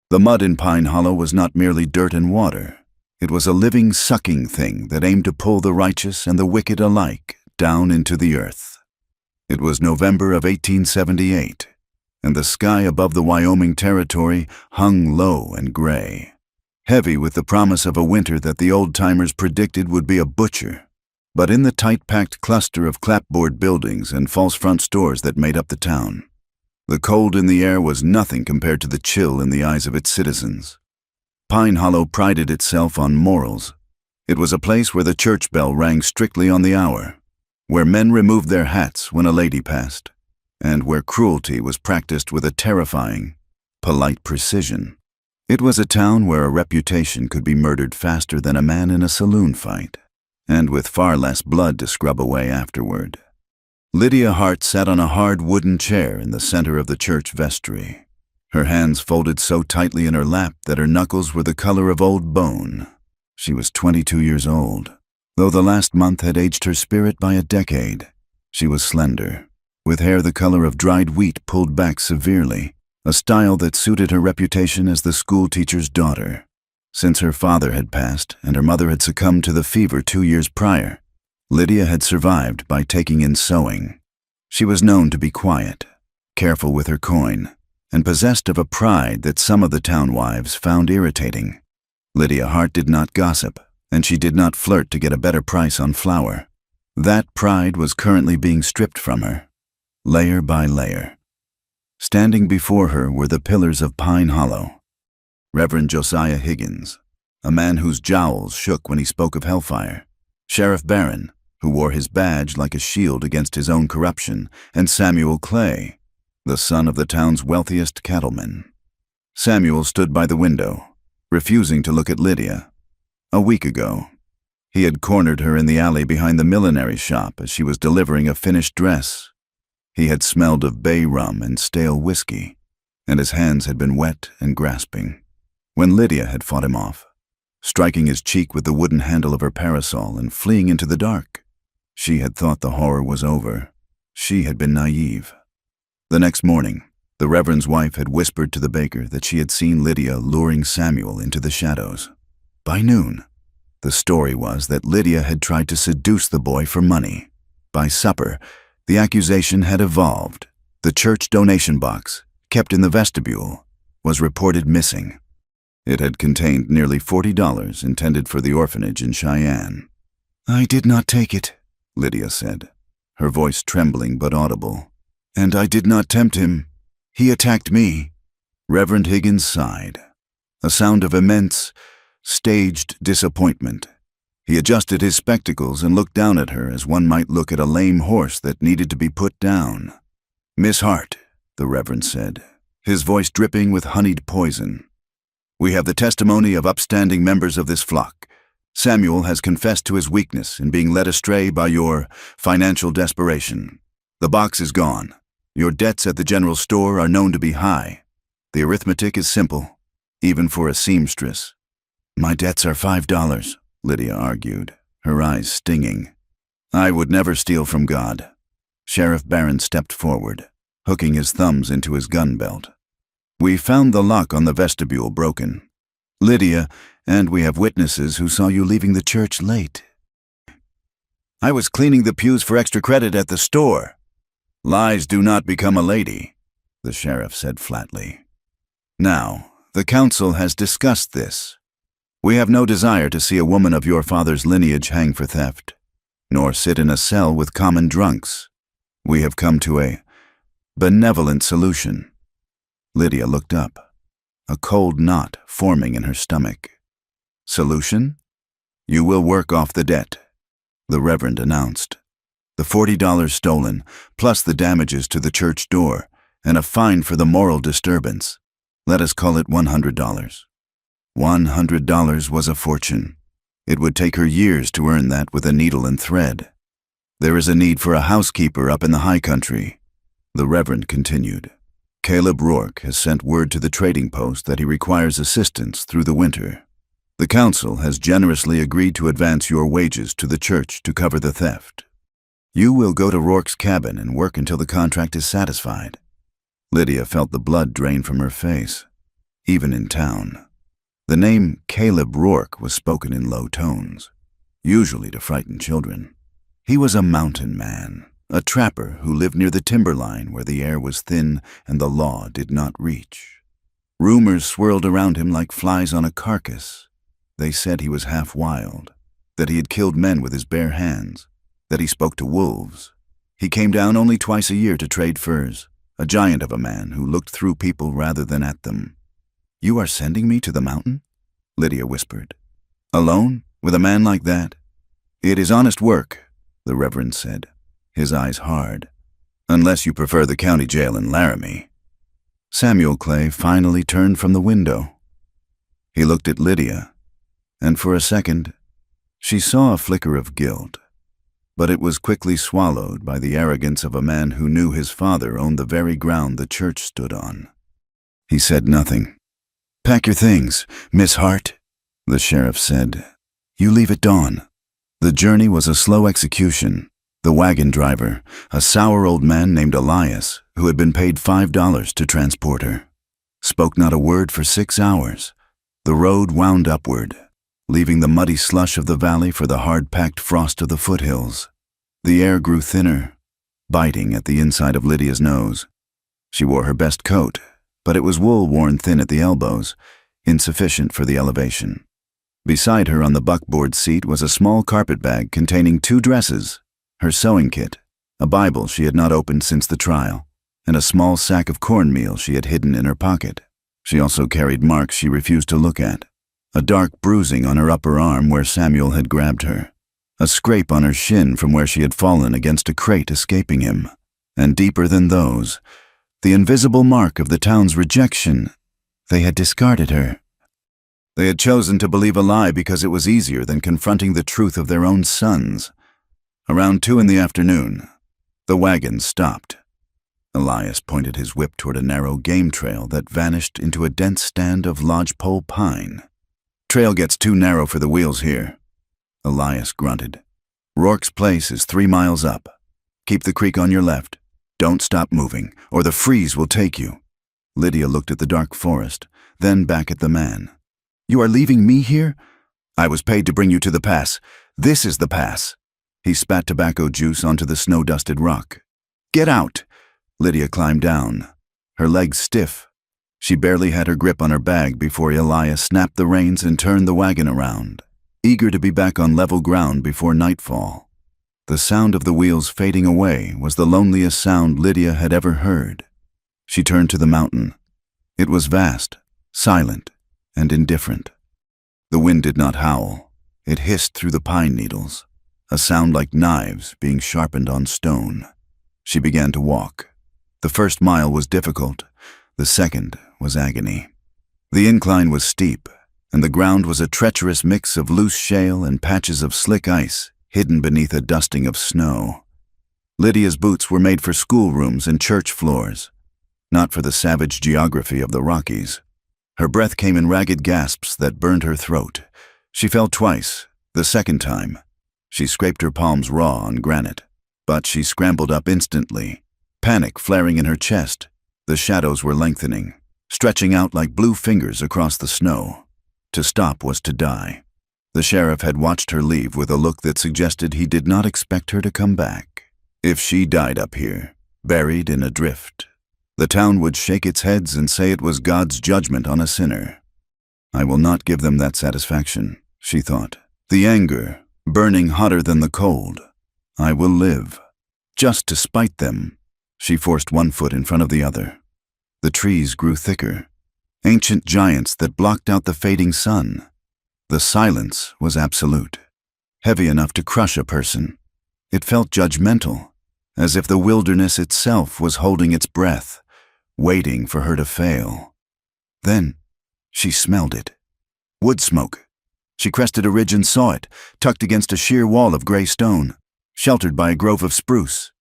The mud in Pine Hollow was not merely dirt and water. It was a living, sucking thing that aimed to pull the righteous and the wicked alike down into the earth. It was November of 1878, and the sky above the Wyoming Territory hung low and gray, heavy with the promise of a winter that the old-timers predicted would be a butcher. But in the tight-packed cluster of clapboard buildings and false front stores that made up the town, the cold in the air was nothing compared to the chill in the eyes of its citizens. Pine Hollow prided itself on morals. It was a place where the church bell rang strictly on the hour, where men removed their hats when a lady passed, and where cruelty was practiced with a terrifying, polite precision. It was a town where a reputation could be murdered faster than a man in a saloon fight, and with far less blood to scrub away afterward. Lydia Hart sat on a hard wooden chair in the center of the church vestry, her hands folded so tightly in her lap that her knuckles were the color of old bone. She was 22 years old. Though the last month had aged her spirit by a decade, she was slender, with hair the color of dried wheat pulled back severely, a style that suited her reputation as the schoolteacher's daughter. Since her father had passed and her mother had succumbed to the fever 2 years prior, Lydia had survived by taking in sewing. She was known to be quiet, careful with her coin, and possessed of a pride that some of the town wives found irritating. Lydia Hart did not gossip, and she did not flirt to get a better price on flour. That pride was currently being stripped from her, layer by layer. Standing before her were the pillars of Pine Hollow. Reverend Josiah Higgins, a man whose jowls shook when he spoke of hellfire. Sheriff Barron, who wore his badge like a shield against his own corruption, and Samuel Clay, the son of the town's wealthiest cattleman. Samuel stood by the window, refusing to look at Lydia. A week ago, he had cornered her in the alley behind the millinery shop as she was delivering a finished dress. He had smelled of bay rum and stale whiskey, and his hands had been wet and grasping. When Lydia had fought him off, striking his cheek with the wooden handle of her parasol and fleeing into the dark, she had thought the horror was over. She had been naive. The next morning, the Reverend's wife had whispered to the baker that she had seen Lydia luring Samuel into the shadows. By noon, the story was that Lydia had tried to seduce the boy for money. By supper, the accusation had evolved. The church donation box, kept in the vestibule, was reported missing. It had contained nearly $40 intended for the orphanage in Cheyenne. "I did not take it," Lydia said, her voice trembling but audible. "And I did not tempt him. He attacked me." Reverend Higgins sighed, a sound of immense, staged disappointment. He adjusted his spectacles and looked down at her as one might look at a lame horse that needed to be put down. "Miss Hart," the Reverend said, his voice dripping with honeyed poison, "we have the testimony of upstanding members of this flock. Samuel has confessed to his weakness in being led astray by your financial desperation. The box is gone. Your debts at the general store are known to be high. The arithmetic is simple, even for a seamstress." "My debts are $5, Lydia argued, her eyes stinging. "I would never steal from God." Sheriff Barron stepped forward, hooking his thumbs into his gun belt. "We found the lock on the vestibule broken, Lydia, and we have witnesses who saw you leaving the church late." "I was cleaning the pews for extra credit at the store." "Lies do not become a lady," the sheriff said flatly. "Now, the council has discussed this. We have no desire to see a woman of your father's lineage hang for theft, nor sit in a cell with common drunks. We have come to a benevolent solution." Lydia looked up, a cold knot forming in her stomach. "Solution? You will work off the debt," the Reverend announced. "The $40 stolen, plus the damages to the church door, and a fine for the moral disturbance. Let us call it $100. $100 was a fortune. It would take her years to earn that with a needle and thread. There is a need for a housekeeper up in the high country," the Reverend continued. "Caleb Rourke has sent word to the trading post that he requires assistance through the winter. The council has generously agreed to advance your wages to the church to cover the theft. You will go to Rourke's cabin and work until the contract is satisfied." Lydia felt the blood drain from her face. even in town. The name Caleb Rourke was spoken in low tones, usually to frighten children. He was a mountain man, a trapper who lived near the timberline where the air was thin and the law did not reach. Rumors swirled around him like flies on a carcass. They said he was half wild, that he had killed men with his bare hands, that he spoke to wolves. He came down only twice a year to trade furs, a giant of a man who looked through people rather than at them. "You are sending me to the mountain?" Lydia whispered. "Alone, with a man like that?" "It is honest work," the Reverend said, his eyes hard, "unless you prefer the county jail in Laramie." Samuel Clay finally turned from the window. He looked at Lydia, and for a second, she saw a flicker of guilt, but it was quickly swallowed by the arrogance of a man who knew his father owned the very ground the church stood on. He said nothing. "Pack your things, Miss Hart," the sheriff said. "You leave at dawn." The journey was a slow execution. The wagon driver, a sour old man named Elias, who had been paid $5 to transport her, spoke not a word for 6 hours. The road wound upward, leaving the muddy slush of the valley for the hard-packed frost of the foothills. The air grew thinner, biting at the inside of Lydia's nose. She wore her best coat, but it was wool worn thin at the elbows, insufficient for the elevation. Beside her on the buckboard seat was a small carpet bag containing 2 dresses, her sewing kit, a Bible she had not opened since the trial, and a small sack of cornmeal she had hidden in her pocket. She also carried marks she refused to look at, a dark bruising on her upper arm where Samuel had grabbed her, a scrape on her shin from where she had fallen against a crate escaping him, and deeper than those, the invisible mark of the town's rejection. They had discarded her. They had chosen to believe a lie because it was easier than confronting the truth of their own sons. Around 2 in the afternoon, the wagon stopped. Elias pointed his whip toward a narrow game trail that vanished into a dense stand of lodgepole pine. "Trail gets too narrow for the wheels here," Elias grunted. "Rourke's place is 3 miles up. Keep the creek on your left. Don't stop moving, or the freeze will take you." Lydia looked at the dark forest, then back at the man. "You are leaving me here?" "I was paid to bring you to the pass. This is the pass." He spat tobacco juice onto the snow-dusted rock. "Get out!" Lydia climbed down, her legs stiff. She barely had her grip on her bag before Elias snapped the reins and turned the wagon around, eager to be back on level ground before nightfall. The sound of the wheels fading away was the loneliest sound Lydia had ever heard. She turned to the mountain. It was vast, silent, and indifferent. The wind did not howl. It hissed through the pine needles, a sound like knives being sharpened on stone. She began to walk. The first mile was difficult. The second was agony. The incline was steep, and the ground was a treacherous mix of loose shale and patches of slick ice hidden beneath a dusting of snow. Lydia's boots were made for schoolrooms and church floors, not for the savage geography of the Rockies. Her breath came in ragged gasps that burned her throat. She fell twice. The second time, she scraped her palms raw on granite, but she scrambled up instantly, panic flaring in her chest. The shadows were lengthening, stretching out like blue fingers across the snow. To stop was to die. The sheriff had watched her leave with a look that suggested he did not expect her to come back. If she died up here, buried in a drift, the town would shake its heads and say it was God's judgment on a sinner. "I will not give them that satisfaction," she thought, the anger burning hotter than the cold. "I will live, just to spite them." She forced one foot in front of the other. The trees grew thicker, ancient giants that blocked out the fading sun. The silence was absolute, heavy enough to crush a person. It felt judgmental, as if the wilderness itself was holding its breath, waiting for her to fail. Then she smelled it. Wood smoke. She crested a ridge and saw it, tucked against a sheer wall of gray stone, sheltered by a grove of spruce.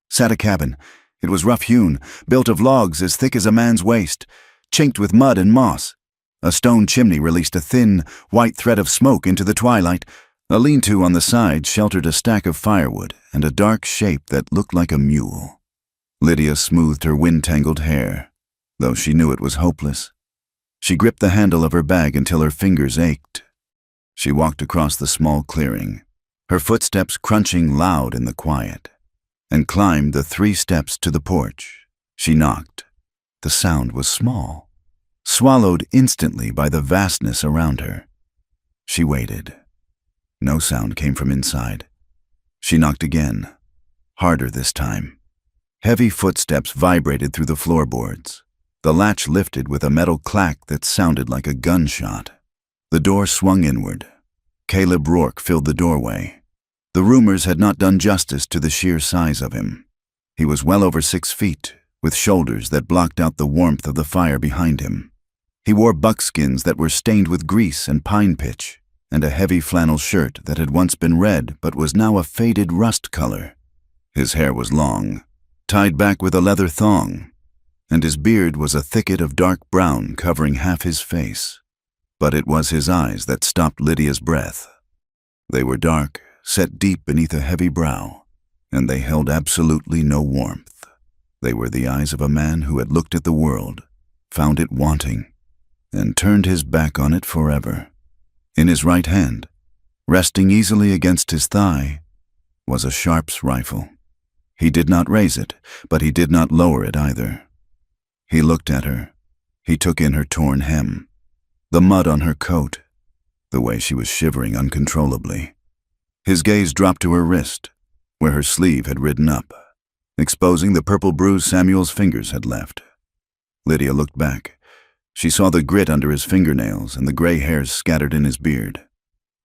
Sat a cabin. It was rough-hewn, built of logs as thick as a man's waist, chinked with mud and moss. A stone chimney released a thin, white thread of smoke into the twilight. A lean-to on the side sheltered a stack of firewood and a dark shape that looked like a mule. Lydia smoothed her wind-tangled hair, though she knew it was hopeless. She gripped the handle of her bag until her fingers ached. She walked across the small clearing, her footsteps crunching loud in the quiet, and climbed the 3 steps to the porch. She knocked. The sound was small, swallowed instantly by the vastness around her. She waited. No sound came from inside. She knocked again, harder this time. Heavy footsteps vibrated through the floorboards. The latch lifted with a metal clack that sounded like a gunshot. The door swung inward. Caleb Rourke filled the doorway. The rumors had not done justice to the sheer size of him. He was well over 6 feet, with shoulders that blocked out the warmth of the fire behind him. He wore buckskins that were stained with grease and pine pitch, and a heavy flannel shirt that had once been red but was now a faded rust color. His hair was long, tied back with a leather thong, and his beard was a thicket of dark brown covering half his face. But it was his eyes that stopped Lydia's breath. They were dark, set deep beneath a heavy brow, and they held absolutely no warmth. They were the eyes of a man who had looked at the world, found it wanting, and turned his back on it forever. In his right hand, resting easily against his thigh, was a Sharps rifle. He did not raise it, but he did not lower it either. He looked at her. He took in her torn hem, the mud on her coat, the way she was shivering uncontrollably. His gaze dropped to her wrist, where her sleeve had ridden up, exposing the purple bruise Samuel's fingers had left. Lydia looked back. She saw the grit under his fingernails and the gray hairs scattered in his beard.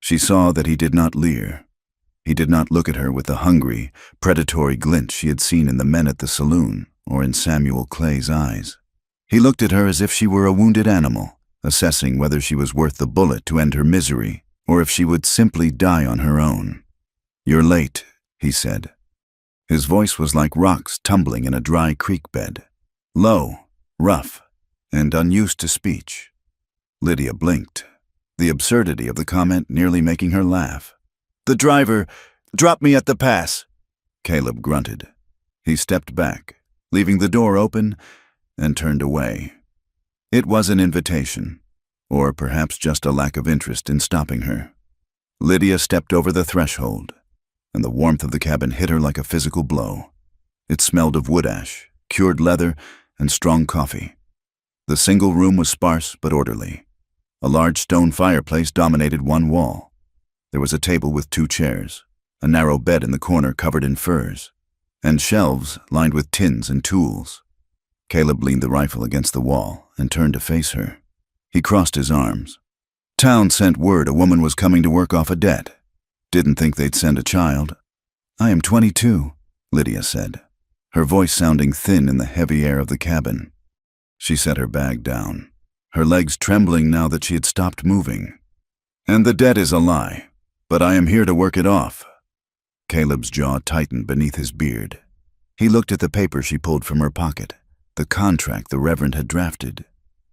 She saw that he did not leer. He did not look at her with the hungry, predatory glint she had seen in the men at the saloon or in Samuel Clay's eyes. He looked at her as if she were a wounded animal, assessing whether she was worth the bullet to end her misery or if she would simply die on her own. "You're late," he said. His voice was like rocks tumbling in a dry creek bed, low, rough, and unused to speech. Lydia blinked, the absurdity of the comment nearly making her laugh. "The driver dropped me at the pass," Caleb grunted. He stepped back, leaving the door open, and turned away. It was an invitation, or perhaps just a lack of interest in stopping her. Lydia stepped over the threshold, and the warmth of the cabin hit her like a physical blow. It smelled of wood ash, cured leather, and strong coffee. The single room was sparse but orderly. A large stone fireplace dominated one wall. There was a table with 2 chairs, a narrow bed in the corner covered in furs, and shelves lined with tins and tools. Caleb leaned the rifle against the wall and turned to face her. He crossed his arms. "Town sent word a woman was coming to work off a debt. Didn't think they'd send a child." "I am 22, Lydia said, her voice sounding thin in the heavy air of the cabin. She set her bag down, her legs trembling now that she had stopped moving. "And the debt is a lie, but I am here to work it off." Caleb's jaw tightened beneath his beard. He looked at the paper she pulled from her pocket, the contract the Reverend had drafted.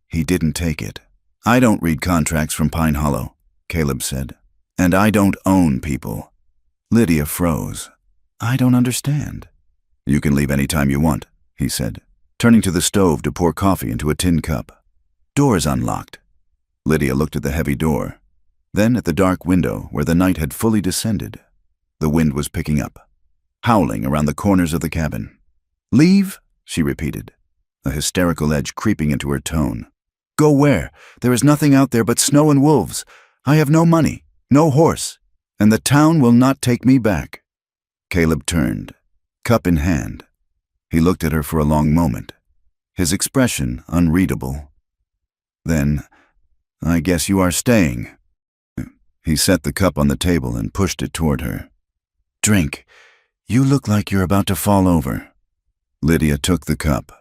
He didn't take it. "I don't read contracts from Pine Hollow," Caleb said. "And I don't own people." Lydia froze. "I don't understand." "You can leave any time you want," he said, turning to the stove to pour coffee into a tin cup. "Door is unlocked." Lydia looked at the heavy door, then at the dark window where the night had fully descended. The wind was picking up, howling around the corners of the cabin. "Leave?" she repeated, a hysterical edge creeping into her tone. "Go where? There is nothing out there but snow and wolves. I have no money, no horse, and the town will not take me back." Caleb turned, cup in hand. He looked at her for a long moment, his expression unreadable. Then, "I guess you are staying." He set the cup on the table and pushed it toward her. "Drink. You look like you're about to fall over." Lydia took the cup.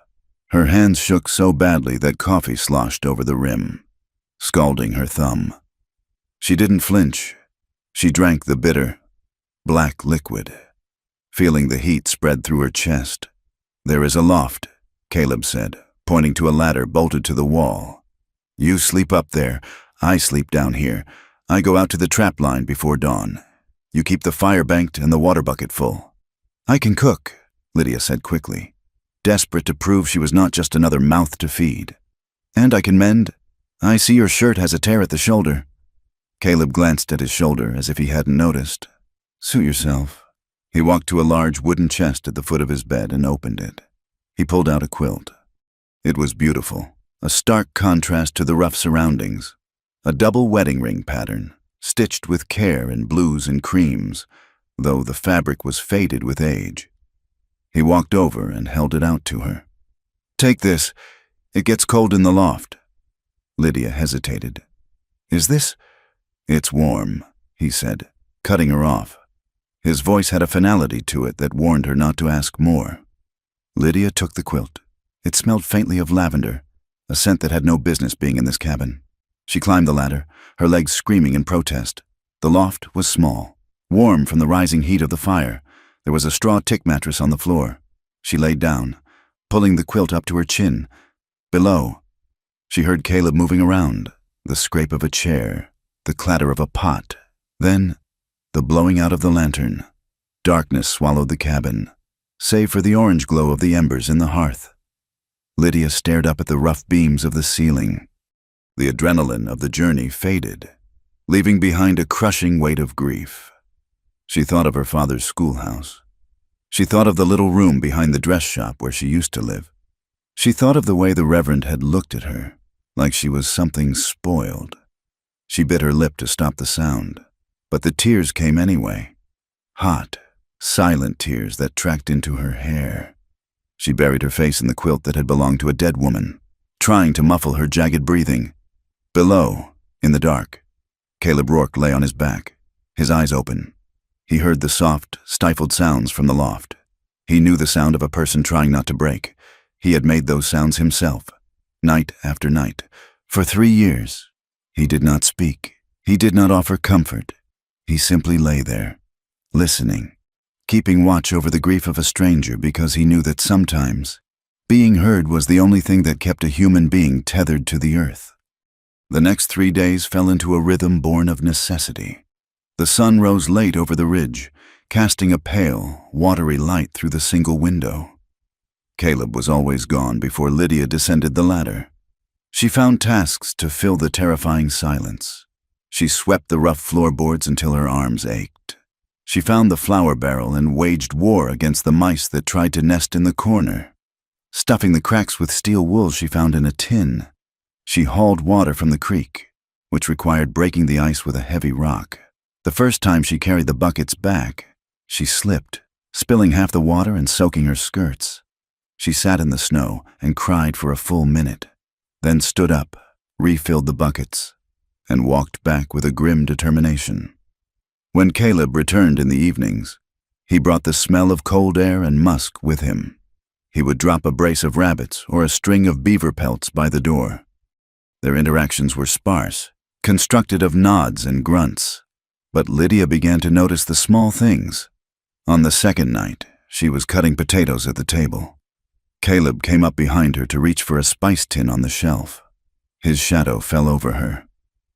Her hands shook so badly that coffee sloshed over the rim, scalding her thumb. She didn't flinch. She drank the bitter, black liquid, feeling the heat spread through her chest. "There is a loft," Caleb said, pointing to a ladder bolted to the wall. "You sleep up there. I sleep down here. I go out to the trap line before dawn. You keep the fire banked and the water bucket full." "I can cook," Lydia said quickly, desperate to prove she was not just another mouth to feed. "And I can mend." I see your shirt has a tear at the shoulder. Caleb glanced at his shoulder as if he hadn't noticed. Suit yourself. He walked to a large wooden chest at the foot of his bed and opened it. He pulled out a quilt. It was beautiful, a stark contrast to the rough surroundings. A double wedding ring pattern, stitched with care in blues and creams, though the fabric was faded with age. He walked over and held it out to her. Take this. It gets cold in the loft. Lydia hesitated. Is this? It's warm, he said, cutting her off. His voice had a finality to it that warned her not to ask more. Lydia took the quilt. It smelled faintly of lavender, a scent that had no business being in this cabin. She climbed the ladder, her legs screaming in protest. The loft was small, warm from the rising heat of the fire. There was a straw tick mattress on the floor. She laid down, pulling the quilt up to her chin. Below, she heard Caleb moving around, the scrape of a chair, the clatter of a pot, then the blowing out of the lantern. Darkness swallowed the cabin, save for the orange glow of the embers in the hearth. Lydia stared up at the rough beams of the ceiling. The adrenaline of the journey faded, leaving behind a crushing weight of grief. She thought of her father's schoolhouse. She thought of the little room behind the dress shop where she used to live. She thought of the way the Reverend had looked at her, like she was something spoiled. She bit her lip to stop the sound, but the tears came anyway. Hot, silent tears that tracked into her hair. She buried her face in the quilt that had belonged to a dead woman, trying to muffle her jagged breathing. Below, in the dark, Caleb Rourke lay on his back, his eyes open. He heard the soft, stifled sounds from the loft. He knew the sound of a person trying not to break. He had made those sounds himself, night after night, for 3 years. He did not speak. He did not offer comfort. He simply lay there, listening, keeping watch over the grief of a stranger because he knew that sometimes being heard was the only thing that kept a human being tethered to the earth. The next 3 days fell into a rhythm born of necessity. The sun rose late over the ridge, casting a pale, watery light through the single window. Caleb was always gone before Lydia descended the ladder. She found tasks to fill the terrifying silence. She swept the rough floorboards until her arms ached. She found the flour barrel and waged war against the mice that tried to nest in the corner. Stuffing the cracks with steel wool she found in a tin, she hauled water from the creek, which required breaking the ice with a heavy rock. The first time she carried the buckets back, she slipped, spilling half the water and soaking her skirts. She sat in the snow and cried for a full minute, then stood up, refilled the buckets, and walked back with a grim determination. When Caleb returned in the evenings, he brought the smell of cold air and musk with him. He would drop a brace of rabbits or a string of beaver pelts by the door. Their interactions were sparse, constructed of nods and grunts. But Lydia began to notice the small things. On the second night, she was cutting potatoes at the table. Caleb came up behind her to reach for a spice tin on the shelf. His shadow fell over her,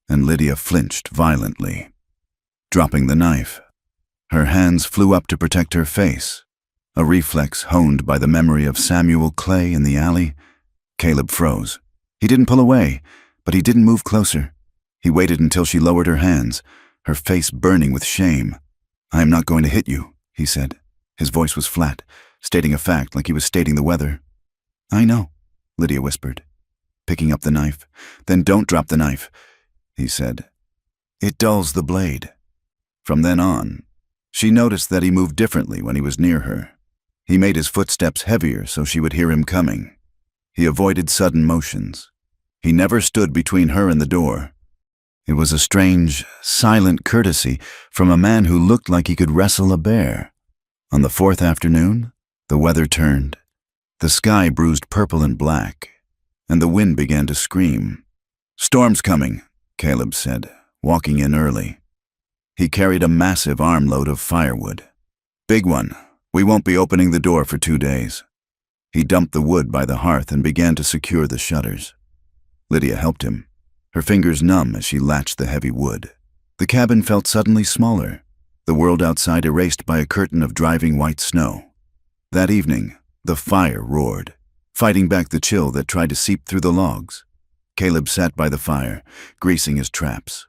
and Lydia flinched violently. Dropping the knife, her hands flew up to protect her face, a reflex honed by the memory of Samuel Clay in the alley. Caleb froze. He didn't pull away, but he didn't move closer. He waited until she lowered her hands, her face burning with shame. I am not going to hit you, he said. His voice was flat, stating a fact like he was stating the weather. I know, Lydia whispered, picking up the knife. Then don't drop the knife, he said. It dulls the blade. From then on, she noticed that he moved differently when he was near her. He made his footsteps heavier so she would hear him coming. He avoided sudden motions. He never stood between her and the door. It was a strange, silent courtesy from a man who looked like he could wrestle a bear. On the 4th afternoon, the weather turned. The sky bruised purple and black, and the wind began to scream. Storm's coming, Caleb said, walking in early. He carried a massive armload of firewood. Big one. We won't be opening the door for 2 days. He dumped the wood by the hearth and began to secure the shutters. Lydia helped him, her fingers numb as she latched the heavy wood. The cabin felt suddenly smaller, the world outside erased by a curtain of driving white snow. That evening, the fire roared, fighting back the chill that tried to seep through the logs. Caleb sat by the fire, greasing his traps.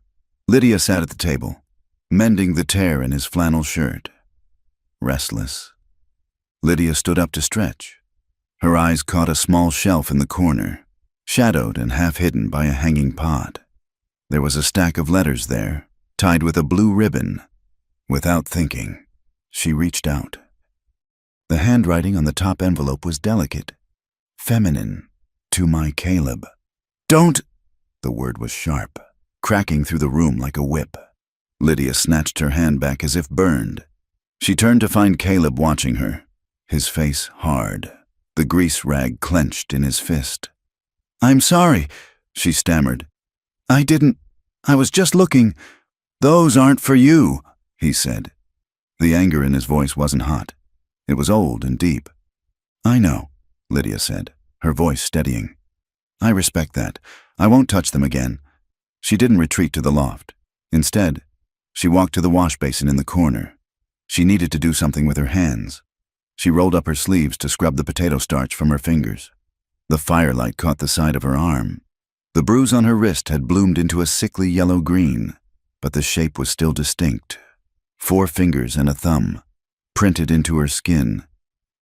Lydia sat at the table, mending the tear in his flannel shirt. Restless. Lydia stood up to stretch. Her eyes caught a small shelf in the corner, shadowed and half hidden by a hanging pot. There was a stack of letters there, tied with a blue ribbon. Without thinking, she reached out. The handwriting on the top envelope was delicate, feminine, to my Caleb. Don't! The word was sharp, cracking through the room like a whip. Lydia snatched her hand back as if burned. She turned to find Caleb watching her, his face hard, the grease rag clenched in his fist. "I'm sorry," she stammered. I was just looking. "Those aren't for you," he said. The anger in his voice wasn't hot. It was old and deep. "I know," Lydia said, her voice steadying. "I respect that. I won't touch them again." She didn't retreat to the loft. Instead, she walked to the wash basin in the corner. She needed to do something with her hands. She rolled up her sleeves to scrub the potato starch from her fingers. The firelight caught the side of her arm. The bruise on her wrist had bloomed into a sickly yellow-green, but the shape was still distinct. 4 fingers and a thumb, printed into her skin.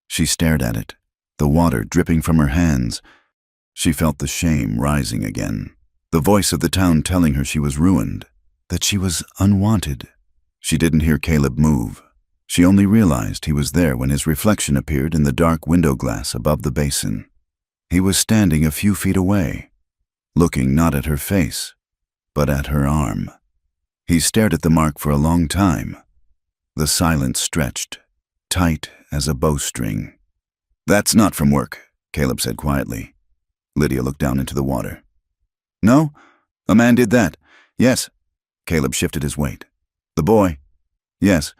She stared at it, the water dripping from her hands. She felt the shame rising again, the voice of the town telling her she was ruined, that she was unwanted. She didn't hear Caleb move. She only realized he was there when his reflection appeared in the dark window glass above the basin. He was standing a few feet away, looking not at her face, but at her arm. He stared at the mark for a long time. The silence stretched, tight as a bowstring. "That's not from work," Caleb said quietly. Lydia looked down into the water. "No? A man did that?" "Yes." Caleb shifted his weight. "The boy?" "Yes.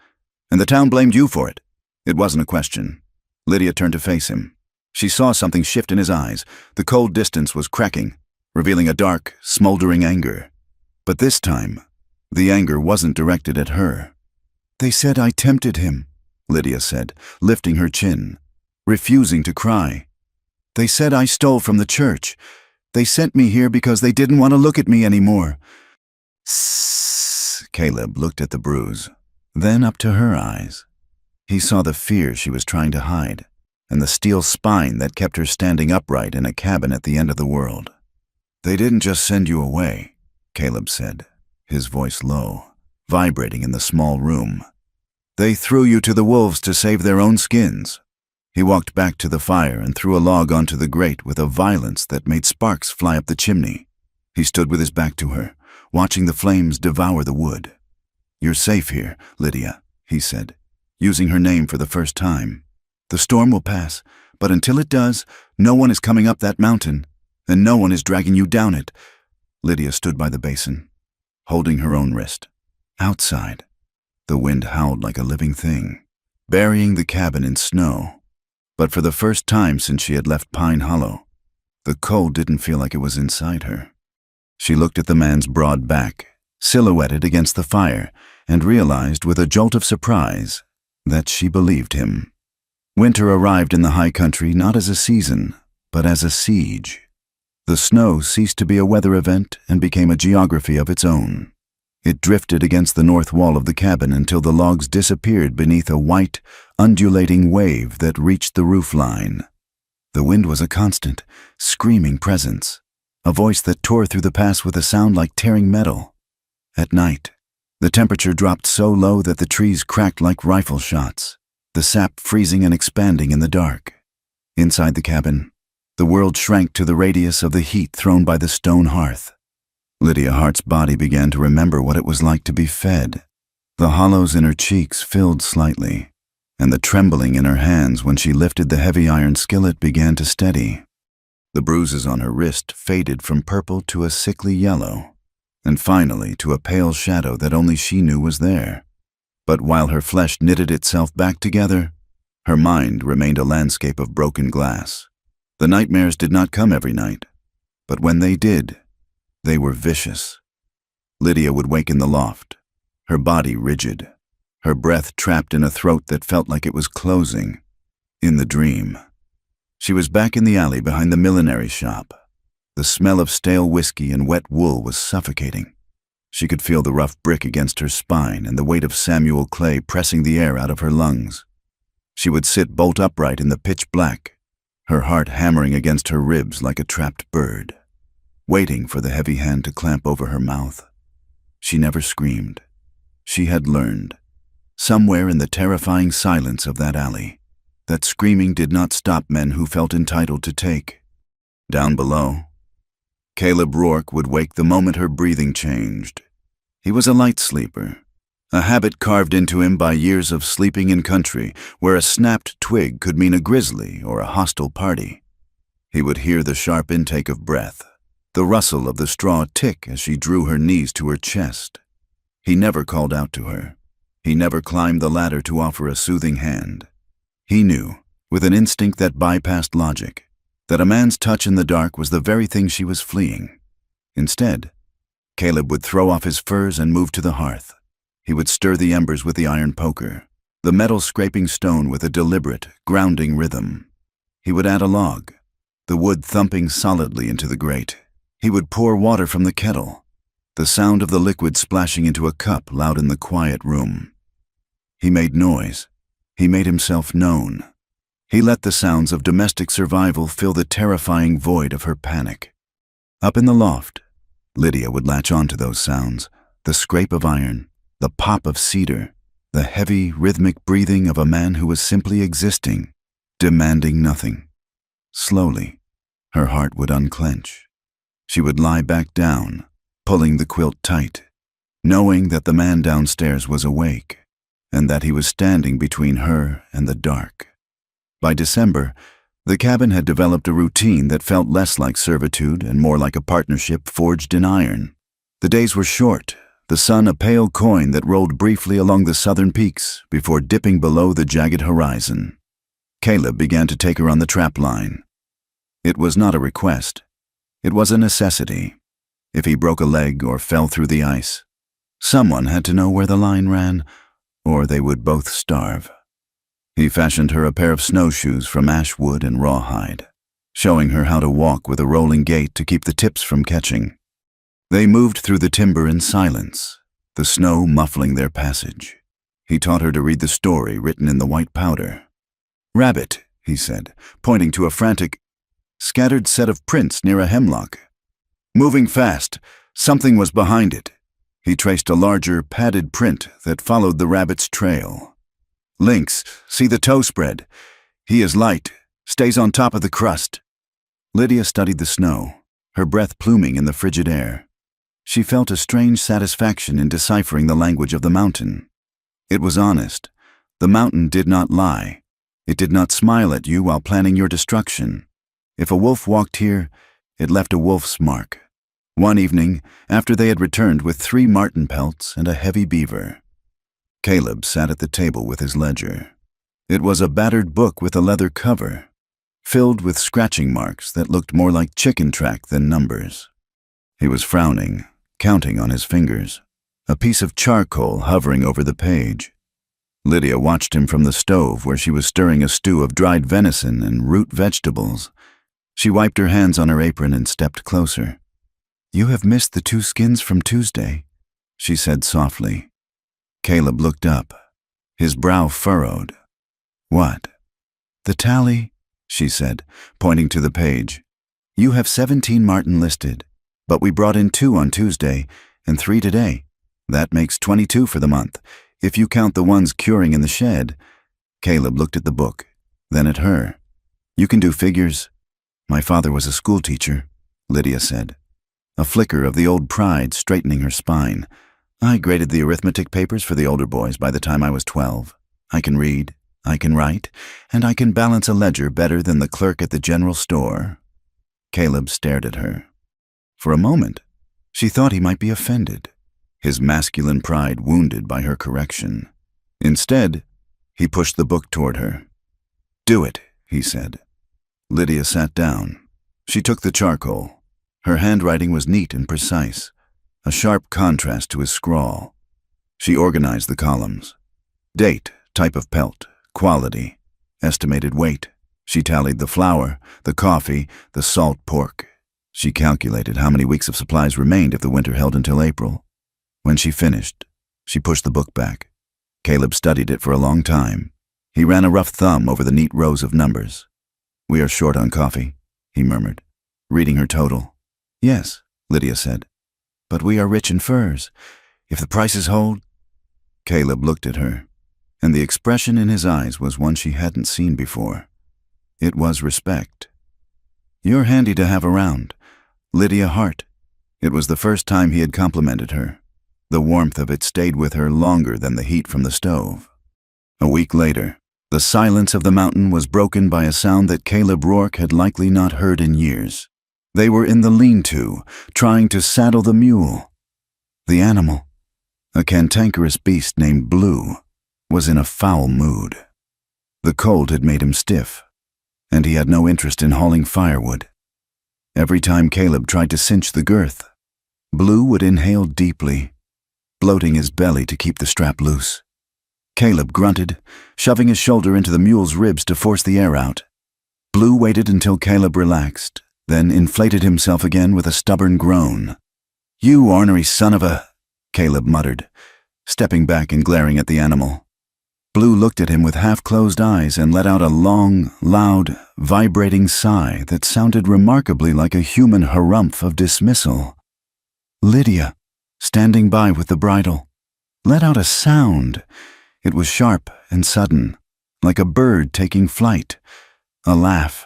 And the town blamed you for it." It wasn't a question. Lydia turned to face him. She saw something shift in his eyes. The cold distance was cracking, revealing a dark, smoldering anger. But this time, the anger wasn't directed at her. "They said I tempted him," Lydia said, lifting her chin, refusing to cry. "They said I stole from the church. They sent me here because they didn't want to look at me anymore." "Sssss." Caleb looked at the bruise, then up to her eyes. He saw the fear she was trying to hide, and the steel spine that kept her standing upright in a cabin at the end of the world. "They didn't just send you away," Caleb said, his voice low, vibrating in the small room. "They threw you to the wolves to save their own skins." He walked back to the fire and threw a log onto the grate with a violence that made sparks fly up the chimney. He stood with his back to her, watching the flames devour the wood. "You're safe here, Lydia," he said, using her name for the first time. "The storm will pass, but until it does, no one is coming up that mountain, and no one is dragging you down it." Lydia stood by the basin, holding her own wrist. Outside, the wind howled like a living thing, burying the cabin in snow. But for the first time since she had left Pine Hollow, the cold didn't feel like it was inside her. She looked at the man's broad back, silhouetted against the fire, and realized with a jolt of surprise that she believed him. Winter arrived in the high country not as a season, but as a siege. The snow ceased to be a weather event and became a geography of its own. It drifted against the north wall of the cabin until the logs disappeared beneath a white, undulating wave that reached the roof line. The wind was a constant, screaming presence, a voice that tore through the pass with a sound like tearing metal. At night, the temperature dropped so low that the trees cracked like rifle shots, the sap freezing and expanding in the dark. Inside the cabin, the world shrank to the radius of the heat thrown by the stone hearth. Lydia Hart's body began to remember what it was like to be fed. The hollows in her cheeks filled slightly, and the trembling in her hands when she lifted the heavy iron skillet began to steady. The bruises on her wrist faded from purple to a sickly yellow, and finally to a pale shadow that only she knew was there. But while her flesh knitted itself back together, her mind remained a landscape of broken glass. The nightmares did not come every night, but when they did, they were vicious. Lydia would wake in the loft, her body rigid, her breath trapped in a throat that felt like it was closing. In the dream, she was back in the alley behind the millinery shop. The smell of stale whiskey and wet wool was suffocating. She could feel the rough brick against her spine and the weight of Samuel clay pressing the air out of her lungs. She would sit bolt upright in the pitch black, her heart hammering against her ribs like a trapped bird, waiting for the heavy hand to clamp over her mouth. She never screamed. She had learned, somewhere in the terrifying silence of that alley, that screaming did not stop men who felt entitled to take. Down below, Caleb Rourke would wake the moment her breathing changed. He was a light sleeper, a habit carved into him by years of sleeping in country where a snapped twig could mean a grizzly or a hostile party. He would hear the sharp intake of breath, the rustle of the straw tick as she drew her knees to her chest. He never called out to her. He never climbed the ladder to offer a soothing hand. He knew, with an instinct that bypassed logic, that a man's touch in the dark was the very thing she was fleeing. Instead, Caleb would throw off his furs and move to the hearth. He would stir the embers with the iron poker, the metal scraping stone with a deliberate, grounding rhythm. He would add a log, the wood thumping solidly into the grate. He would pour water from the kettle, the sound of the liquid splashing into a cup loud in the quiet room. He made noise. He made himself known. He let the sounds of domestic survival fill the terrifying void of her panic. Up in the loft, Lydia would latch onto those sounds, the scrape of iron, the pop of cedar, the heavy, rhythmic breathing of a man who was simply existing, demanding nothing. Slowly, her heart would unclench. She would lie back down, pulling the quilt tight, knowing that the man downstairs was awake, and that he was standing between her and the dark. By December, the cabin had developed a routine that felt less like servitude and more like a partnership forged in iron. The days were short, the sun a pale coin that rolled briefly along the southern peaks before dipping below the jagged horizon. Caleb began to take her on the trap line. It was not a request. It was a necessity. If he broke a leg or fell through the ice, someone had to know where the line ran, or they would both starve. He fashioned her a pair of snowshoes from ash wood and rawhide, showing her how to walk with a rolling gait to keep the tips from catching. They moved through the timber in silence, the snow muffling their passage. He taught her to read the story written in the white powder. "Rabbit," he said, pointing to a frantic, scattered set of prints near a hemlock. Moving fast, something was behind it. He traced a larger, padded print that followed the rabbit's trail. "Lynx, see the toe spread. He is light, stays on top of the crust." Lydia studied the snow, her breath pluming in the frigid air. She felt a strange satisfaction in deciphering the language of the mountain. It was honest. The mountain did not lie. It did not smile at you while planning your destruction. If a wolf walked here, it left a wolf's mark. One evening, after they had returned with 3 marten pelts and a heavy beaver, Caleb sat at the table with his ledger. It was a battered book with a leather cover, filled with scratching marks that looked more like chicken track than numbers. He was frowning, counting on his fingers, a piece of charcoal hovering over the page. Lydia watched him from the stove where she was stirring a stew of dried venison and root vegetables. She wiped her hands on her apron and stepped closer. "You have missed the 2 skins from Tuesday," she said softly. Caleb looked up, his brow furrowed. "What?" "The tally," she said, pointing to the page. "You have 17 marten listed, but we brought in 2 on Tuesday and 3 today. That makes 22 for the month, if you count the ones curing in the shed." Caleb looked at the book, then at her. "You can do figures." "My father was a schoolteacher," Lydia said, a flicker of the old pride straightening her spine. "I graded the arithmetic papers for the older boys by the time I was 12. I can read, I can write, and I can balance a ledger better than the clerk at the general store." Caleb stared at her. For a moment, she thought he might be offended, his masculine pride wounded by her correction. Instead, he pushed the book toward her. "Do it," he said. Lydia sat down. She took the charcoal. Her handwriting was neat and precise, a sharp contrast to his scrawl. She organized the columns. Date, type of pelt, quality, estimated weight. She tallied the flour, the coffee, the salt pork. She calculated how many weeks of supplies remained if the winter held until April. When she finished, she pushed the book back. Caleb studied it for a long time. He ran a rough thumb over the neat rows of numbers. "We are short on coffee," he murmured, reading her total. "Yes," Lydia said, "but we are rich in furs. If the prices hold—" Caleb looked at her, and the expression in his eyes was one she hadn't seen before. It was respect. "You're handy to have around. Lydia Hart." It was the first time he had complimented her. The warmth of it stayed with her longer than the heat from the stove. A week later, the silence of the mountain was broken by a sound that Caleb Rourke had likely not heard in years. They were in the lean-to, trying to saddle the mule. The animal, a cantankerous beast named Blue, was in a foul mood. The cold had made him stiff, and he had no interest in hauling firewood. Every time Caleb tried to cinch the girth, Blue would inhale deeply, bloating his belly to keep the strap loose. Caleb grunted, shoving his shoulder into the mule's ribs to force the air out. Blue waited until Caleb relaxed, then inflated himself again with a stubborn groan. "You ornery son of a—" Caleb muttered, stepping back and glaring at the animal. Blue looked at him with half-closed eyes and let out a long, loud, vibrating sigh that sounded remarkably like a human harumph of dismissal. Lydia, standing by with the bridle, let out a sound. It was sharp and sudden, like a bird taking flight. A laugh.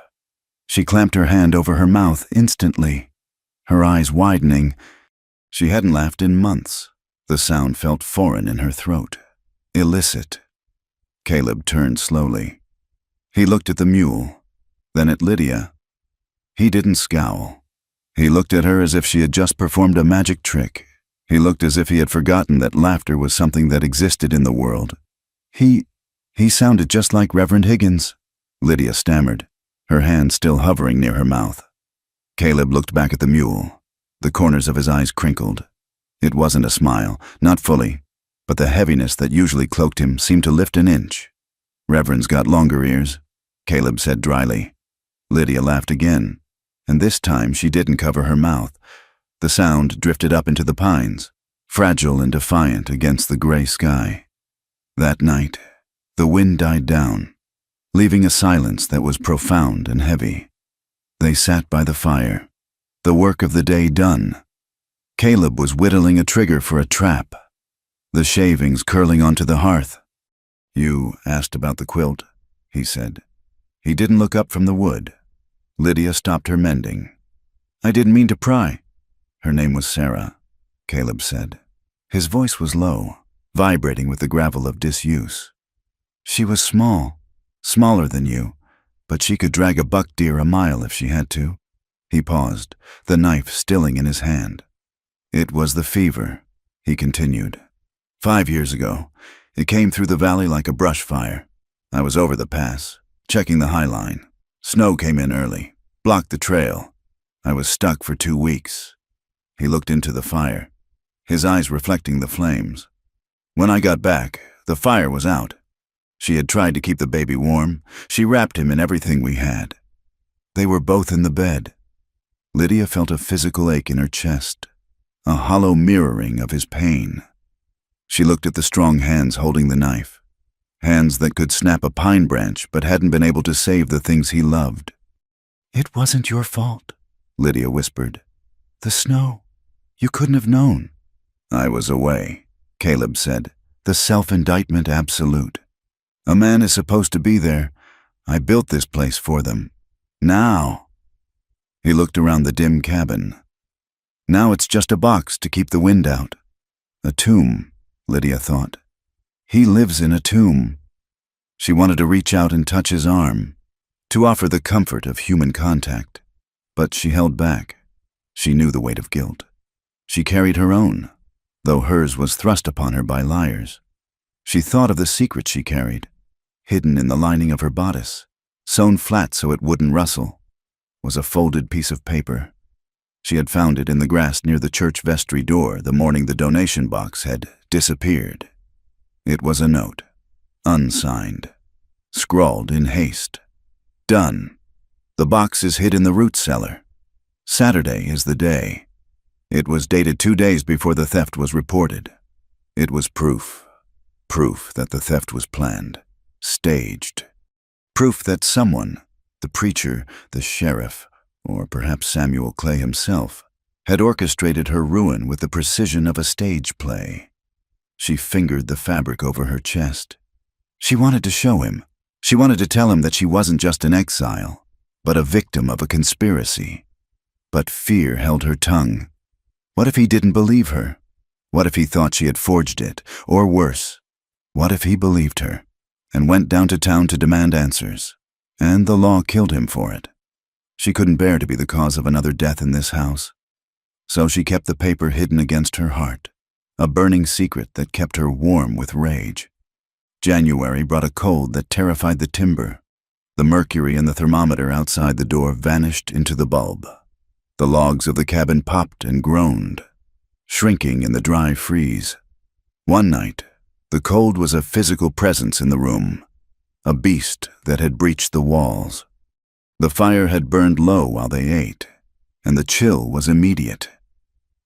She clamped her hand over her mouth instantly, her eyes widening. She hadn't laughed in months. The sound felt foreign in her throat, illicit. Caleb turned slowly. He looked at the mule, then at Lydia. He didn't scowl. He looked at her as if she had just performed a magic trick. He looked as if he had forgotten that laughter was something that existed in the world. He sounded just like Reverend Higgins," Lydia stammered, her hand still hovering near her mouth. Caleb looked back at the mule. The corners of his eyes crinkled. It wasn't a smile, not fully, but the heaviness that usually cloaked him seemed to lift an inch. "Reverend's got longer ears," Caleb said dryly. Lydia laughed again, and this time she didn't cover her mouth. The sound drifted up into the pines, fragile and defiant against the gray sky. That night, the wind died down, leaving a silence that was profound and heavy. They sat by the fire, the work of the day done. Caleb was whittling a trigger for a trap, the shavings curling onto the hearth. "You asked about the quilt," he said. He didn't look up from the wood. Lydia stopped her mending. "I didn't mean to pry." "Her name was Sarah," Caleb said. His voice was low, vibrating with the gravel of disuse. "She was small, smaller than you, but she could drag a buck deer a mile if she had to." He paused, the knife stilling in his hand. "It was the fever," he continued. 5 years ago, it came through the valley like a brush fire. I was over the pass, checking the high line. Snow came in early, blocked the trail. I was stuck for 2 weeks. He looked into the fire, his eyes reflecting the flames. When I got back, the fire was out. She had tried to keep the baby warm. She wrapped him in everything we had. They were both in the bed. Lydia felt a physical ache in her chest, a hollow mirroring of his pain. She looked at the strong hands holding the knife, hands that could snap a pine branch but hadn't been able to save the things he loved. "It wasn't your fault," Lydia whispered. "The snow. You couldn't have known." "I was away," Caleb said, the self-indictment absolute. "A man is supposed to be there. I built this place for them. Now—" He looked around the dim cabin. "Now it's just a box to keep the wind out. A tomb," Lydia thought. "He lives in a tomb." She wanted to reach out and touch his arm, to offer the comfort of human contact, but she held back. She knew the weight of guilt. She carried her own, though hers was thrust upon her by liars. She thought of the secret she carried, hidden in the lining of her bodice, sewn flat so it wouldn't rustle, was a folded piece of paper. She had found it in the grass near the church vestry door the morning the donation box had disappeared. It was a note, unsigned, scrawled in haste. "Done. The box is hid in the root cellar. Saturday is the day. It was dated 2 days before the theft was reported. It was proof. Proof that the theft was planned, staged. Proof that someone, the preacher, the sheriff, or perhaps Samuel Clay himself, had orchestrated her ruin with the precision of a stage play. She fingered the fabric over her chest. She wanted to show him. She wanted to tell him that she wasn't just an exile, but a victim of a conspiracy. But fear held her tongue. What if he didn't believe her? What if he thought she had forged it? Or worse, what if he believed her and went down to town to demand answers? And the law killed him for it. She couldn't bear to be the cause of another death in this house. So she kept the paper hidden against her heart, a burning secret that kept her warm with rage. January brought a cold that terrified the timber. The mercury in the thermometer outside the door vanished into the bulb. The logs of the cabin popped and groaned, shrinking in the dry freeze. One night, the cold was a physical presence in the room, a beast that had breached the walls. The fire had burned low while they ate, and the chill was immediate.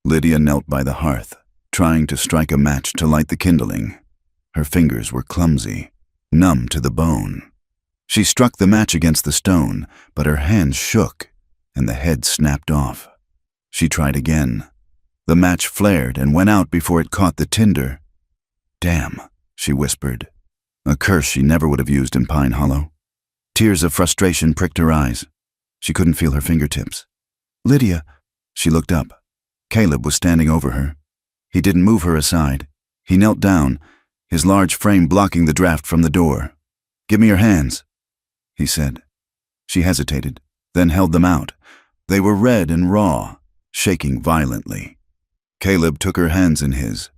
Lydia knelt by the hearth, trying to strike a match to light the kindling. Her fingers were clumsy, numb to the bone. She struck the match against the stone, but her hands shook, and the head snapped off. She tried again. The match flared and went out before it caught the tinder. "Damn," she whispered, a curse she never would have used in Pine Hollow. Tears of frustration pricked her eyes. She couldn't feel her fingertips. "Lydia," she looked up. Caleb was standing over her. He didn't move her aside. He knelt down, his large frame blocking the draft from the door. "Give me your hands," he said. She hesitated, then held them out. They were red and raw, shaking violently. Caleb took her hands in his.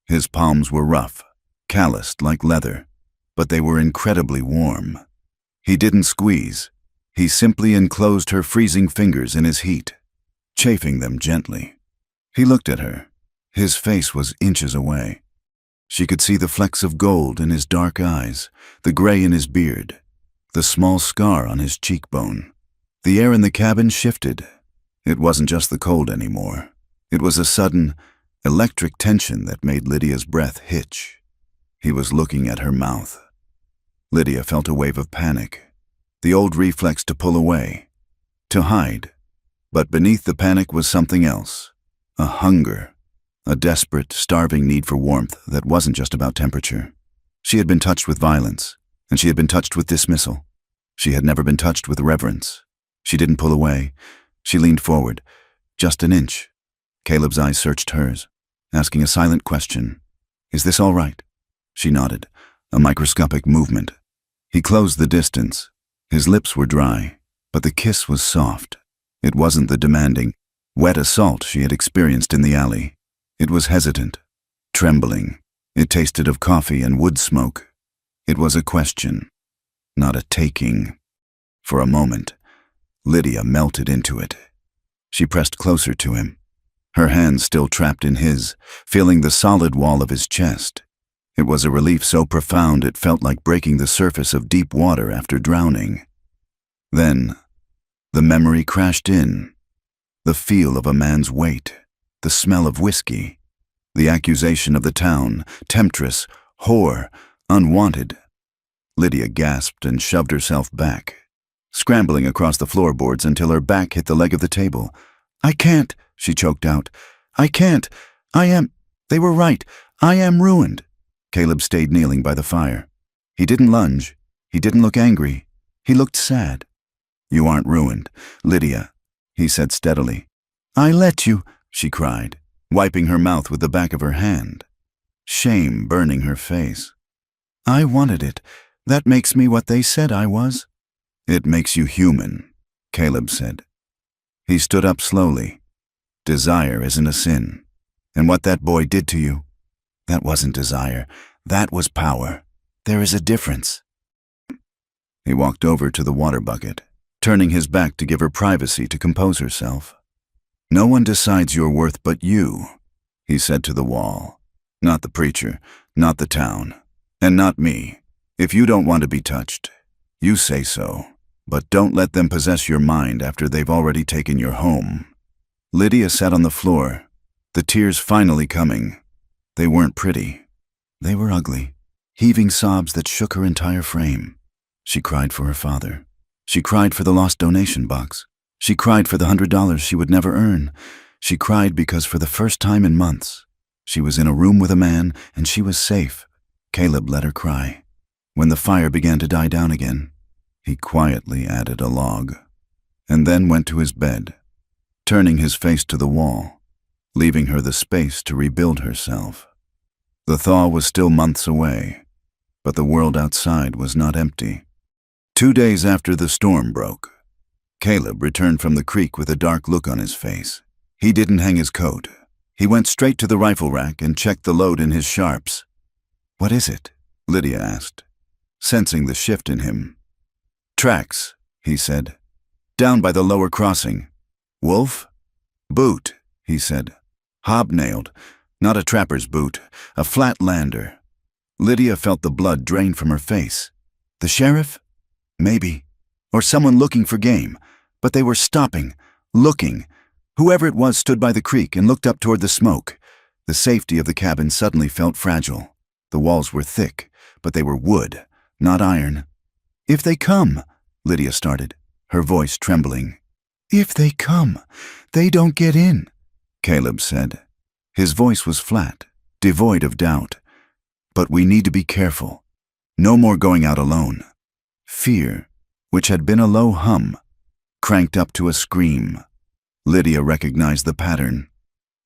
His palms were rough, calloused like leather, but they were incredibly warm. He didn't squeeze. He simply enclosed her freezing fingers in his heat, chafing them gently. He looked at her. His face was inches away. She could see the flecks of gold in his dark eyes, the gray in his beard, the small scar on his cheekbone. The air in the cabin shifted. It wasn't just the cold anymore. It was a sudden, electric tension that made Lydia's breath hitch. He was looking at her mouth. Lydia felt a wave of panic, the old reflex to pull away, to hide. But beneath the panic was something else, a hunger, a desperate, starving need for warmth that wasn't just about temperature. She had been touched with violence, and she had been touched with dismissal. She had never been touched with reverence. She didn't pull away. She leaned forward, just an inch. Caleb's eyes searched hers, asking a silent question. "Is this all right?" She nodded, a microscopic movement. He closed the distance. His lips were dry, but the kiss was soft. It wasn't the demanding, wet assault she had experienced in the alley. It was hesitant, trembling. It tasted of coffee and wood smoke. It was a question, not a taking. For a moment, Lydia melted into it. She pressed closer to him, her hands still trapped in his, feeling the solid wall of his chest. It was a relief so profound it felt like breaking the surface of deep water after drowning. Then, the memory crashed in. The feel of a man's weight, the smell of whiskey, the accusation of the town, temptress, whore, unwanted. Lydia gasped and shoved herself back, scrambling across the floorboards until her back hit the leg of the table. "I can't," she choked out. "I can't. They were right. I am ruined." Caleb stayed kneeling by the fire. He didn't lunge. He didn't look angry. He looked sad. "You aren't ruined, Lydia," he said steadily. "I let you," she cried, wiping her mouth with the back of her hand, shame burning her face. "I wanted it. That makes me what they said I was." "It makes you human," Caleb said. He stood up slowly. "Desire isn't a sin. And what that boy did to you, that wasn't desire. That was power. There is a difference." He walked over to the water bucket, turning his back to give her privacy to compose herself. "No one decides your worth but you," he said to the wall. "Not the preacher, not the town, and not me. If you don't want to be touched, you say so. But don't let them possess your mind after they've already taken your home. Lydia sat on the floor, the tears finally coming. They weren't pretty. They were ugly, heaving sobs that shook her entire frame. She cried for her father. She cried for the lost donation box. She cried for the $100 she would never earn. She cried because for the first time in months, she was in a room with a man and she was safe. Caleb let her cry. When the fire began to die down again, he quietly added a log, and then went to his bed, turning his face to the wall, leaving her the space to rebuild herself. The thaw was still months away, but the world outside was not empty. 2 days after the storm broke, Caleb returned from the creek with a dark look on his face. He didn't hang his coat. He went straight to the rifle rack and checked the load in his sharps. "What is it?" Lydia asked, sensing the shift in him. "Tracks," he said. "Down by the lower crossing." "Wolf?" "Boot," he said. "Hobnailed. Not a trapper's boot. A flat lander." Lydia felt the blood drain from her face. The sheriff? Maybe. Or someone looking for game. But they were stopping, looking. Whoever it was stood by the creek and looked up toward the smoke. The safety of the cabin suddenly felt fragile. The walls were thick, but they were wood, not iron. "If they come," Lydia started, her voice trembling. "If they come, they don't get in," Caleb said. His voice was flat, devoid of doubt. "But we need to be careful. No more going out alone." Fear, which had been a low hum, cranked up to a scream. Lydia recognized the pattern.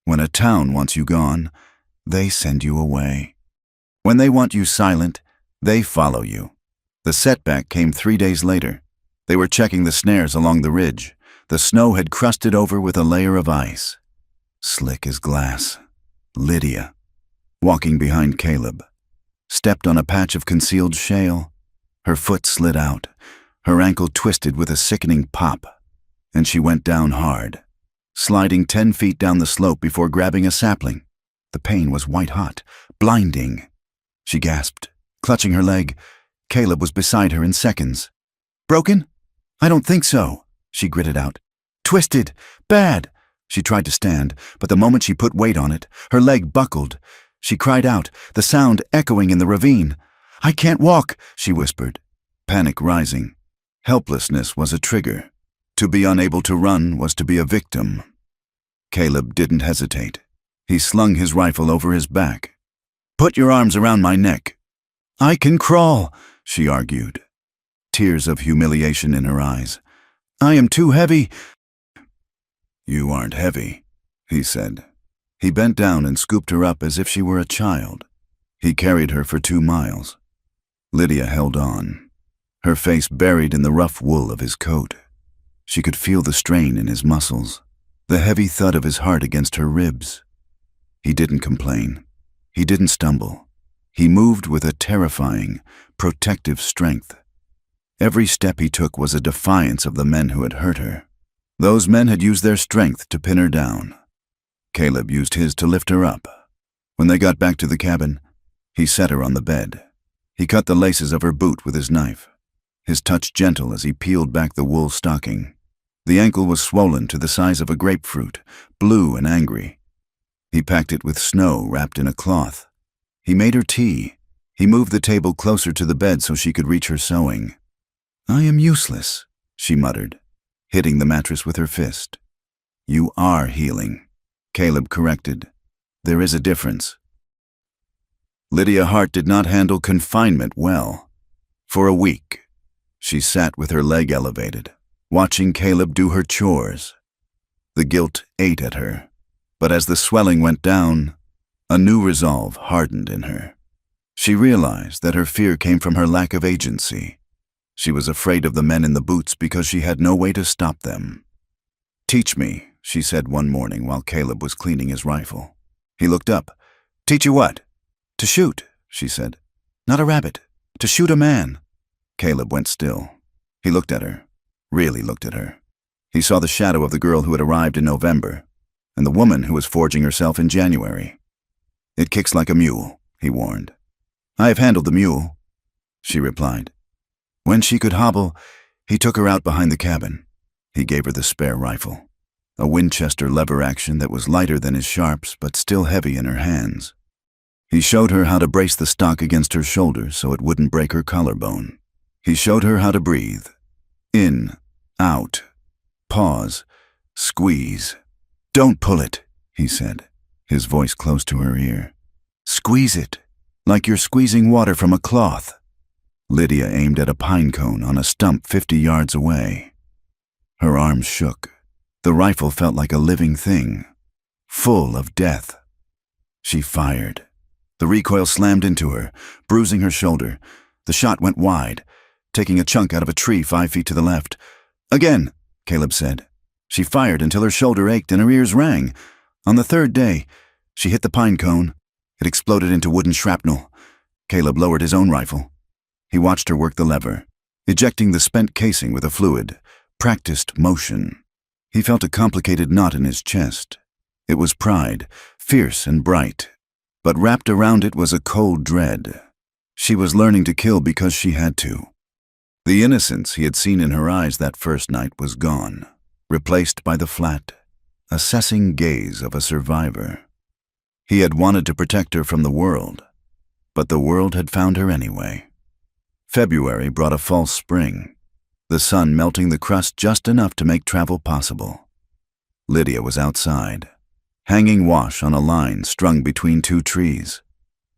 When a town wants you gone, they send you away. When they want you silent, they follow you. The setback came 3 days later. They were checking the snares along the ridge. The snow had crusted over with a layer of ice. Slick as glass. Lydia, walking behind Caleb, stepped on a patch of concealed shale. Her foot slid out, her ankle twisted with a sickening pop, and she went down hard, sliding 10 feet down the slope before grabbing a sapling. The pain was white-hot, blinding. She gasped, clutching her leg. Caleb was beside her in seconds. "Broken?" "I don't think so," she gritted out. "Twisted. Bad." She tried to stand, but the moment she put weight on it, her leg buckled. She cried out, the sound echoing in the ravine. "I can't walk," she whispered, panic rising. Helplessness was a trigger. To be unable to run was to be a victim. Caleb didn't hesitate. He slung his rifle over his back. "Put your arms around my neck." "I can crawl," she argued, tears of humiliation in her eyes. "I am too heavy." "You aren't heavy," he said. He bent down and scooped her up as if she were a child. He carried her for 2 miles. Lydia held on, her face buried in the rough wool of his coat. She could feel the strain in his muscles, the heavy thud of his heart against her ribs. He didn't complain. He didn't stumble. He moved with a terrifying, protective strength. Every step he took was a defiance of the men who had hurt her. Those men had used their strength to pin her down. Caleb used his to lift her up. When they got back to the cabin, he set her on the bed. He cut the laces of her boot with his knife, his touch gentle as he peeled back the wool stocking. The ankle was swollen to the size of a grapefruit, blue and angry. He packed it with snow wrapped in a cloth. He made her tea. He moved the table closer to the bed so she could reach her sewing. "I am useless," she muttered, hitting the mattress with her fist. "You are healing," Caleb corrected. "There is a difference." Lydia Hart did not handle confinement well. For a week, she sat with her leg elevated, watching Caleb do her chores. The guilt ate at her, but as the swelling went down, a new resolve hardened in her. She realized that her fear came from her lack of agency. She was afraid of the men in the boots because she had no way to stop them. "Teach me," she said one morning while Caleb was cleaning his rifle. He looked up. "Teach you what?" "To shoot," she said. "Not a rabbit. To shoot a man." Caleb went still. He looked at her, really looked at her. He saw the shadow of the girl who had arrived in November, and the woman who was forging herself in January. "It kicks like a mule," he warned. "I have handled the mule," she replied. When she could hobble, He took her out behind the cabin. He gave her the spare rifle, a Winchester lever action that was lighter than his sharps but still heavy in her hands. He showed her how to brace the stock against her shoulder so it wouldn't break her collarbone. He showed her how to breathe. In, out, pause, squeeze. "Don't pull it," he said, his voice close to her ear. "Squeeze it, like you're squeezing water from a cloth." Lydia aimed at a pine cone on a stump 50 yards away. Her arms shook. The rifle felt like a living thing, full of death. She fired. The recoil slammed into her, bruising her shoulder. The shot went wide, taking a chunk out of a tree 5 feet to the left. "Again," Caleb said. She fired until her shoulder ached and her ears rang. On the third day, she hit the pine cone. It exploded into wooden shrapnel. Caleb lowered his own rifle. He watched her work the lever, ejecting the spent casing with a fluid, practiced motion. He felt a complicated knot in his chest. It was pride, fierce and bright, but wrapped around it was a cold dread. She was learning to kill because she had to. The innocence he had seen in her eyes that first night was gone, replaced by the flat, assessing gaze of a survivor. He had wanted to protect her from the world, but the world had found her anyway. February brought a false spring, the sun melting the crust just enough to make travel possible. Lydia was outside, hanging wash on a line strung between 2 trees,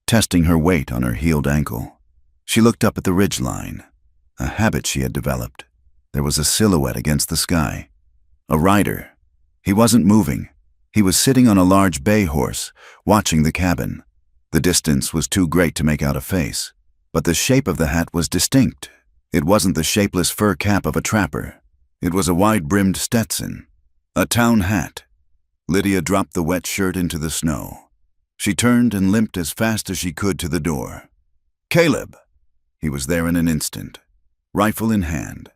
testing her weight on her healed ankle. She looked up at the ridgeline, a habit she had developed. There was a silhouette against the sky. A rider. He wasn't moving. He was sitting on a large bay horse, watching the cabin. The distance was too great to make out a face, but the shape of the hat was distinct. It wasn't the shapeless fur cap of a trapper. It was a wide-brimmed Stetson, a town hat. Lydia dropped the wet shirt into the snow. She turned and limped as fast as she could to the door. "Caleb!" He was there in an instant, rifle in hand,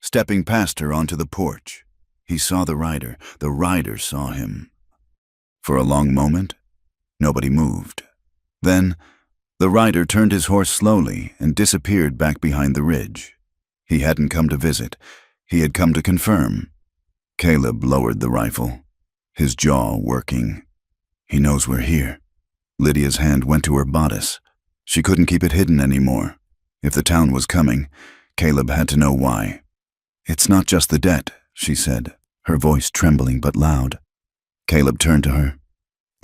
stepping past her onto the porch. He saw the rider. The rider saw him. For a long moment, nobody moved. Then, the rider turned his horse slowly and disappeared back behind the ridge. He hadn't come to visit. He had come to confirm. Caleb lowered the rifle, his jaw working. "He knows we're here." Lydia's hand went to her bodice. She couldn't keep it hidden anymore. If the town was coming, Caleb had to know why. "It's not just the debt," she said, her voice trembling but loud. Caleb turned to her.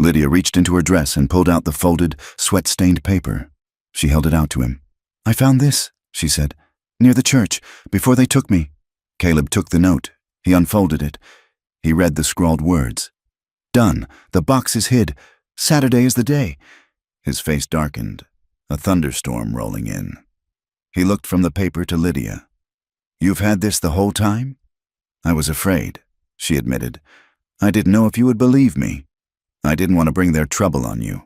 Lydia reached into her dress and pulled out the folded, sweat-stained paper. She held it out to him. "I found this," she said, "near the church, before they took me." Caleb took the note. He unfolded it. He read the scrawled words. "Done. The box is hid. Saturday is the day." His face darkened, a thunderstorm rolling in. He looked from the paper to Lydia. "You've had this the whole time?" "I was afraid," she admitted. "I didn't know if you would believe me. I didn't want to bring their trouble on you."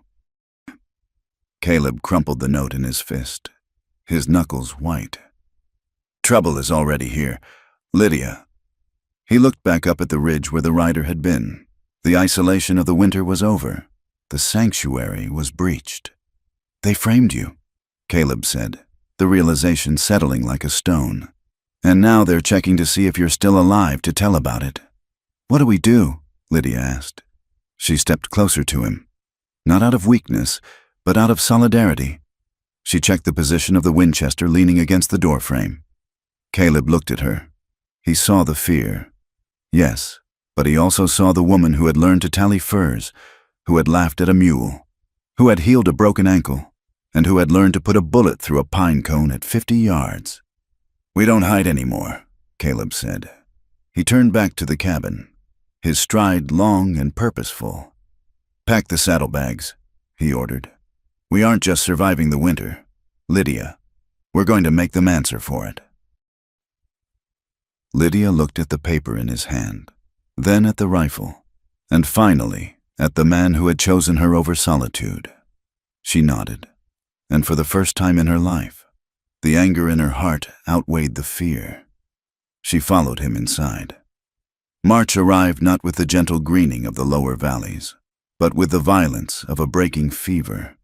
Caleb crumpled the note in his fist, his knuckles white. "Trouble is already here. Lydia." He looked back up at the ridge where the rider had been. The isolation of the winter was over. The sanctuary was breached. "They framed you," Caleb said, the realization settling like a stone. "And now they're checking to see if you're still alive to tell about it." "What do we do?" Lydia asked. She stepped closer to him, not out of weakness, but out of solidarity. She checked the position of the Winchester leaning against the doorframe. Caleb looked at her. He saw the fear. Yes, but he also saw the woman who had learned to tally furs, who had laughed at a mule, who had healed a broken ankle, and who had learned to put a bullet through a pine cone at 50 yards. "We don't hide anymore," Caleb said. He turned back to the cabin, his stride long and purposeful. "Pack the saddlebags," he ordered. "We aren't just surviving the winter, Lydia. We're going to make them answer for it." Lydia looked at the paper in his hand, then at the rifle, and finally at the man who had chosen her over solitude. She nodded, and for the first time in her life, the anger in her heart outweighed the fear. She followed him inside. March arrived not with the gentle greening of the lower valleys, but with the violence of a breaking fever.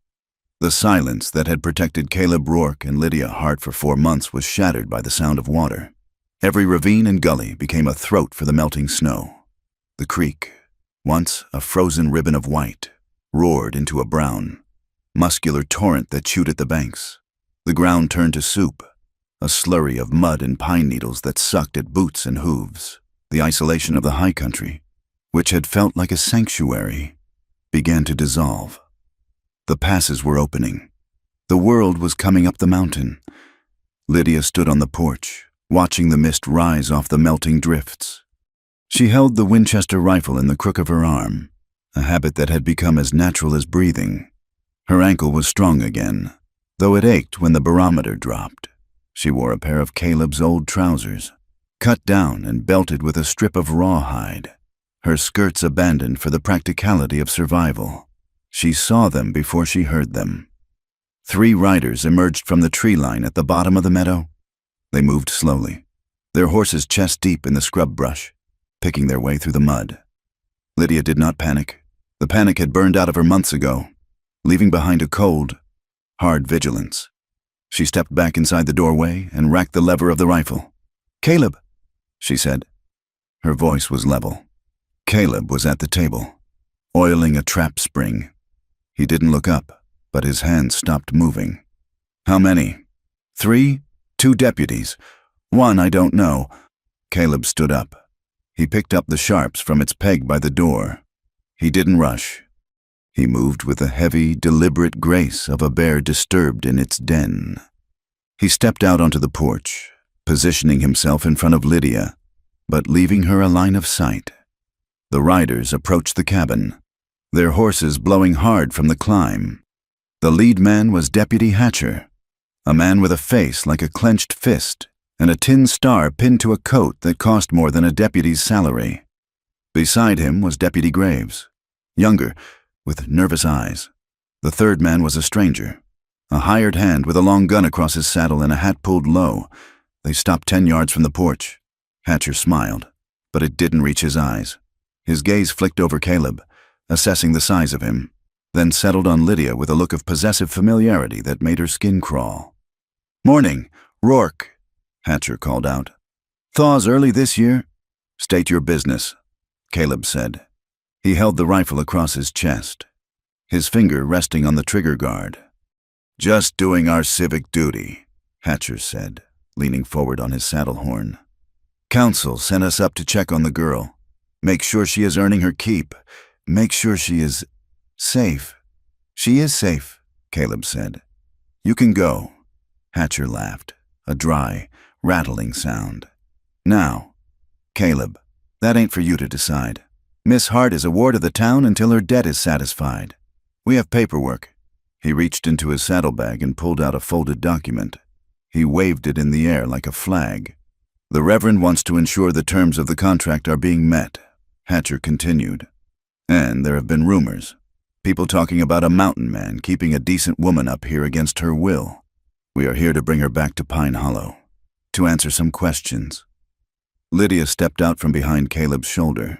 The silence that had protected Caleb Rourke and Lydia Hart for 4 months was shattered by the sound of water. Every ravine and gully became a throat for the melting snow. The creek, once a frozen ribbon of white, roared into a brown, muscular torrent that chewed at the banks. The ground turned to soup, a slurry of mud and pine needles that sucked at boots and hooves. The isolation of the high country, which had felt like a sanctuary, began to dissolve. The passes were opening. The world was coming up the mountain. Lydia stood on the porch, watching the mist rise off the melting drifts. She held the Winchester rifle in the crook of her arm, a habit that had become as natural as breathing. Her ankle was strong again, though it ached when the barometer dropped. She wore a pair of Caleb's old trousers, cut down and belted with a strip of rawhide, her skirts abandoned for the practicality of survival. She saw them before she heard them. 3 riders emerged from the tree line at the bottom of the meadow. They moved slowly, their horses chest-deep in the scrub brush, picking their way through the mud. Lydia did not panic. The panic had burned out of her months ago, leaving behind a cold, hard vigilance. She stepped back inside the doorway and racked the lever of the rifle. "Caleb," she said. Her voice was level. Caleb was at the table, oiling a trap spring. He didn't look up, but his hands stopped moving. "How many?" "3, 2 deputies. 1 I don't know." Caleb stood up. He picked up the sharps from its peg by the door. He didn't rush. He moved with the heavy, deliberate grace of a bear disturbed in its den. He stepped out onto the porch, positioning himself in front of Lydia, but leaving her a line of sight. The riders approached the cabin, their horses blowing hard from the climb. The lead man was Deputy Hatcher, a man with a face like a clenched fist and a tin star pinned to a coat that cost more than a deputy's salary. Beside him was Deputy Graves, younger, with nervous eyes. The third man was a stranger, a hired hand with a long gun across his saddle and a hat pulled low. They stopped 10 yards from the porch. Hatcher smiled, but it didn't reach his eyes. His gaze flicked over Caleb, assessing the size of him, then settled on Lydia with a look of possessive familiarity that made her skin crawl. "Morning, Rourke," Hatcher called out. "Thaws early this year?" "State your business," Caleb said. He held the rifle across his chest, his finger resting on the trigger guard. "Just doing our civic duty," Hatcher said, leaning forward on his saddle horn. "Council sent us up to check on the girl. Make sure she is earning her keep. Make sure she is safe." "She is safe," Caleb said. "You can go." Hatcher laughed, a dry, rattling sound. "Now, Caleb, that ain't for you to decide. Miss Hart is a ward of the town until her debt is satisfied. We have paperwork." He reached into his saddlebag and pulled out a folded document. He waved it in the air like a flag. "The Reverend wants to ensure the terms of the contract are being met," Hatcher continued. "And there have been rumors. People talking about a mountain man keeping a decent woman up here against her will. We are here to bring her back to Pine Hollow, to answer some questions." Lydia stepped out from behind Caleb's shoulder.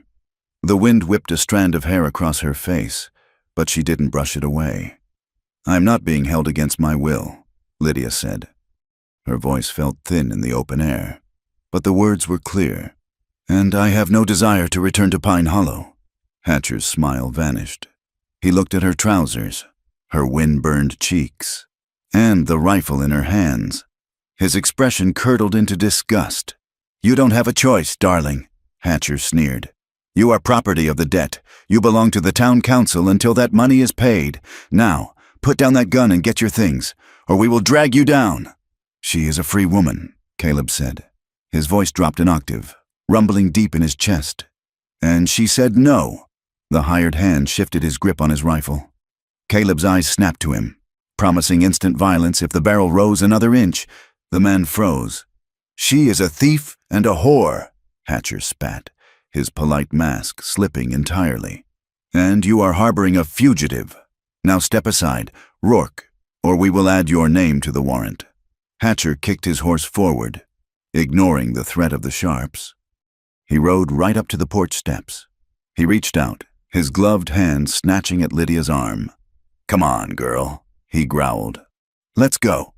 The wind whipped a strand of hair across her face, but she didn't brush it away. "I'm not being held against my will," Lydia said. Her voice felt thin in the open air, but the words were clear. "And I have no desire to return to Pine Hollow." Hatcher's smile vanished. He looked at her trousers, her wind-burned cheeks, and the rifle in her hands. His expression curdled into disgust. "You don't have a choice, darling," Hatcher sneered. "You are property of the debt. You belong to the town council until that money is paid. Now, put down that gun and get your things, or we will drag you down." "She is a free woman," Caleb said. His voice dropped an octave, rumbling deep in his chest. "And she said no." The hired hand shifted his grip on his rifle. Caleb's eyes snapped to him, promising instant violence if the barrel rose another inch. The man froze. "She is a thief and a whore," Hatcher spat, his polite mask slipping entirely. "And you are harboring a fugitive. Now step aside, Rourke, or we will add your name to the warrant." Hatcher kicked his horse forward, ignoring the threat of the sharps. He rode right up to the porch steps. He reached out, his gloved hand snatching at Lydia's arm. "Come on, girl," he growled. "Let's go."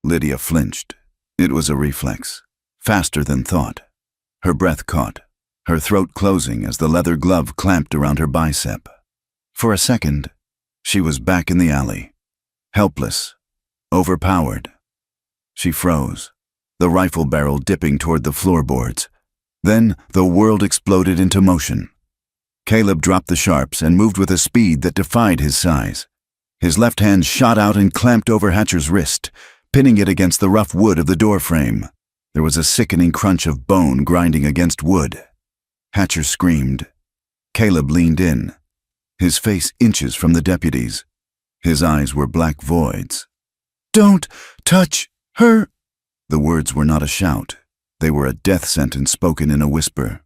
Lydia flinched. It was a reflex. faster than thought. Her breath caught, her throat closing as the leather glove clamped around her bicep. For a second, she was back in the alley, helpless, overpowered. She froze, the rifle barrel dipping toward the floorboards. Then the world exploded into motion. Caleb dropped the sharps and moved with a speed that defied his size. His left hand shot out and clamped over Hatcher's wrist, pinning it against the rough wood of the door frame. There was a sickening crunch of bone grinding against wood. Hatcher screamed. Caleb leaned in, his face inches from the deputies. His eyes were black voids. "Don't touch her!" The words were not a shout. They were a death sentence spoken in a whisper.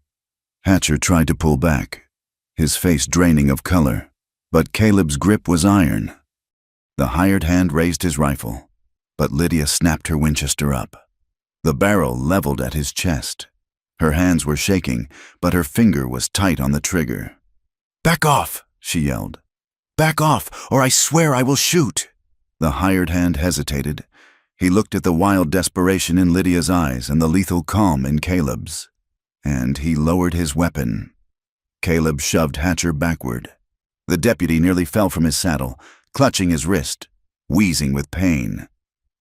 Hatcher tried to pull back, his face draining of color, but Caleb's grip was iron. The hired hand raised his rifle, but Lydia snapped her Winchester up. The barrel leveled at his chest. Her hands were shaking, but her finger was tight on the trigger. "Back off!" she yelled. "Back off, or I swear I will shoot!" The hired hand hesitated. He looked at the wild desperation in Lydia's eyes and the lethal calm in Caleb's. And he lowered his weapon. Caleb shoved Hatcher backward. The deputy nearly fell from his saddle, clutching his wrist, wheezing with pain.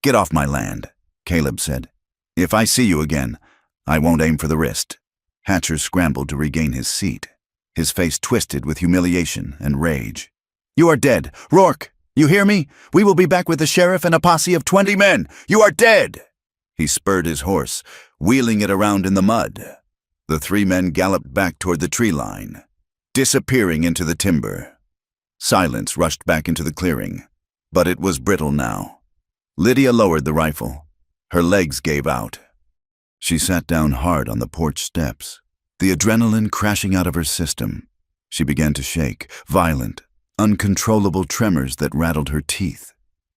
"Get off my land," Caleb said. "If I see you again, I won't aim for the wrist." Hatcher scrambled to regain his seat, his face twisted with humiliation and rage. "You are dead. Rourke, you hear me? We will be back with the sheriff and a posse of 20 men. You are dead!" He spurred his horse, wheeling it around in the mud. The 3 men galloped back toward the tree line, disappearing into the timber. Silence rushed back into the clearing, but it was brittle now. Lydia lowered the rifle. Her legs gave out. She sat down hard on the porch steps, the adrenaline crashing out of her system. She began to shake, violent, uncontrollable tremors that rattled her teeth.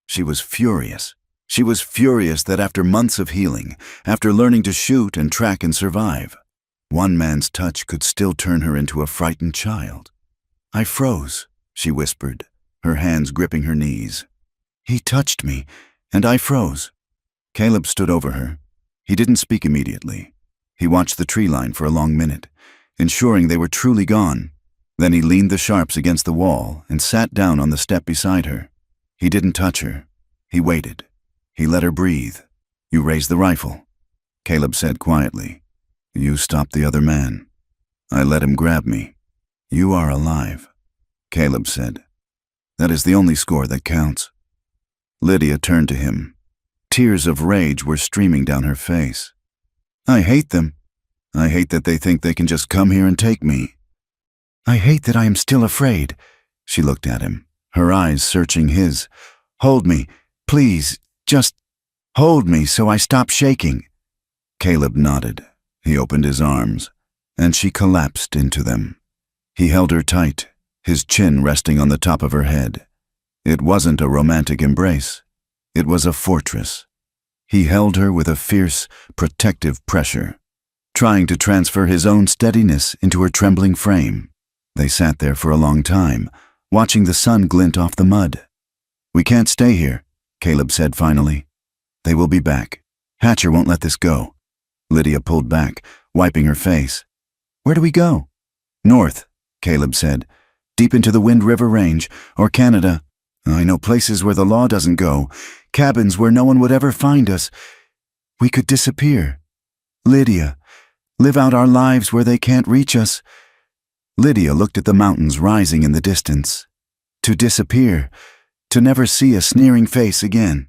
She was furious. She was furious that after months of healing, after learning to shoot and track and survive, one man's touch could still turn her into a frightened child. "I froze," she whispered, her hands gripping her knees. "He touched me, and I froze." Caleb stood over her. He didn't speak immediately. He watched the tree line for a long minute, ensuring they were truly gone. Then he leaned the sharps against the wall and sat down on the step beside her. He didn't touch her. He waited. He let her breathe. "You raised the rifle," Caleb said quietly. "You stopped the other man. I let him grab me. You are alive," Caleb said. "That is the only score that counts." Lydia turned to him. Tears of rage were streaming down her face. "I hate them. I hate that they think they can just come here and take me. I hate that I am still afraid." She looked at him, her eyes searching his. "Hold me, please, just hold me so I stop shaking." Caleb nodded. He opened his arms, and she collapsed into them. He held her tight, his chin resting on the top of her head. It wasn't a romantic embrace. It was a fortress. He held her with a fierce, protective pressure, trying to transfer his own steadiness into her trembling frame. They sat there for a long time, watching the sun glint off the mud. "We can't stay here," Caleb said finally. "They will be back. Hatcher won't let this go." Lydia pulled back, wiping her face. "Where do we go?" "North," Caleb said. "Deep into the Wind River Range, or Canada. I know places where the law doesn't go, cabins where no one would ever find us. We could disappear. Lydia, live out our lives where they can't reach us." Lydia looked at the mountains rising in the distance. To disappear, to never see a sneering face again,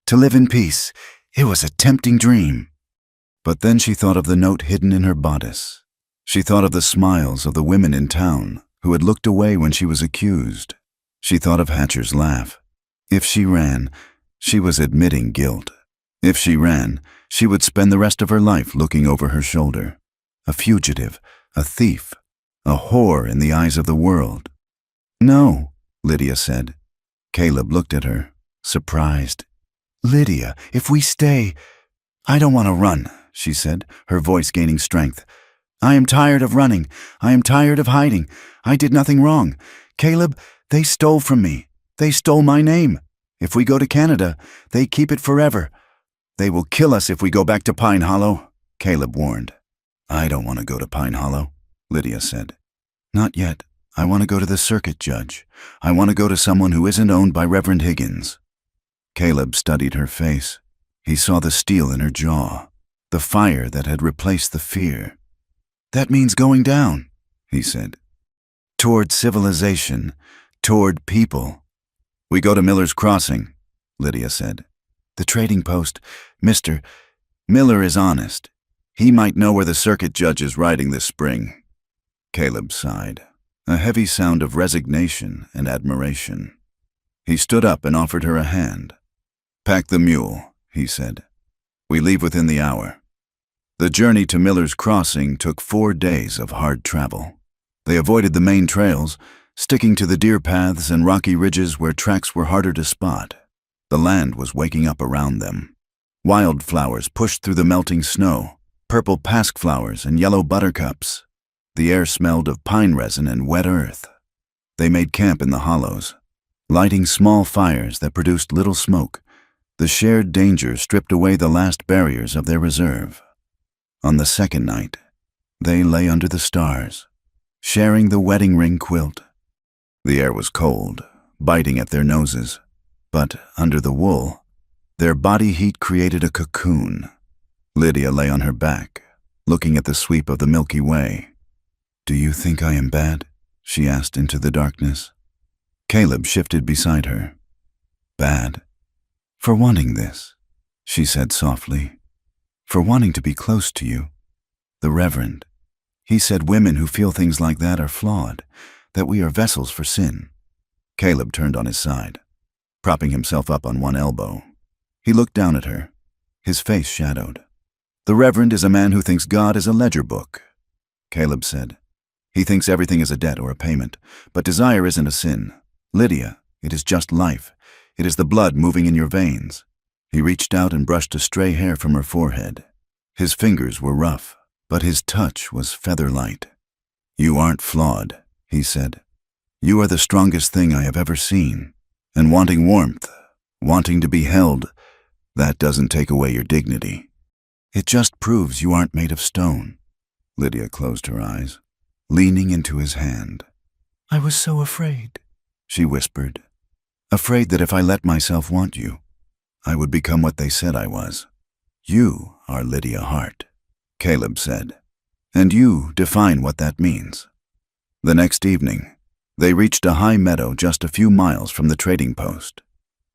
to live in peace, it was a tempting dream. But then she thought of the note hidden in her bodice. She thought of the smiles of the women in town who had looked away when she was accused. She thought of Hatcher's laugh. If she ran, she was admitting guilt. If she ran, she would spend the rest of her life looking over her shoulder. A fugitive, a thief, a whore in the eyes of the world. "No," Lydia said. Caleb looked at her, surprised. "Lydia, if we stay—" "I don't want to run," she said, her voice gaining strength. "I am tired of running. I am tired of hiding. I did nothing wrong. Caleb, they stole from me. They stole my name. If we go to Canada, they keep it forever. They will kill us if we go back to Pine Hollow." Caleb warned. I don't want to go to Pine Hollow, Lydia said. Not yet. I want to go to the circuit judge. I want to go to someone who isn't owned by Reverend Higgins. Caleb studied her face. He saw the steel in her jaw, the fire that had replaced the fear. That means going down, he said. Toward civilization, toward people. We go to Miller's Crossing, Lydia said. The trading post. Mr. Miller is honest. He might know where the circuit judge is riding this spring. Caleb sighed, a heavy sound of resignation and admiration. He stood up and offered her a hand. Pack the mule, he said. We leave within the hour. The journey to Miller's Crossing took 4 days of hard travel. They avoided the main trails, sticking to the deer paths and rocky ridges where tracks were harder to spot. The land was waking up around them. Wildflowers pushed through the melting snow, purple pasque flowers and yellow buttercups. The air smelled of pine resin and wet earth. They made camp in the hollows, lighting small fires that produced little smoke. The shared danger stripped away the last barriers of their reserve. On the second night, they lay under the stars, sharing the wedding ring quilt. The air was cold, biting at their noses, but under the wool, their body heat created a cocoon. Lydia lay on her back, looking at the sweep of the Milky Way. Do you think I am bad? She asked into the darkness. Caleb shifted beside her. Bad? For wanting this, she said softly. For wanting to be close to you. The Reverend. He said women who feel things like that are flawed, that we are vessels for sin. Caleb turned on his side, propping himself up on one elbow. He looked down at her, his face shadowed. The Reverend is a man who thinks God is a ledger book, Caleb said. He thinks everything is a debt or a payment, but desire isn't a sin. Lydia, it is just life. It is the blood moving in your veins. He reached out and brushed a stray hair from her forehead. His fingers were rough, but his touch was feather-light. You aren't flawed, he said. You are the strongest thing I have ever seen. And wanting warmth, wanting to be held, that doesn't take away your dignity. It just proves you aren't made of stone. Lydia closed her eyes, leaning into his hand. I was so afraid, she whispered. Afraid that if I let myself want you, I would become what they said I was. You are Lydia Hart, Caleb said, and you define what that means. The next evening, they reached a high meadow just a few miles from the trading post.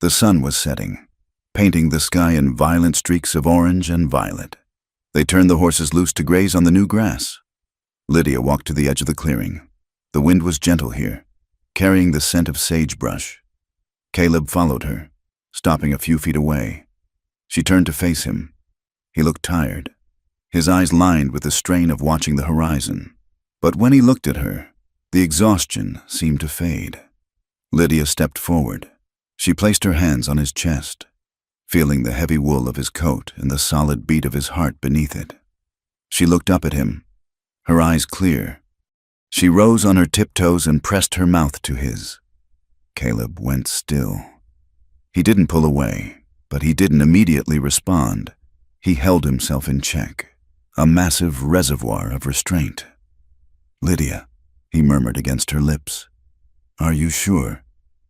The sun was setting, painting the sky in violent streaks of orange and violet. They turned the horses loose to graze on the new grass. Lydia walked to the edge of the clearing. The wind was gentle here, carrying the scent of sagebrush. Caleb followed her, stopping a few feet away. She turned to face him. He looked tired, his eyes lined with the strain of watching the horizon. But when he looked at her, the exhaustion seemed to fade. Lydia stepped forward. She placed her hands on his chest, feeling the heavy wool of his coat and the solid beat of his heart beneath it. She looked up at him, her eyes clear. She rose on her tiptoes and pressed her mouth to his. Caleb went still. He didn't pull away, but he didn't immediately respond. He held himself in check, a massive reservoir of restraint. Lydia, he murmured against her lips. Are you sure?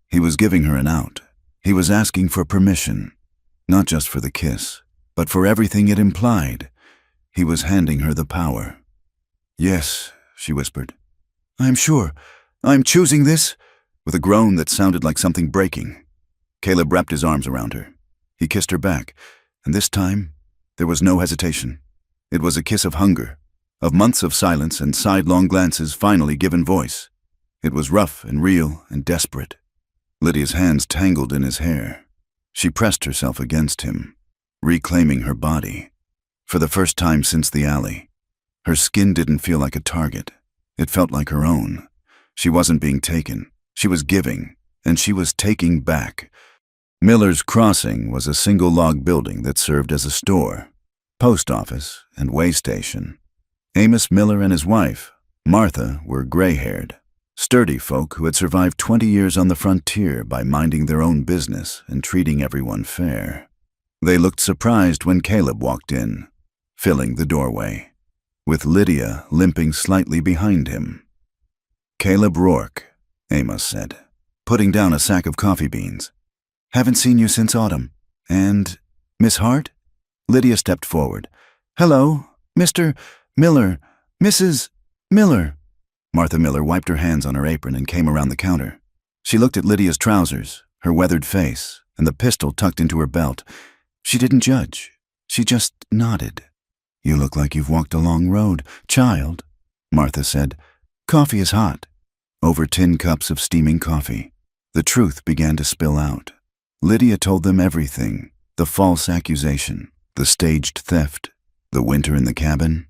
He was giving her an out. He was asking for permission, not just for the kiss, but for everything it implied. He was handing her the power. Yes, she whispered. I'm sure. I'm choosing this. With a groan that sounded like something breaking, Caleb wrapped his arms around her. He kissed her back, and this time, there was no hesitation. It was a kiss of hunger, of months of silence and sidelong glances finally given voice. It was rough and real and desperate. Lydia's hands tangled in his hair. She pressed herself against him, reclaiming her body. For the first time since the alley, her skin didn't feel like a target. It felt like her own. She wasn't being taken. She was giving, and she was taking back. Miller's Crossing was a single-log building that served as a store, post office, and way station. Amos Miller and his wife, Martha, were gray-haired, sturdy folk who had survived 20 years on the frontier by minding their own business and treating everyone fair. They looked surprised when Caleb walked in, filling the doorway, with Lydia limping slightly behind him. "Caleb Rourke," Amos said, putting down a sack of coffee beans. "Haven't seen you since autumn. And Miss Hart?" Lydia stepped forward. "Hello, Mr. Miller, Mrs. Miller." Martha Miller wiped her hands on her apron and came around the counter. She looked at Lydia's trousers, her weathered face, and the pistol tucked into her belt. She didn't judge. She just nodded. "You look like you've walked a long road, child," Martha said. "Coffee is hot." Over 10 cups of steaming coffee, the truth began to spill out. Lydia told them everything: the false accusation, the staged theft, the winter in the cabin.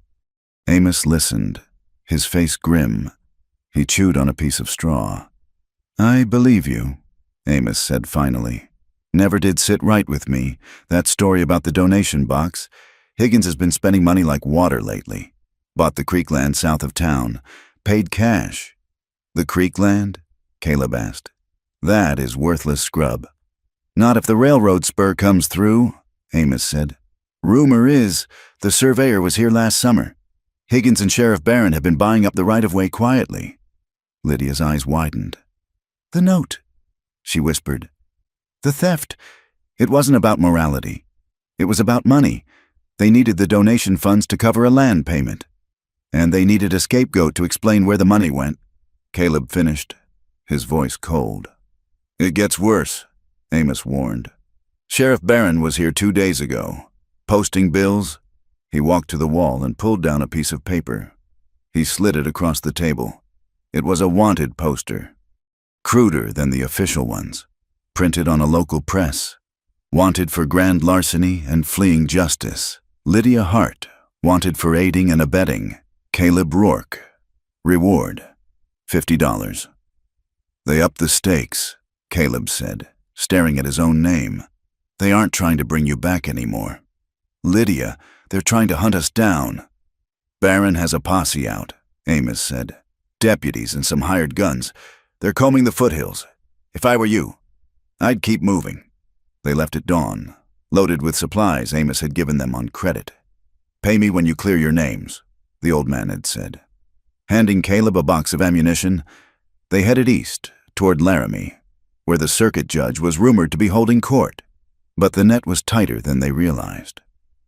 Amos listened, his face grim. He chewed on a piece of straw. "I believe you," Amos said finally. "Never did sit right with me. That story about the donation box. Higgins has been spending money like water lately. Bought the creek land south of town. Paid cash." "The creek land?" Caleb asked. "That is worthless scrub." "Not if the railroad spur comes through," Amos said. "Rumor is the surveyor was here last summer. Higgins and Sheriff Barron have been buying up the right-of-way quietly." Lydia's eyes widened. "The note," she whispered. "The theft. It wasn't about morality. It was about money. They needed the donation funds to cover a land payment. And they needed a scapegoat to explain where the money went." Caleb finished, his voice cold. "It gets worse," Amos warned. "Sheriff Barron was here 2 days ago. Posting bills." He walked to the wall and pulled down a piece of paper. He slid it across the table. It was a wanted poster, cruder than the official ones, printed on a local press. Wanted for grand larceny and fleeing justice. Lydia Hart, wanted for aiding and abetting. Caleb Rourke, reward, $50. "They upped the stakes," Caleb said, staring at his own name. "They aren't trying to bring you back anymore. Lydia, they're trying to hunt us down." "Barron has a posse out," Amos said. "Deputies and some hired guns. They're combing the foothills. If I were you, I'd keep moving." They left at dawn, loaded with supplies Amos had given them on credit. "Pay me when you clear your names," the old man had said. Handing Caleb a box of ammunition, they headed east, toward Laramie, where the circuit judge was rumored to be holding court. But the net was tighter than they realized.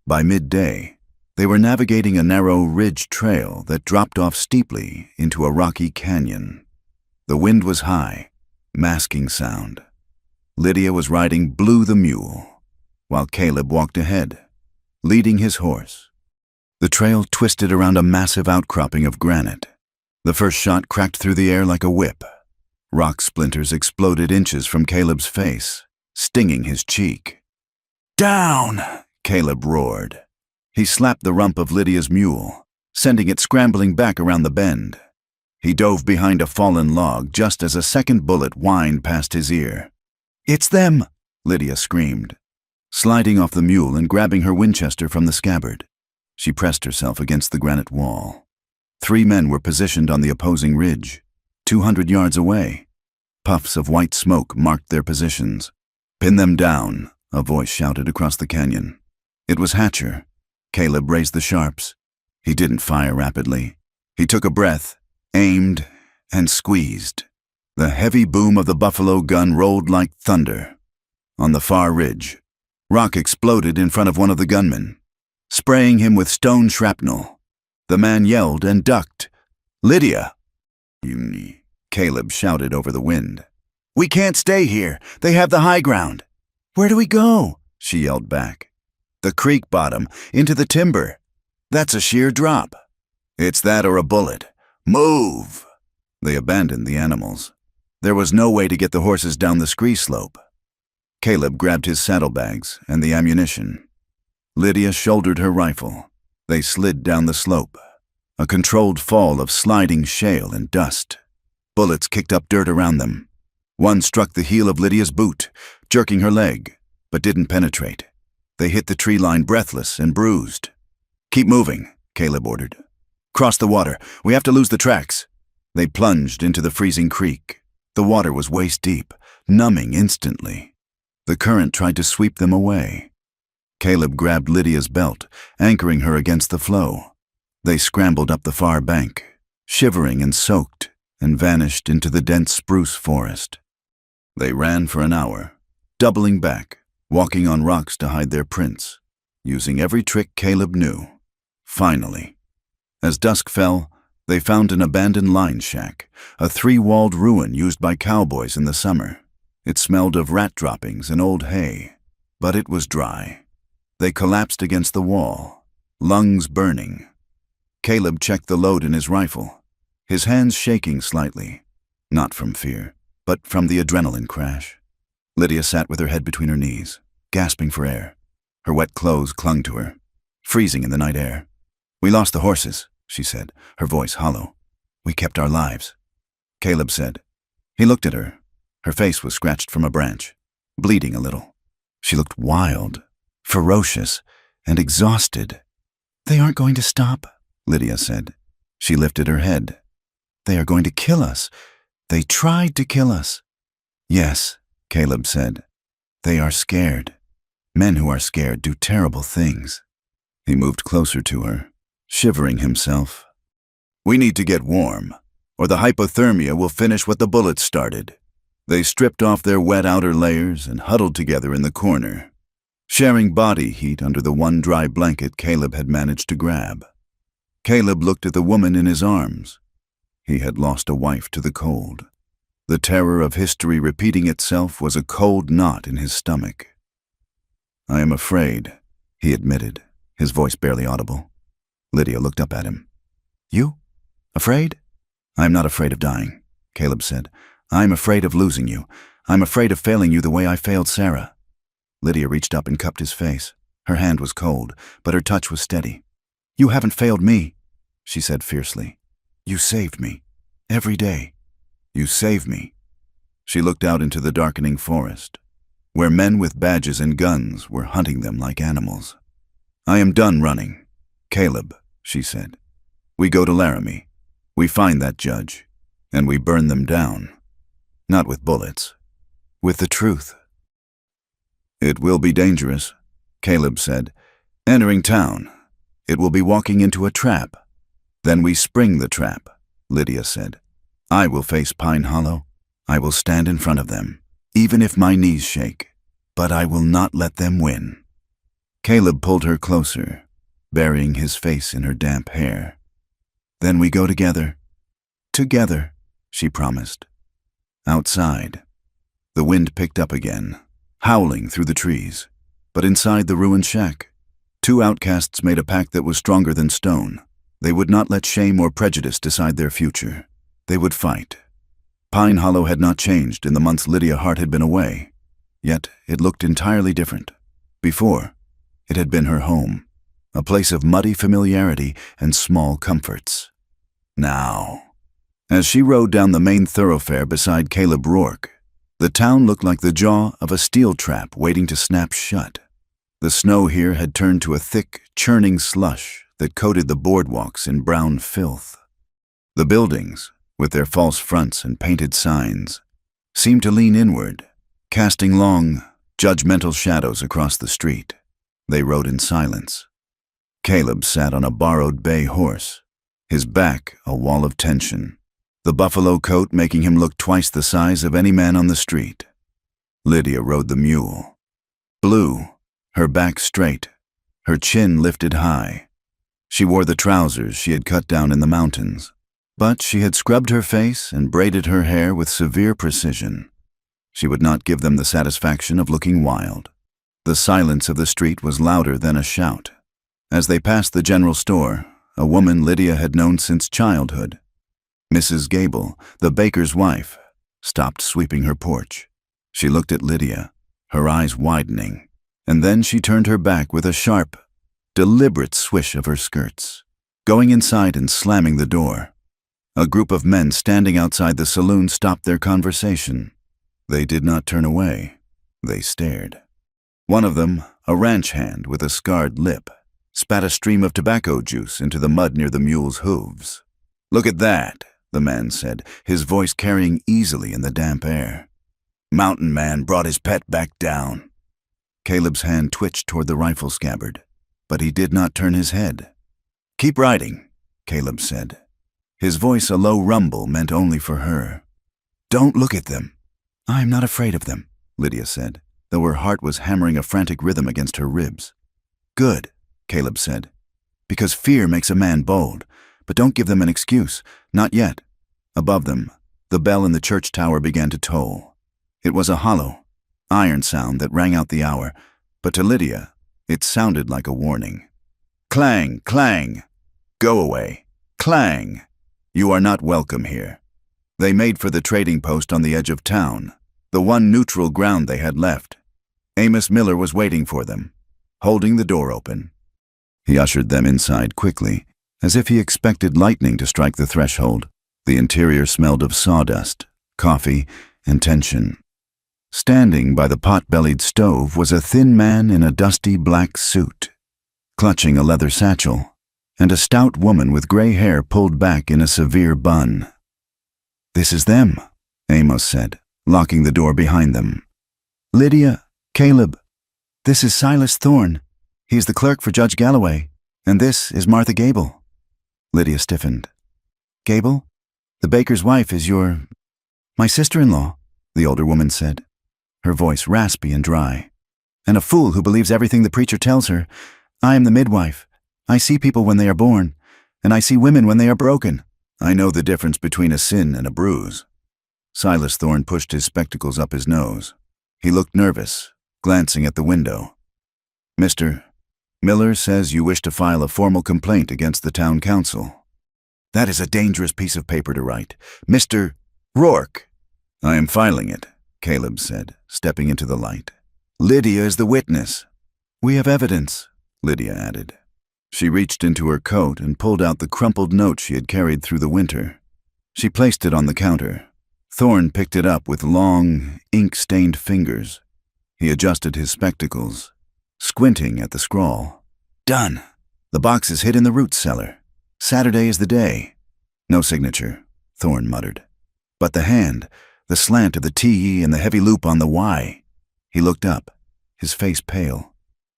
By midday, they were navigating a narrow ridge trail that dropped off steeply into a rocky canyon. The wind was high, masking sound. Lydia was riding Blue the mule, while Caleb walked ahead, leading his horse. The trail twisted around a massive outcropping of granite. The first shot cracked through the air like a whip. Rock splinters exploded inches from Caleb's face, stinging his cheek. "Down!" Caleb roared. He slapped the rump of Lydia's mule, sending it scrambling back around the bend. He dove behind a fallen log just as a second bullet whined past his ear. "It's them!" Lydia screamed, sliding off the mule and grabbing her Winchester from the scabbard. She pressed herself against the granite wall. 3 men were positioned on the opposing ridge, 200 yards away. Puffs of white smoke marked their positions. "Pin them down," a voice shouted across the canyon. It was Hatcher. Caleb raised the sharps. He didn't fire rapidly. He took a breath, aimed, and squeezed. The heavy boom of the buffalo gun rolled like thunder. On the far ridge, rock exploded in front of one of the gunmen, spraying him with stone shrapnel. The man yelled and ducked. "Lydia!" Caleb shouted over the wind. "We can't stay here. They have the high ground." "Where do we go?" she yelled back. "The creek bottom, into the timber. That's a sheer drop." "It's that or a bullet. Move!" They abandoned the animals. There was no way to get the horses down the scree slope. Caleb grabbed his saddlebags and the ammunition. Lydia shouldered her rifle. They slid down the slope, a controlled fall of sliding shale and dust. Bullets kicked up dirt around them. One struck the heel of Lydia's boot, jerking her leg, but didn't penetrate. They hit the tree line breathless and bruised. "Keep moving," Caleb ordered. "Cross the water. We have to lose the tracks." They plunged into the freezing creek. The water was waist deep, numbing instantly. The current tried to sweep them away. Caleb grabbed Lydia's belt, anchoring her against the flow. They scrambled up the far bank, shivering and soaked, and vanished into the dense spruce forest. They ran for an hour, doubling back, walking on rocks to hide their prints, using every trick Caleb knew. Finally, as dusk fell, they found an abandoned line shack, a three-walled ruin used by cowboys in the summer. It smelled of rat droppings and old hay, but it was dry. They collapsed against the wall, lungs burning. Caleb checked the load in his rifle, his hands shaking slightly, not from fear, but from the adrenaline crash. Lydia sat with her head between her knees, gasping for air. Her wet clothes clung to her, freezing in the night air. "We lost the horses," she said, her voice hollow. "We kept our lives," Caleb said. He looked at her. Her face was scratched from a branch, bleeding a little. She looked wild, ferocious, and exhausted. "They aren't going to stop," Lydia said. She lifted her head. "They are going to kill us. They tried to kill us." "Yes," Caleb said. "They are scared. Men who are scared do terrible things." He moved closer to her, shivering himself. "We need to get warm, or the hypothermia will finish what the bullets started." They stripped off their wet outer layers and huddled together in the corner, sharing body heat under the one dry blanket Caleb had managed to grab. Caleb looked at the woman in his arms. He had lost a wife to the cold. The terror of history repeating itself was a cold knot in his stomach. "I am afraid," he admitted, his voice barely audible. Lydia looked up at him. "You? Afraid?" "I'm not afraid of dying," Caleb said. "I'm afraid of losing you. I'm afraid of failing you the way I failed Sarah." Lydia reached up and cupped his face. Her hand was cold, but her touch was steady. "You haven't failed me," she said fiercely. "You saved me. Every day. You save me." She looked out into the darkening forest, where men with badges and guns were hunting them like animals. "I am done running, Caleb," she said. "We go to Laramie. We find that judge, and we burn them down. Not with bullets, with the truth." "It will be dangerous," Caleb said. "Entering town, it will be walking into a trap." "Then we spring the trap," Lydia said. "I will face Pine Hollow. I will stand in front of them, even if my knees shake, but I will not let them win." Caleb pulled her closer, burying his face in her damp hair. "Then we go together." "Together," she promised. Outside, the wind picked up again, howling through the trees. But inside the ruined shack, two outcasts made a pact that was stronger than stone. They would not let shame or prejudice decide their future. They would fight. Pine Hollow had not changed in the months Lydia Hart had been away, yet it looked entirely different. Before, it had been her home, a place of muddy familiarity and small comforts. Now, as she rode down the main thoroughfare beside Caleb Rourke, the town looked like the jaw of a steel trap waiting to snap shut. The snow here had turned to a thick, churning slush that coated the boardwalks in brown filth. The buildings, with their false fronts and painted signs, seemed to lean inward, casting long, judgmental shadows across the street. They rode in silence. Caleb sat on a borrowed bay horse, his back a wall of tension, the buffalo coat making him look twice the size of any man on the street. Lydia rode the mule. Blue, her back straight, her chin lifted high. She wore the trousers she had cut down in the mountains, but she had scrubbed her face and braided her hair with severe precision. She would not give them the satisfaction of looking wild. The silence of the street was louder than a shout. As they passed the general store, a woman Lydia had known since childhood, Mrs. Gable, the baker's wife, stopped sweeping her porch. She looked at Lydia, her eyes widening, and then she turned her back with a sharp, deliberate swish of her skirts, going inside and slamming the door. A group of men standing outside the saloon stopped their conversation. They did not turn away. They stared. One of them, a ranch hand with a scarred lip, spat a stream of tobacco juice into the mud near the mule's hooves. "Look at that," the man said, his voice carrying easily in the damp air. "Mountain man brought his pet back down." Caleb's hand twitched toward the rifle scabbard, but he did not turn his head. "Keep riding," Caleb said. His voice a low rumble meant only for her. "Don't look at them." "I'm not afraid of them," Lydia said, though her heart was hammering a frantic rhythm against her ribs. "Good," Caleb said, "because fear makes a man bold, but don't give them an excuse, not yet." Above them, the bell in the church tower began to toll. It was a hollow, iron sound that rang out the hour, but to Lydia, it sounded like a warning. Clang, clang! Go away! Clang! You are not welcome here. They made for the trading post on the edge of town, the one neutral ground they had left. Amos Miller was waiting for them, holding the door open. He ushered them inside quickly, as if he expected lightning to strike the threshold. The interior smelled of sawdust, coffee, and tension. Standing by the pot-bellied stove was a thin man in a dusty black suit, clutching a leather satchel, and a stout woman with gray hair pulled back in a severe bun. "This is them," Amos said, locking the door behind them. "Lydia, Caleb, this is Silas Thorne. He's the clerk for Judge Galloway, and this is Martha Gable." Lydia stiffened. "Gable? The baker's wife is my sister-in-law," the older woman said, her voice raspy and dry. "And a fool who believes everything the preacher tells her. I am the midwife. I see people when they are born, and I see women when they are broken. I know the difference between a sin and a bruise." Silas Thorne pushed his spectacles up his nose. He looked nervous, glancing at the window. "Mr. Miller says you wish to file a formal complaint against the town council." "That is a dangerous piece of paper to write. Mr. Rourke." "I am filing it," Caleb said, stepping into the light. "Lydia is the witness." "We have evidence," Lydia added. She reached into her coat and pulled out the crumpled note she had carried through the winter. She placed it on the counter. Thorne picked it up with long, ink-stained fingers. He adjusted his spectacles, squinting at the scrawl. "Done. The box is hid in the root cellar. Saturday is the day." "No signature," Thorne muttered. "But the hand, the slant of the T-E and the heavy loop on the Y." He looked up, his face pale.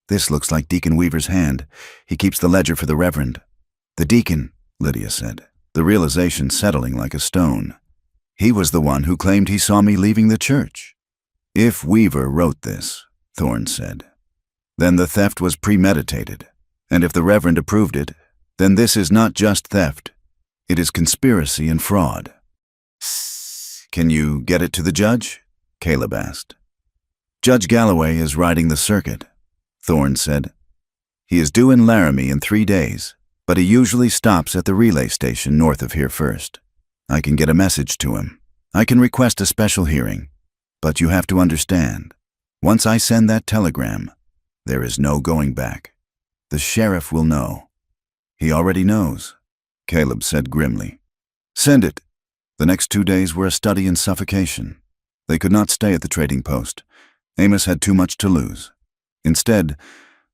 "This looks like Deacon Weaver's hand. He keeps the ledger for the Reverend." "The deacon," Lydia said, the realization settling like a stone. "He was the one who claimed he saw me leaving the church." "If Weaver wrote this," Thorne said, "then the theft was premeditated. And if the Reverend approved it, then this is not just theft. It is conspiracy and fraud." "Can you get it to the judge?" Caleb asked. "Judge Galloway is riding the circuit," Thorne said. "He is due in Laramie in 3 days, but he usually stops at the relay station north of here first. I can get a message to him. I can request a special hearing. But you have to understand, once I send that telegram, there is no going back. The sheriff will know." "He already knows," Caleb said grimly. "Send it." The next 2 days were a study in suffocation. They could not stay at the trading post. Amos had too much to lose. Instead,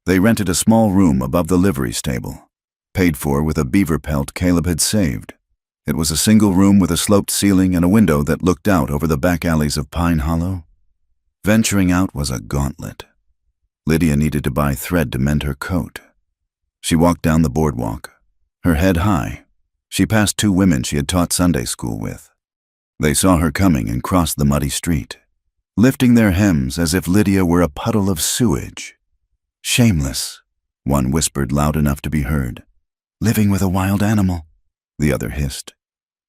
they rented a small room above the livery stable, paid for with a beaver pelt Caleb had saved. It was a single room with a sloped ceiling and a window that looked out over the back alleys of Pine Hollow. Venturing out was a gauntlet. Lydia needed to buy thread to mend her coat. She walked down the boardwalk, her head high. She passed 2 women she had taught Sunday school with. They saw her coming and crossed the muddy street, lifting their hems as if Lydia were a puddle of sewage. "Shameless," one whispered loud enough to be heard. "Living with a wild animal," the other hissed.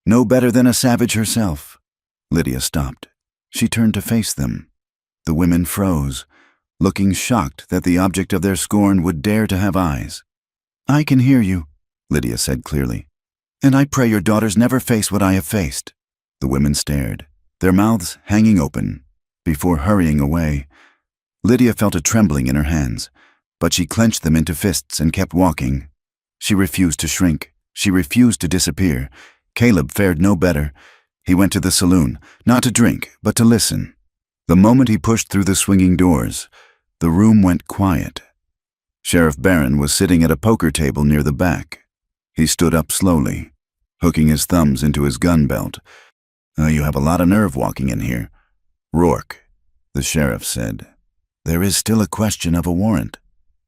"No better than a savage herself." Lydia stopped. She turned to face them. The women froze, looking shocked that the object of their scorn would dare to have eyes. "I can hear you," Lydia said clearly, "and I pray your daughters never face what I have faced." The women stared, their mouths hanging open. Before hurrying away, Lydia felt a trembling in her hands, but she clenched them into fists and kept walking. She refused to shrink. She refused to disappear. Caleb fared no better. He went to the saloon, not to drink, but to listen. The moment he pushed through the swinging doors, the room went quiet. Sheriff Barron was sitting at a poker table near the back. He stood up slowly, hooking his thumbs into his gun belt. "You have a lot of nerve walking in here." "Rourke," the sheriff said. There is still a question of a warrant.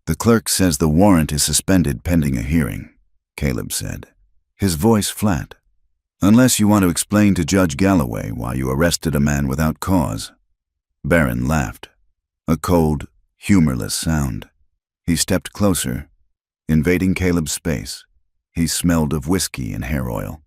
The clerk says the warrant is suspended pending a hearing, Caleb said, his voice flat. Unless you want to explain to Judge Galloway why you arrested a man without cause. Barron laughed. A cold, humorless sound. He stepped closer, invading Caleb's space. He smelled of whiskey and hair oil.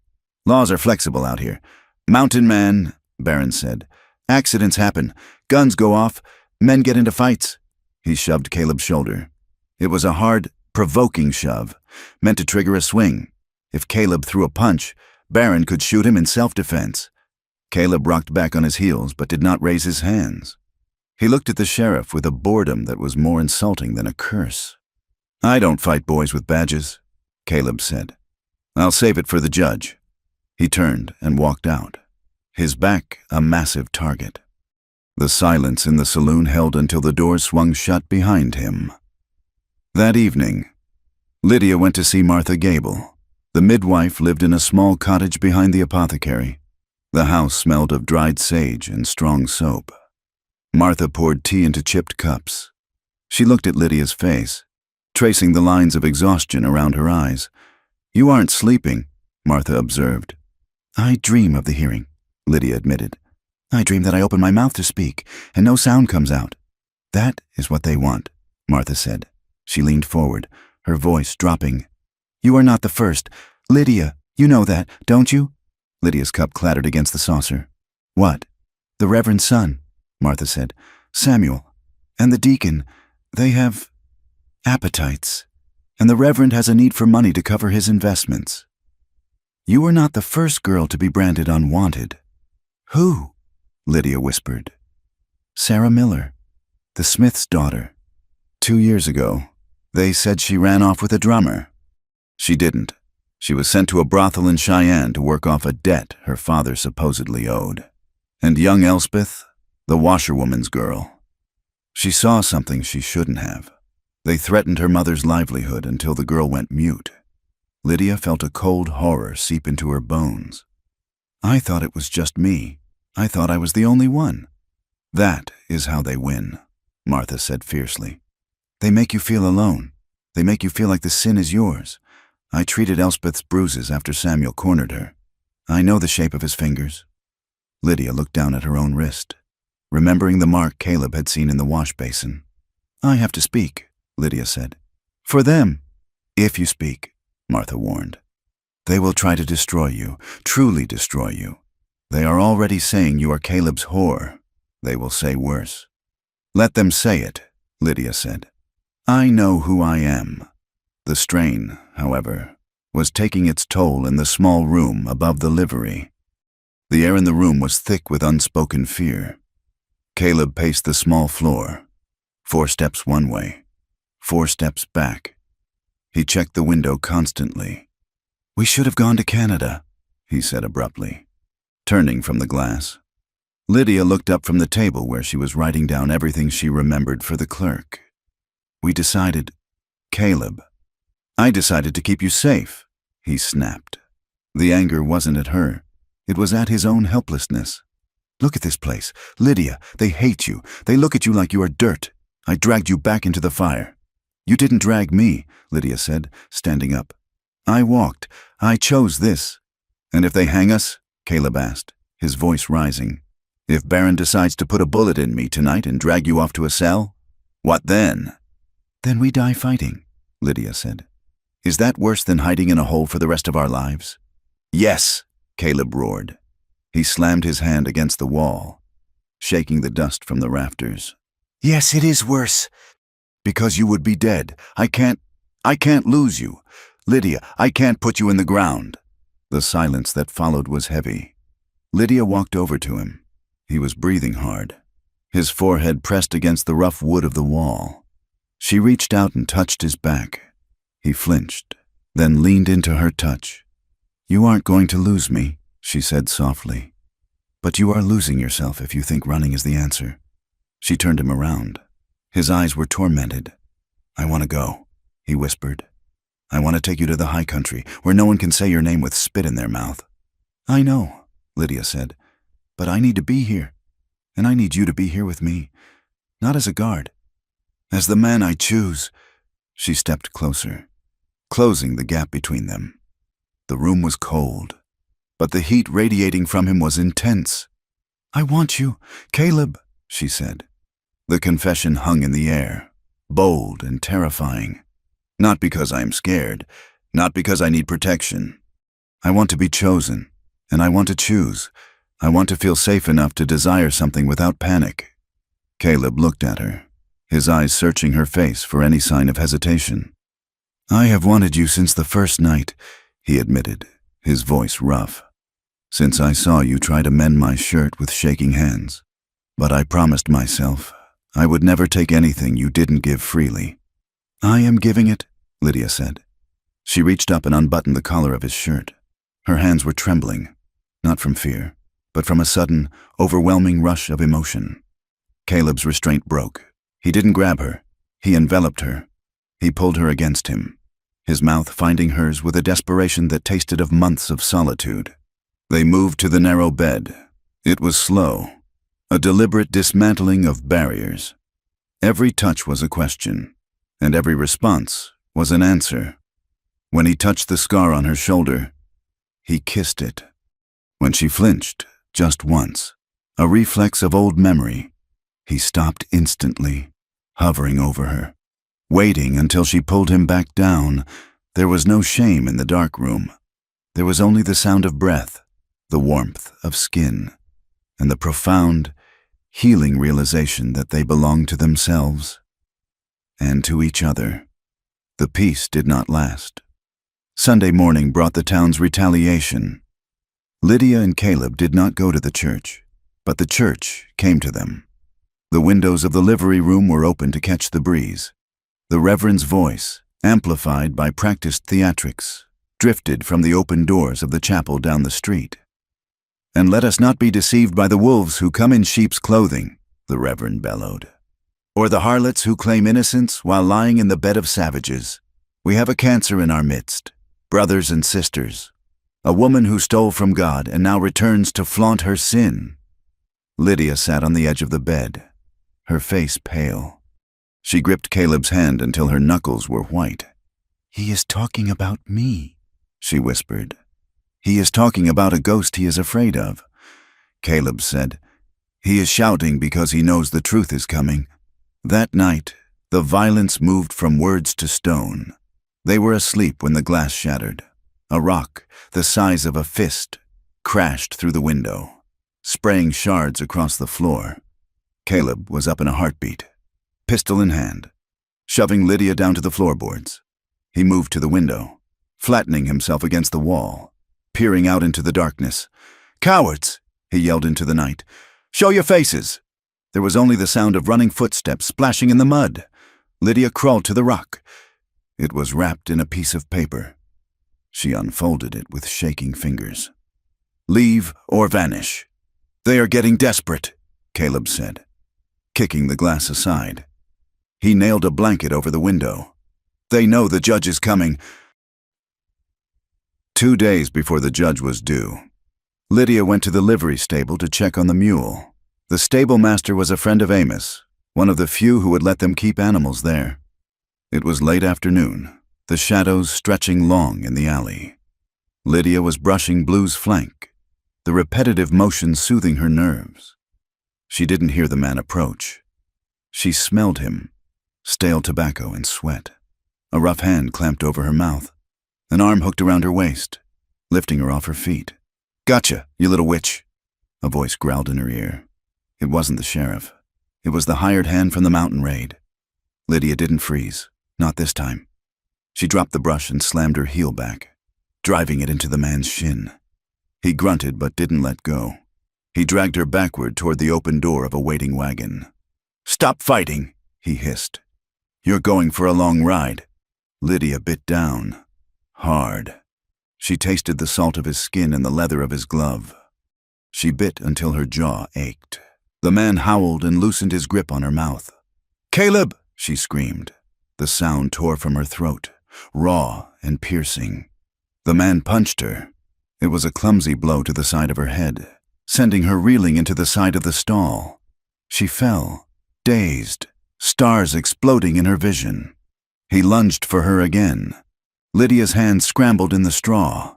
Laws are flexible out here. Mountain man, Barron said. Accidents happen. Guns go off. Men get into fights. He shoved Caleb's shoulder. It was a hard, provoking shove, meant to trigger a swing. If Caleb threw a punch, Barron could shoot him in self-defense. Caleb rocked back on his heels but did not raise his hands. He looked at the sheriff with a boredom that was more insulting than a curse. I don't fight boys with badges, Caleb said. I'll save it for the judge. He turned and walked out, his back a massive target. The silence in the saloon held until the doors swung shut behind him. That evening, Lydia went to see Martha Gable. The midwife lived in a small cottage behind the apothecary. The house smelled of dried sage and strong soap. Martha poured tea into chipped cups. She looked at Lydia's face, tracing the lines of exhaustion around her eyes. You aren't sleeping, Martha observed. I dream of the hearing, Lydia admitted. I dream that I open my mouth to speak, and no sound comes out. That is what they want, Martha said. She leaned forward, her voice dropping. You are not the first. Lydia, you know that, don't you? Lydia's cup clattered against the saucer. What? The Reverend's son, Martha said. Samuel. And the deacon. They have appetites. And the Reverend has a need for money to cover his investments. You are not the first girl to be branded unwanted. Who? Lydia whispered. Sarah Miller, the Smith's daughter. 2 years ago, they said she ran off with a drummer. She didn't. She was sent to a brothel in Cheyenne to work off a debt her father supposedly owed. And young Elspeth, the washerwoman's girl. She saw something she shouldn't have. They threatened her mother's livelihood until the girl went mute. Lydia felt a cold horror seep into her bones. I thought it was just me. I thought I was the only one. That is how they win, Martha said fiercely. They make you feel alone. They make you feel like the sin is yours. I treated Elspeth's bruises after Samuel cornered her. I know the shape of his fingers. Lydia looked down at her own wrist, remembering the mark Caleb had seen in the wash basin. I have to speak, Lydia said. For them. If you speak, Martha warned. They will try to destroy you, truly destroy you. They are already saying you are Caleb's whore. They will say worse. Let them say it, Lydia said. I know who I am. The strain, however, was taking its toll in the small room above the livery. The air in the room was thick with unspoken fear. Caleb paced the small floor, 4 steps one way, 4 steps back. He checked the window constantly. We should have gone to Canada, he said abruptly, turning from the glass. Lydia looked up from the table where she was writing down everything she remembered for the clerk. We decided, Caleb. I decided to keep you safe, he snapped. The anger wasn't at her. It was at his own helplessness. Look at this place. Lydia, they hate you. They look at you like you are dirt. I dragged you back into the fire. You didn't drag me, Lydia said, standing up. I walked. I chose this. And if they hang us? Caleb asked, his voice rising. If Barron decides to put a bullet in me tonight and drag you off to a cell? What then? Then we die fighting, Lydia said. Is that worse than hiding in a hole for the rest of our lives? Yes, Caleb roared. He slammed his hand against the wall, shaking the dust from the rafters. Yes, it is worse. Because you would be dead. I can't lose you. Lydia, I can't put you in the ground. The silence that followed was heavy. Lydia walked over to him. He was breathing hard, his forehead pressed against the rough wood of the wall. She reached out and touched his back. He flinched, then leaned into her touch. You aren't going to lose me, she said softly. But you are losing yourself if you think running is the answer. She turned him around. His eyes were tormented. I want to go, he whispered. I want to take you to the high country, where no one can say your name with spit in their mouth. I know, Lydia said, but I need to be here. And I need you to be here with me. Not as a guard, As the man I choose. She stepped closer, closing the gap between them. The room was cold, but the heat radiating from him was intense. I want you, Caleb, she said. The confession hung in the air, bold and terrifying. Not because I am scared, not because I need protection. I want to be chosen, and I want to choose. I want to feel safe enough to desire something without panic. Caleb looked at her, his eyes searching her face for any sign of hesitation. I have wanted you since the first night, he admitted, his voice rough. Since I saw you try to mend my shirt with shaking hands. But I promised myself I would never take anything you didn't give freely. I am giving it, Lydia said. She reached up and unbuttoned the collar of his shirt. Her hands were trembling, not from fear, but from a sudden, overwhelming rush of emotion. Caleb's restraint broke. He didn't grab her. He enveloped her. He pulled her against him, his mouth finding hers with a desperation that tasted of months of solitude. They moved to the narrow bed. It was slow, a deliberate dismantling of barriers. Every touch was a question, and every response was an answer. When he touched the scar on her shoulder, he kissed it. When she flinched, just once, a reflex of old memory, he stopped instantly, hovering over her, waiting until she pulled him back down. There was no shame in the dark room. There was only the sound of breath, the warmth of skin, and the profound, healing realization that they belonged to themselves and to each other. The peace did not last. Sunday morning brought the town's retaliation. Lydia and Caleb did not go to the church, but the church came to them. The windows of the livery room were open to catch the breeze. The Reverend's voice, amplified by practiced theatrics, drifted from the open doors of the chapel down the street. And let us not be deceived by the wolves who come in sheep's clothing, the Reverend bellowed, or the harlots who claim innocence while lying in the bed of savages. We have a cancer in our midst, brothers and sisters, a woman who stole from God and now returns to flaunt her sin. Lydia sat on the edge of the bed, her face pale. She gripped Caleb's hand until her knuckles were white. He is talking about me, she whispered. He is talking about a ghost he is afraid of. Caleb said, he is shouting because he knows the truth is coming. That night, the violence moved from words to stone. They were asleep when the glass shattered. A rock, the size of a fist, crashed through the window, spraying shards across the floor. Caleb was up in a heartbeat, pistol in hand, shoving Lydia down to the floorboards. He moved to the window, flattening himself against the wall, peering out into the darkness. Cowards, he yelled into the night. Show your faces. There was only the sound of running footsteps splashing in the mud. Lydia crawled to the rock. It was wrapped in a piece of paper. She unfolded it with shaking fingers. Leave or vanish. They are getting desperate, Caleb said, kicking the glass aside. He nailed a blanket over the window. They know the judge is coming. 2 days before the judge was due, Lydia went to the livery stable to check on the mule. The stable master was a friend of Amos, one of the few who would let them keep animals there. It was late afternoon, the shadows stretching long in the alley. Lydia was brushing Blue's flank, the repetitive motion soothing her nerves. She didn't hear the man approach. She smelled him, stale tobacco and sweat. A rough hand clamped over her mouth. An arm hooked around her waist, lifting her off her feet. Gotcha, you little witch, a voice growled in her ear. It wasn't the sheriff. It was the hired hand from the mountain raid. Lydia didn't freeze, not this time. She dropped the brush and slammed her heel back, driving it into the man's shin. He grunted but didn't let go. He dragged her backward toward the open door of a waiting wagon. Stop fighting, he hissed. You're going for a long ride. Lydia bit down. Hard. She tasted the salt of his skin and the leather of his glove. She bit until her jaw ached. The man howled and loosened his grip on her mouth. Caleb, she screamed. The sound tore from her throat, raw and piercing. The man punched her. It was a clumsy blow to the side of her head, sending her reeling into the side of the stall. She fell, dazed, stars exploding in her vision. He lunged for her again. Lydia's hand scrambled in the straw.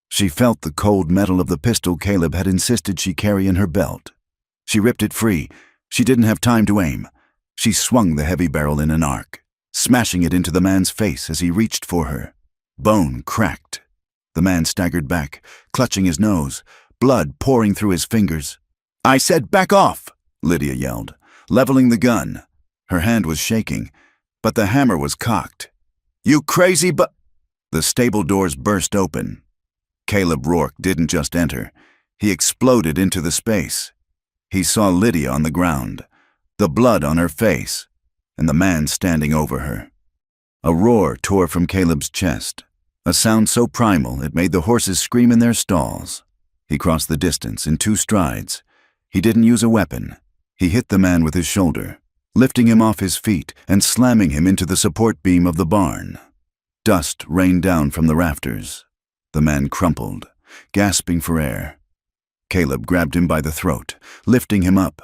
She felt the cold metal of the pistol Caleb had insisted she carry in her belt. She ripped it free. She didn't have time to aim. She swung the heavy barrel in an arc, smashing it into the man's face as he reached for her. Bone cracked. The man staggered back, clutching his nose, blood pouring through his fingers. "I said back off!" Lydia yelled, leveling the gun. Her hand was shaking, but the hammer was cocked. "You crazy bu—" The stable doors burst open. Caleb Rourke didn't just enter. He exploded into the space. He saw Lydia on the ground, the blood on her face, and the man standing over her. A roar tore from Caleb's chest, a sound so primal it made the horses scream in their stalls. He crossed the distance in 2 strides. He didn't use a weapon. He hit the man with his shoulder, lifting him off his feet and slamming him into the support beam of the barn. Dust rained down from the rafters. The man crumpled, gasping for air. Caleb grabbed him by the throat, lifting him up,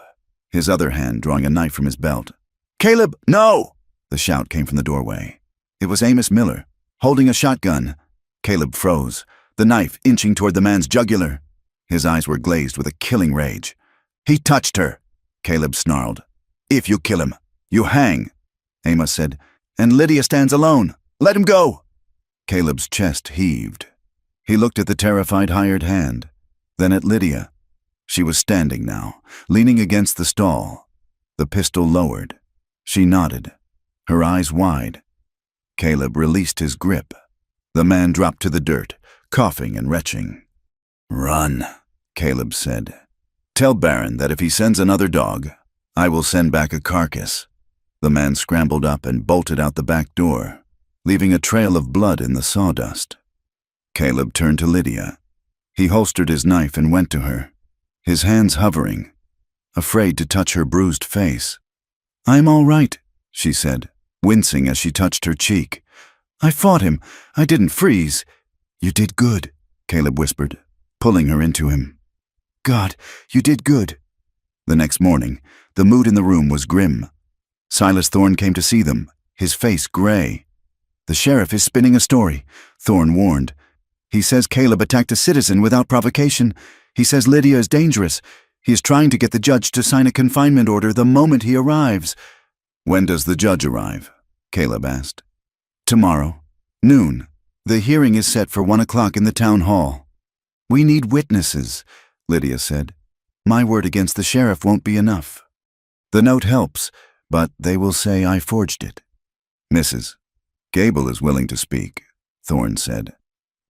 his other hand drawing a knife from his belt. "Caleb, no!" The shout came from the doorway. It was Amos Miller, holding a shotgun. Caleb froze, the knife inching toward the man's jugular. His eyes were glazed with a killing rage. "He touched her," Caleb snarled. "If you kill him, you hang," Amos said. "And Lydia stands alone. Let him go." Caleb's chest heaved. He looked at the terrified hired hand, then at Lydia. She was standing now, leaning against the stall, the pistol lowered. She nodded, her eyes wide. Caleb released his grip. The man dropped to the dirt, coughing and retching. "Run," Caleb said. "Tell Baron that if he sends another dog, I will send back a carcass." The man scrambled up and bolted out the back door, leaving a trail of blood in the sawdust. Caleb turned to Lydia. He holstered his knife and went to her, his hands hovering, afraid to touch her bruised face. "I'm all right," she said, wincing as she touched her cheek. "I fought him. I didn't freeze." "You did good," Caleb whispered, pulling her into him. "God, you did good." The next morning, the mood in the room was grim. Silas Thorne came to see them, his face gray. "The sheriff is spinning a story," Thorne warned. "He says Caleb attacked a citizen without provocation. He says Lydia is dangerous. He is trying to get the judge to sign a confinement order the moment he arrives." "When does the judge arrive?" Caleb asked. "Tomorrow, noon. The hearing is set for 1 o'clock in the town hall." "We need witnesses," Lydia said. "My word against the sheriff won't be enough." "The note helps, but they will say I forged it." "Mrs. Gable is willing to speak," Thorne said.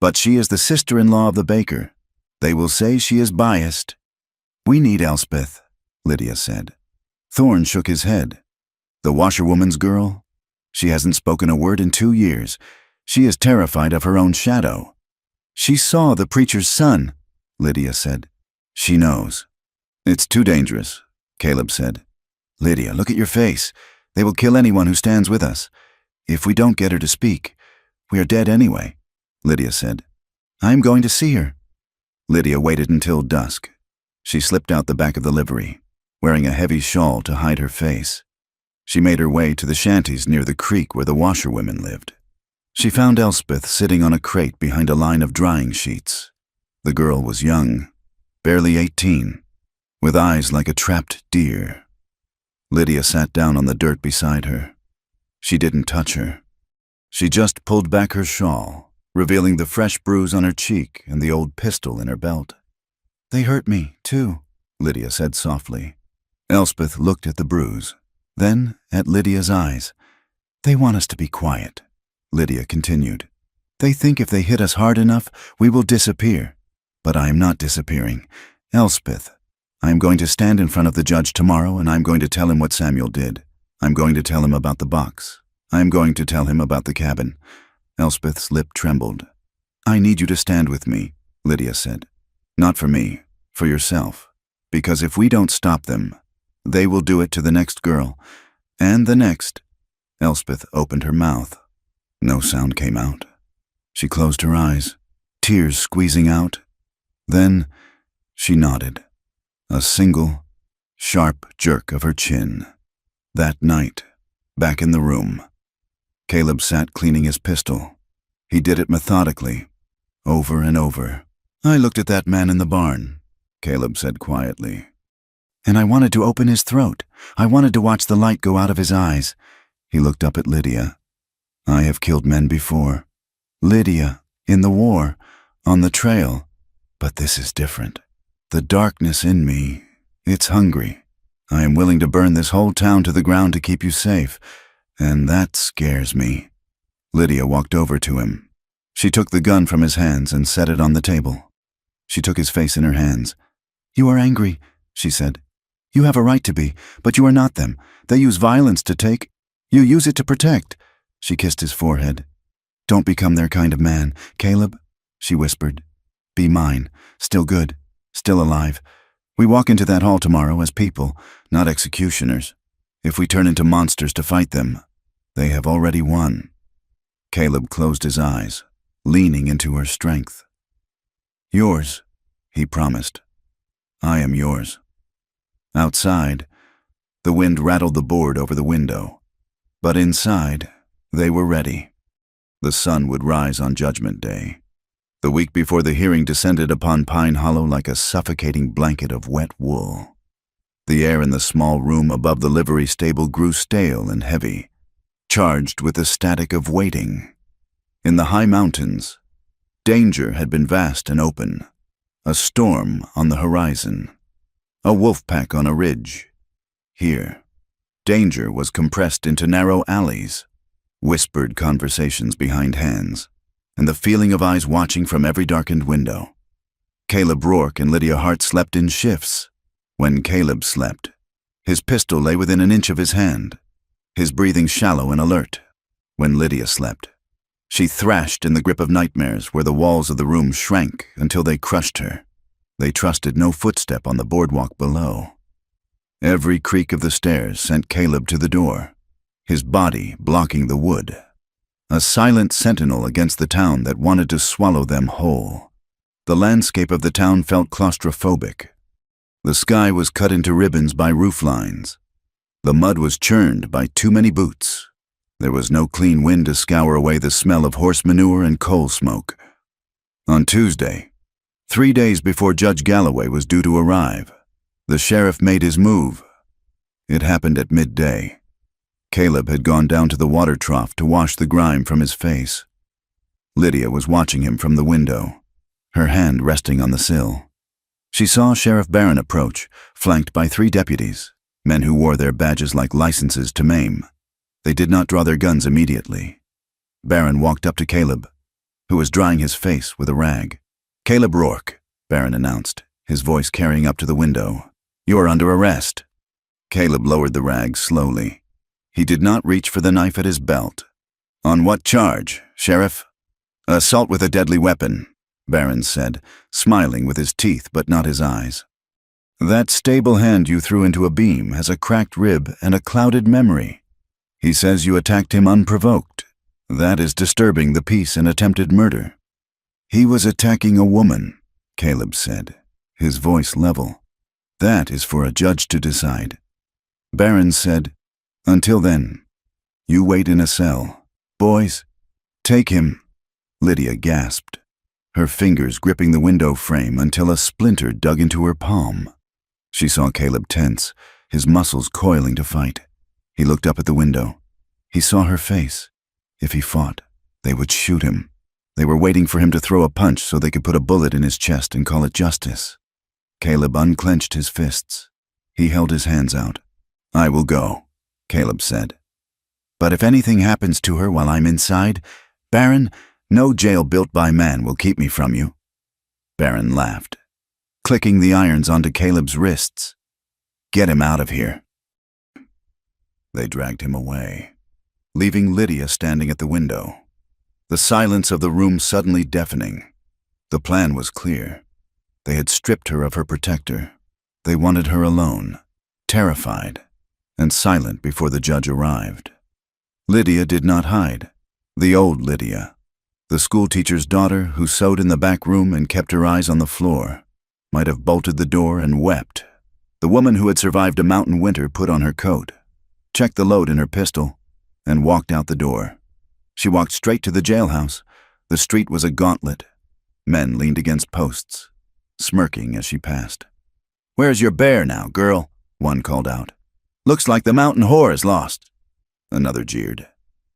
"But she is the sister-in-law of the baker. They will say she is biased." "We need Elspeth," Lydia said. Thorne shook his head. "The washerwoman's girl? She hasn't spoken a word in 2 years. She is terrified of her own shadow." "She saw the preacher's son," Lydia said. "She knows." "It's too dangerous," Caleb said. "Lydia, look at your face. They will kill anyone who stands with us. If we don't get her to speak, we are dead anyway," Lydia said. "I am going to see her." Lydia waited until dusk. She slipped out the back of the livery, wearing a heavy shawl to hide her face. She made her way to the shanties near the creek where the washerwomen lived. She found Elspeth sitting on a crate behind a line of drying sheets. The girl was young, barely 18, with eyes like a trapped deer. Lydia sat down on the dirt beside her. She didn't touch her. She just pulled back her shawl, revealing the fresh bruise on her cheek and the old pistol in her belt. "They hurt me, too," Lydia said softly. Elspeth looked at the bruise, then at Lydia's eyes. "They want us to be quiet," Lydia continued. "They think if they hit us hard enough, we will disappear. But I am not disappearing. Elspeth, I am going to stand in front of the judge tomorrow, and I am going to tell him what Samuel did. I'm going to tell him about the box. I am going to tell him about the cabin." Elspeth's lip trembled. "I need you to stand with me," Lydia said. "Not for me, for yourself. Because if we don't stop them, they will do it to the next girl, and the next." Elspeth opened her mouth. No sound came out. She closed her eyes, tears squeezing out. Then she nodded. A single, sharp jerk of her chin. That night, Back in the room, Caleb sat cleaning his pistol. He did it methodically, over and over. "I looked at that man in the barn," Caleb said quietly. "And I wanted to open his throat. I wanted to watch the light go out of his eyes." He looked up at Lydia. "I have killed men before. Lydia, in the war, on the trail. But this is different. The darkness in me, it's hungry. I am willing to burn this whole town to the ground to keep you safe, and that scares me." Lydia walked over to him. She took the gun from his hands and set it on the table. She took his face in her hands. "You are angry," she said. "You have a right to be, but you are not them. They use violence to take. You use it to protect." She kissed his forehead. "Don't become their kind of man, Caleb," she whispered. "Be mine, still good, still alive. We walk into that hall tomorrow as people, not executioners. If we turn into monsters to fight them, they have already won." Caleb closed his eyes, leaning into her strength. "Yours," he promised. "I am yours." Outside, the wind rattled the board over the window. But inside, they were ready. The sun would rise on Judgment Day. The week before the hearing descended upon Pine Hollow like a suffocating blanket of wet wool. The air in the small room above the livery stable grew stale and heavy, charged with the static of waiting. In the high mountains, danger had been vast and open. A storm on the horizon. A wolf pack on a ridge. Here, danger was compressed into narrow alleys, whispered conversations behind hands, and the feeling of eyes watching from every darkened window. Caleb Rourke and Lydia Hart slept in shifts. When Caleb slept, his pistol lay within an inch of his hand, his breathing shallow and alert. When Lydia slept, she thrashed in the grip of nightmares where the walls of the room shrank until they crushed her. They trusted no footstep on the boardwalk below. Every creak of the stairs sent Caleb to the door, his body blocking the wood. A silent sentinel against the town that wanted to swallow them whole. The landscape of the town felt claustrophobic. The sky was cut into ribbons by roof lines. The mud was churned by too many boots. There was no clean wind to scour away the smell of horse manure and coal smoke. On Tuesday, 3 days before Judge Galloway was due to arrive, the sheriff made his move. It happened at midday. Caleb had gone down to the water trough to wash the grime from his face. Lydia was watching him from the window, her hand resting on the sill. She saw Sheriff Barron approach, flanked by 3 deputies, men who wore their badges like licenses to maim. They did not draw their guns immediately. Barron walked up to Caleb, who was drying his face with a rag. "Caleb Rourke," Barron announced, his voice carrying up to the window. "You are under arrest." Caleb lowered the rag slowly. He did not reach for the knife at his belt. "On what charge, Sheriff?" "Assault with a deadly weapon," Barron said, smiling with his teeth but not his eyes. "That stable hand you threw into a beam has a cracked rib and a clouded memory. He says you attacked him unprovoked. That is disturbing the peace and attempted murder." "He was attacking a woman," Caleb said, his voice level. "That is for a judge to decide." Barron said, "Until then, you wait in a cell. Boys, take him." Lydia gasped, her fingers gripping the window frame until a splinter dug into her palm. She saw Caleb tense, his muscles coiling to fight. He looked up at the window. He saw her face. If he fought, they would shoot him. They were waiting for him to throw a punch so they could put a bullet in his chest and call it justice. Caleb unclenched his fists. He held his hands out. "I will go," Caleb said. "But if anything happens to her while I'm inside, Barron, no jail built by man will keep me from you." Barron laughed, clicking the irons onto Caleb's wrists. "Get him out of here." They dragged him away, leaving Lydia standing at the window, the silence of the room suddenly deafening. The plan was clear. They had stripped her of her protector. They wanted her alone, terrified, and silent before the judge arrived. Lydia did not hide. The old Lydia, the schoolteacher's daughter who sewed in the back room and kept her eyes on the floor, might have bolted the door and wept. The woman who had survived a mountain winter put on her coat, checked the load in her pistol, and walked out the door. She walked straight to the jailhouse. The street was a gauntlet. Men leaned against posts, smirking as she passed. "Where's your bear now, girl?" one called out. "Looks like the mountain whore is lost." Another jeered.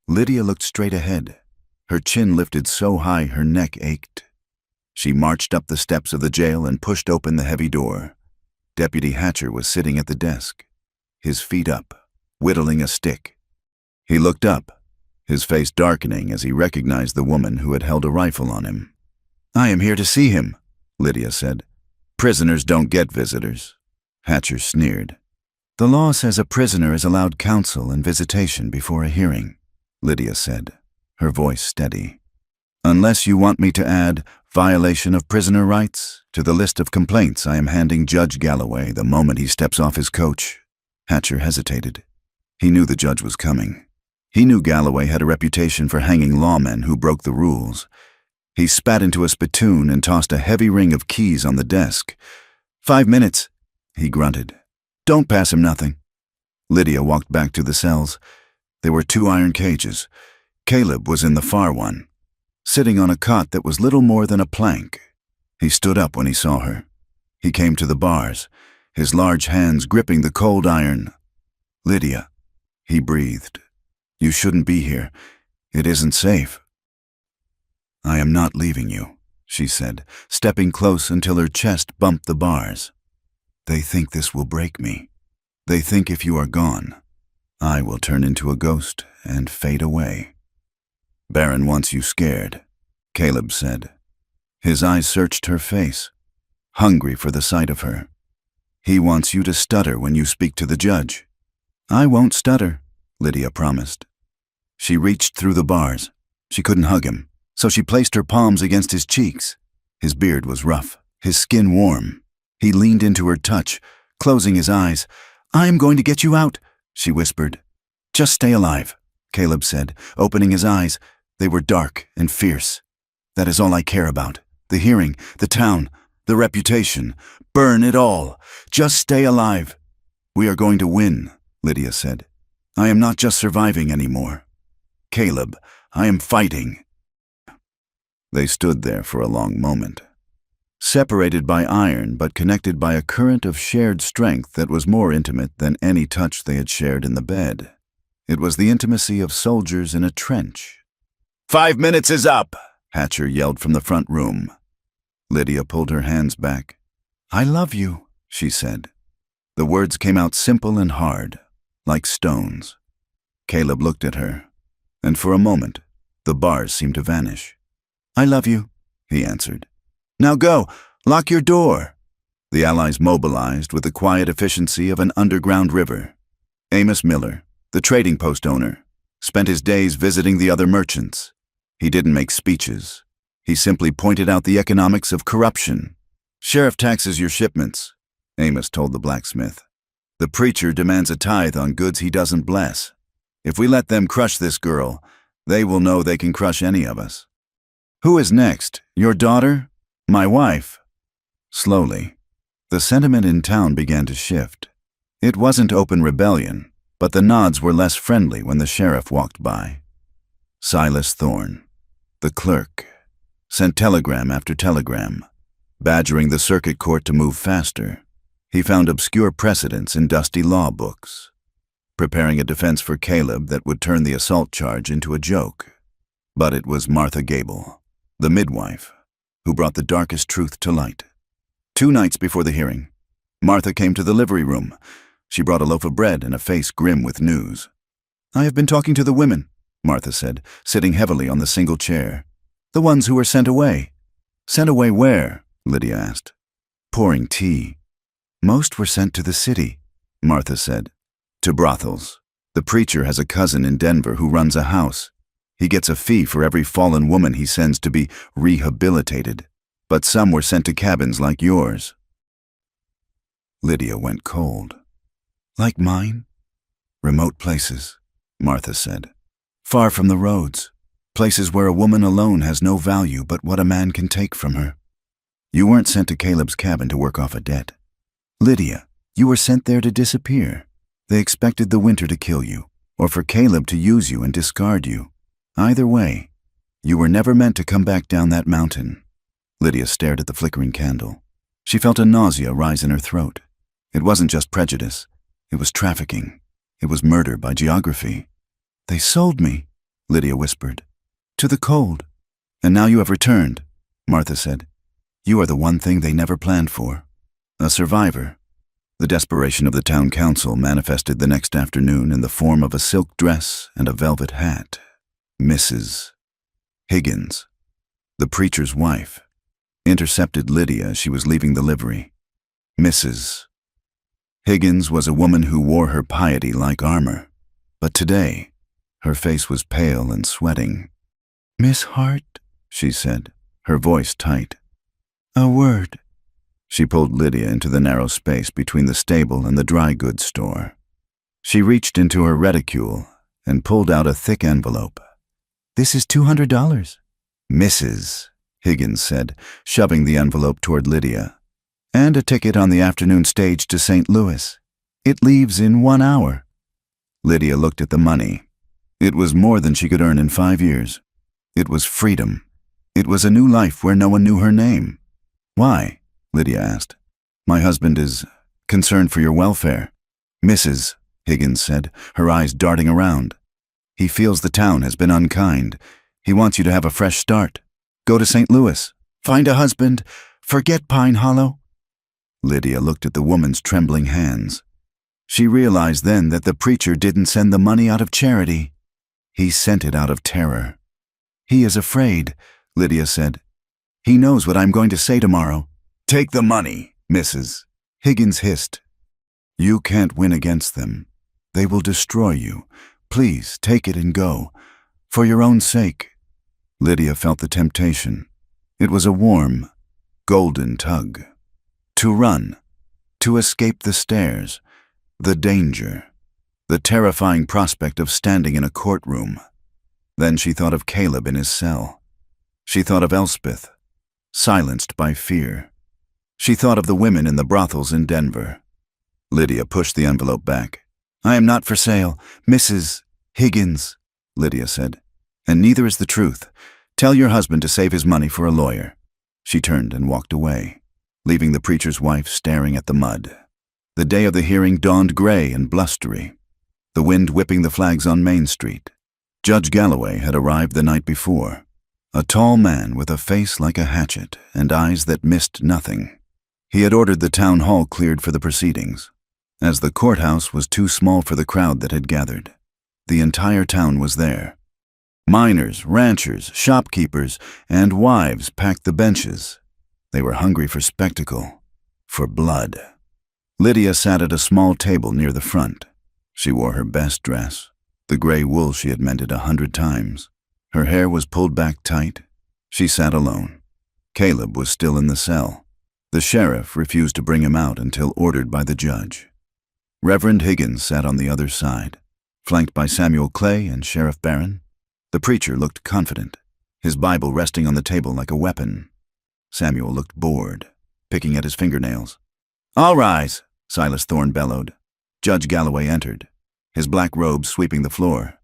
Lydia looked straight ahead. Her chin lifted so high her neck ached. She marched up the steps of the jail and pushed open the heavy door. Deputy Hatcher was sitting at the desk, his feet up, whittling a stick. He looked up, his face darkening as he recognized the woman who had held a rifle on him. "I am here to see him," Lydia said. "Prisoners don't get visitors." Hatcher sneered. "The law says a prisoner is allowed counsel and visitation before a hearing," Lydia said, her voice steady. "Unless you want me to add violation of prisoner rights to the list of complaints I am handing Judge Galloway the moment he steps off his coach." Hatcher hesitated. He knew the judge was coming. He knew Galloway had a reputation for hanging lawmen who broke the rules. He spat into a spittoon and tossed a heavy ring of keys on the desk. "5 minutes," he grunted. "Don't pass him nothing." Lydia walked back to the cells. There were 2 iron cages. Caleb was in the far one, sitting on a cot that was little more than a plank. He stood up when he saw her. He came to the bars, his large hands gripping the cold iron. "Lydia," he breathed, "you shouldn't be here. It isn't safe." "I am not leaving you," she said, stepping close until her chest bumped the bars. "They think this will break me. They think if you are gone, I will turn into a ghost and fade away." "Baron wants you scared," Caleb said. His eyes searched her face, hungry for the sight of her. "He wants you to stutter when you speak to the judge." "I won't stutter," Lydia promised. She reached through the bars. She couldn't hug him, so she placed her palms against his cheeks. His beard was rough, his skin warm. He leaned into her touch, closing his eyes. "I'm going to get you out," she whispered. "Just stay alive," Caleb said, opening his eyes. They were dark and fierce. "That is all I care about. The hearing, the town, the reputation. Burn it all. Just stay alive." "We are going to win," Lydia said. "I am not just surviving anymore. Caleb, I am fighting." They stood there for a long moment, separated by iron but connected by a current of shared strength that was more intimate than any touch they had shared in the bed. It was the intimacy of soldiers in a trench. "5 minutes is up," Hatcher yelled from the front room. Lydia pulled her hands back. "I love you," she said. The words came out simple and hard, like stones. Caleb looked at her, and for a moment, the bars seemed to vanish. "I love you," he answered. "Now go! Lock your door!" The Allies mobilized with the quiet efficiency of an underground river. Amos Miller, the trading post owner, spent his days visiting the other merchants. He didn't make speeches. He simply pointed out the economics of corruption. "Sheriff taxes your shipments," Amos told the blacksmith. "The preacher demands a tithe on goods he doesn't bless. If we let them crush this girl, they will know they can crush any of us." "Who is next? Your daughter? My wife?" Slowly, the sentiment in town began to shift. It wasn't open rebellion, but the nods were less friendly when the sheriff walked by. Silas Thorne, the clerk, sent telegram after telegram, badgering the circuit court to move faster. He found obscure precedents in dusty law books, preparing a defense for Caleb that would turn the assault charge into a joke. But it was Martha Gable, the midwife, who brought the darkest truth to light. 2 nights before the hearing, Martha came to the livery room. She brought a loaf of bread and a face grim with news. "I have been talking to the women," Martha said, sitting heavily on the single chair. "The ones who were sent away." "Sent away where?" Lydia asked. "Pouring tea." "Most were sent to the city," Martha said. "To brothels. The preacher has a cousin in Denver who runs a house. He gets a fee for every fallen woman he sends to be rehabilitated. But some were sent to cabins like yours." Lydia went cold. "Like mine?" "Remote places," Martha said. "Far from the roads. Places where a woman alone has no value but what a man can take from her. You weren't sent to Caleb's cabin to work off a debt. Lydia, you were sent there to disappear. They expected the winter to kill you. or for Caleb to use you and discard you. Either way, you were never meant to come back down that mountain. Lydia stared at the flickering candle. She felt a nausea rise in her throat. It wasn't just prejudice. It was trafficking. It was murder by geography. "They sold me," Lydia whispered. "To the cold. And now you have returned," Martha said. "You are the one thing they never planned for. A survivor." The desperation of the town council manifested the next afternoon in the form of a silk dress and a velvet hat. Mrs. Higgins, the preacher's wife, intercepted Lydia as she was leaving the livery. Mrs. Higgins was a woman who wore her piety like armor, but today her face was pale and sweating. "Miss Hart," she said, her voice tight. "A word." She pulled Lydia into the narrow space between the stable and the dry goods store. She reached into her reticule and pulled out a thick envelope. "This is $200. "Mrs. Higgins said, shoving the envelope toward Lydia. "And a ticket on the afternoon stage to St. Louis. It leaves in 1 hour." Lydia looked at the money. It was more than she could earn in 5 years. It was freedom. It was a new life where no one knew her name. "Why?" Lydia asked. "My husband is concerned for your welfare," Mrs. Higgins said, her eyes darting around. "He feels the town has been unkind. He wants you to have a fresh start. Go to St. Louis. Find a husband. Forget Pine Hollow." Lydia looked at the woman's trembling hands. She realized then that the preacher didn't send the money out of charity. He sent it out of terror. "He is afraid," Lydia said. "He knows what I'm going to say tomorrow." "Take the money," Mrs. Higgins hissed. "You can't win against them. They will destroy you. Please take it and go. For your own sake." Lydia felt the temptation. It was a warm, golden tug. To run, to escape the stares, the danger, the terrifying prospect of standing in a courtroom. Then she thought of Caleb in his cell. She thought of Elspeth, silenced by fear. She thought of the women in the brothels in Denver. Lydia pushed the envelope back. "I am not for sale, Mrs. Higgins," Lydia said. "And neither is the truth. Tell your husband to save his money for a lawyer." She turned and walked away, leaving the preacher's wife staring at the mud. The day of the hearing dawned gray and blustery, the wind whipping the flags on Main Street. Judge Galloway had arrived the night before, a tall man with a face like a hatchet and eyes that missed nothing. He had ordered the town hall cleared for the proceedings, as the courthouse was too small for the crowd that had gathered. The entire town was there. Miners, ranchers, shopkeepers, and wives packed the benches. They were hungry for spectacle, for blood. Lydia sat at a small table near the front. She wore her best dress, the gray wool she had mended 100 times. Her hair was pulled back tight. She sat alone. Caleb was still in the cell. The sheriff refused to bring him out until ordered by the judge. Reverend Higgins sat on the other side, flanked by Samuel Clay and Sheriff Barron. The preacher looked confident, his Bible resting on the table like a weapon. Samuel looked bored, picking at his fingernails. "All rise," Silas Thorne bellowed. Judge Galloway entered, his black robe sweeping the floor.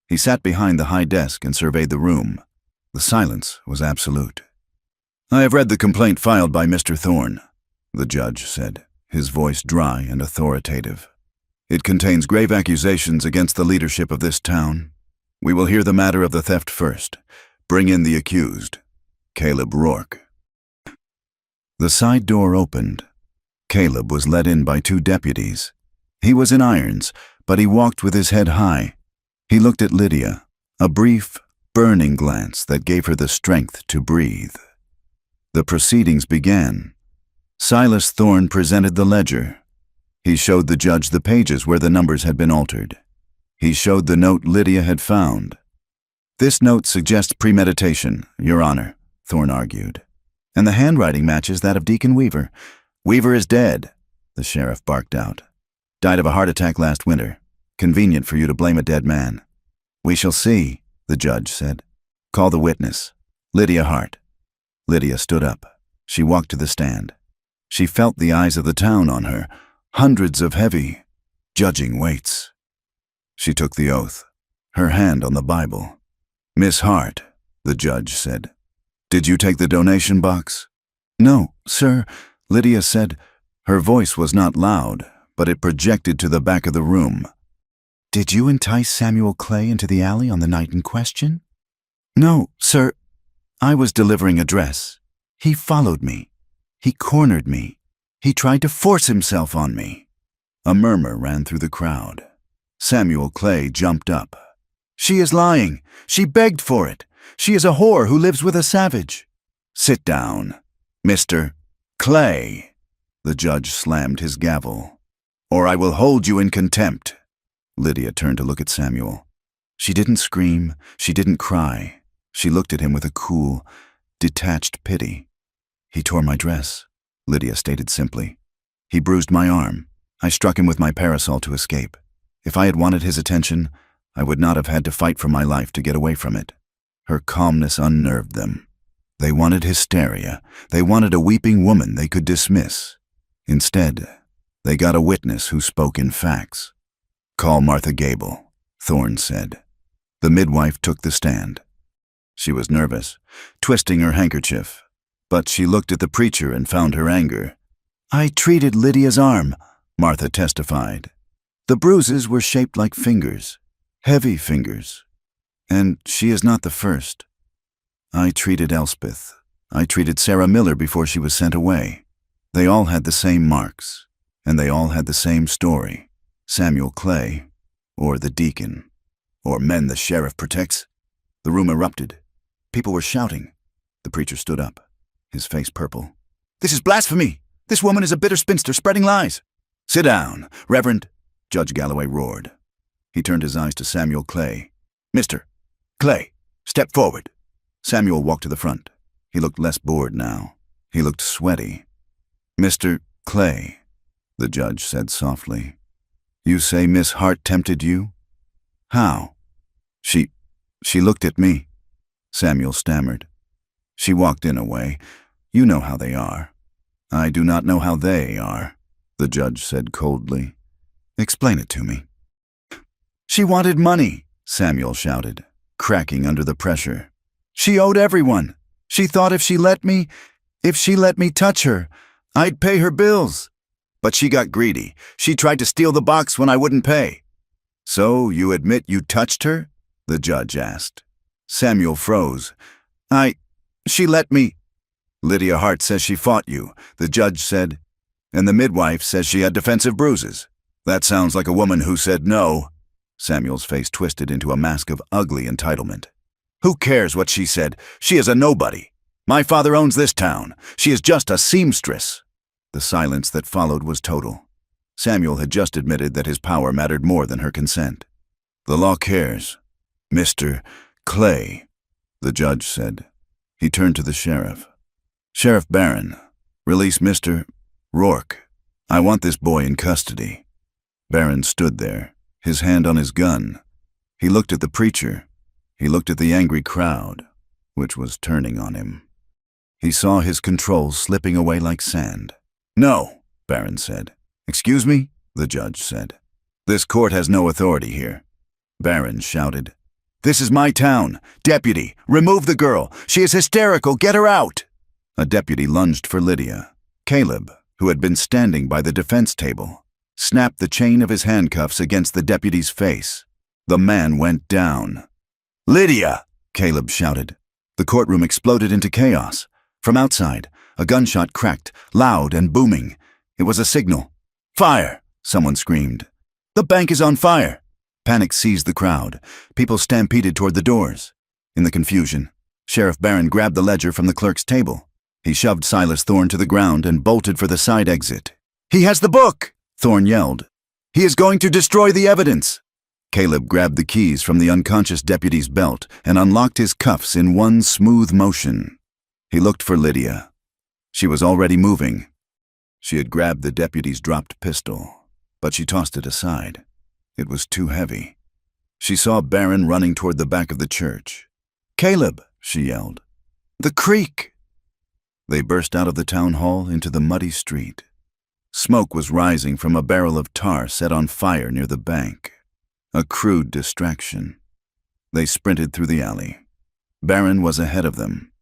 He sat behind the high desk and surveyed the room. The silence was absolute. "I have read the complaint filed by Mr. Thorne," the judge said, his voice dry and authoritative. "It contains grave accusations against the leadership of this town. We will hear the matter of the theft first. Bring in the accused, Caleb Rourke." The side door opened. Caleb was led in by 2 deputies. He was in irons, but he walked with his head high. He looked at Lydia, a brief, burning glance that gave her the strength to breathe. The proceedings began. Silas Thorne presented the ledger. He showed the judge the pages where the numbers had been altered. He showed the note Lydia had found. "This note suggests premeditation, Your Honor," Thorne argued. "And the handwriting matches that of Deacon Weaver." "Weaver is dead," the sheriff barked out. "Died of a heart attack last winter. Convenient for you to blame a dead man." "We shall see," the judge said. "Call the witness, Lydia Hart." Lydia stood up. She walked to the stand. She felt the eyes of the town on her, hundreds of heavy, judging weights. She took the oath, her hand on the Bible. "Miss Hart," the judge said, "did you take the donation box?" "No, sir," Lydia said. Her voice was not loud, but it projected to the back of the room. "Did you entice Samuel Clay into the alley on the night in question?" "No, sir. I was delivering a dress. He followed me. He cornered me. He tried to force himself on me." A murmur ran through the crowd. Samuel Clay jumped up. "She is lying. She begged for it. She is a whore who lives with a savage." "Sit down, Mr. Clay," the judge slammed his gavel, "or I will hold you in contempt." Lydia turned to look at Samuel. She didn't scream. She didn't cry. She looked at him with a cool, detached pity. "He tore my dress," Lydia stated simply. "He bruised my arm. I struck him with my parasol to escape. If I had wanted his attention, I would not have had to fight for my life to get away from it." Her calmness unnerved them. They wanted hysteria. They wanted a weeping woman they could dismiss. Instead, they got a witness who spoke in facts. "Call Martha Gable," Thorne said. The midwife took the stand. She was nervous, twisting her handkerchief, but she looked at the preacher and found her anger. "I treated Lydia's arm," Martha testified. "The bruises were shaped like fingers, heavy fingers. And she is not the first. I treated Elspeth. I treated Sarah Miller before she was sent away. They all had the same marks, and they all had the same story. Samuel Clay, or the deacon, or men the sheriff protects." The room erupted. People were shouting. The preacher stood up, his face purple. "This is blasphemy! This woman is a bitter spinster spreading lies." "Sit down, Reverend," Judge Galloway roared. He turned his eyes to Samuel Clay. "Mr. Clay, step forward." Samuel walked to the front. He looked less bored now. He looked sweaty. "Mr. Clay," the judge said softly, "you say Miss Hart tempted you? How?" She looked at me," Samuel stammered. "She walked in a way. You know how they are." "I do not know how they are," the judge said coldly. "Explain it to me." "She wanted money," Samuel shouted, cracking under the pressure. "She owed everyone. She thought if she let me touch her, I'd pay her bills. But she got greedy. She tried to steal the box when I wouldn't pay." "So you admit you touched her?" the judge asked. Samuel froze. She let me." "Lydia Hart says she fought you," the judge said. "And the midwife says she had defensive bruises. That sounds like a woman who said no." Samuel's face twisted into a mask of ugly entitlement. "Who cares what she said? She is a nobody. My father owns this town. She is just a seamstress." The silence that followed was total. Samuel had just admitted that his power mattered more than her consent. "The law cares, Mr. Clay," the judge said. He turned to the sheriff. "Sheriff Barron, release Mr. Rourke. I want this boy in custody." Barron stood there, his hand on his gun. He looked at the preacher. He looked at the angry crowd, which was turning on him. He saw his control slipping away like sand. "No," Barron said. "Excuse me?" the judge said. "This court has no authority here." Barron shouted. "This is my town. Deputy, remove the girl. She is hysterical. Get her out." A deputy lunged for Lydia. Caleb, who had been standing by the defense table, snapped the chain of his handcuffs against the deputy's face. The man went down. "Lydia!" Caleb shouted. The courtroom exploded into chaos. From outside, a gunshot cracked, loud and booming. It was a signal. "Fire!" someone screamed. "The bank is on fire!" Panic seized the crowd. People stampeded toward the doors. In the confusion, Sheriff Barron grabbed the ledger from the clerk's table. He shoved Silas Thorne to the ground and bolted for the side exit. "He has the book!" Thorne yelled. "He is going to destroy the evidence!" Caleb grabbed the keys from the unconscious deputy's belt and unlocked his cuffs in one smooth motion. He looked for Lydia. She was already moving. She had grabbed the deputy's dropped pistol, but she tossed it aside. It was too heavy. She saw Barron running toward the back of the church. "Caleb!" she yelled. "The creek!" They burst out of the town hall into the muddy street. Smoke was rising from a barrel of tar set on fire near the bank. A crude distraction. They sprinted through the alley. Baron was ahead of them,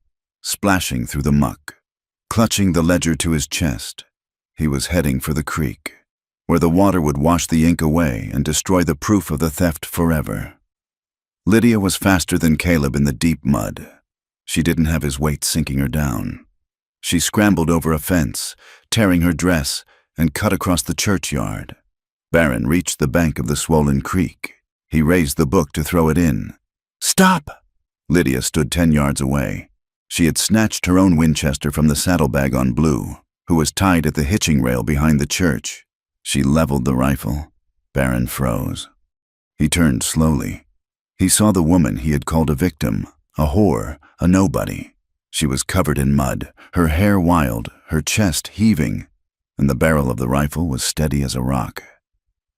splashing through the muck, clutching the ledger to his chest. He was heading for the creek, where the water would wash the ink away and destroy the proof of the theft forever. Lydia was faster than Caleb in the deep mud. She didn't have his weight sinking her down. She scrambled over a fence, tearing her dress, and cut across the churchyard. Baron reached the bank of the swollen creek. He raised the book to throw it in. "Stop!" Lydia stood 10 yards away. She had snatched her own Winchester from the saddlebag on Blue, who was tied at the hitching rail behind the church. She leveled the rifle. Baron froze. He turned slowly. He saw the woman he had called a victim, a whore, a nobody. She was covered in mud, her hair wild, her chest heaving, and the barrel of the rifle was steady as a rock.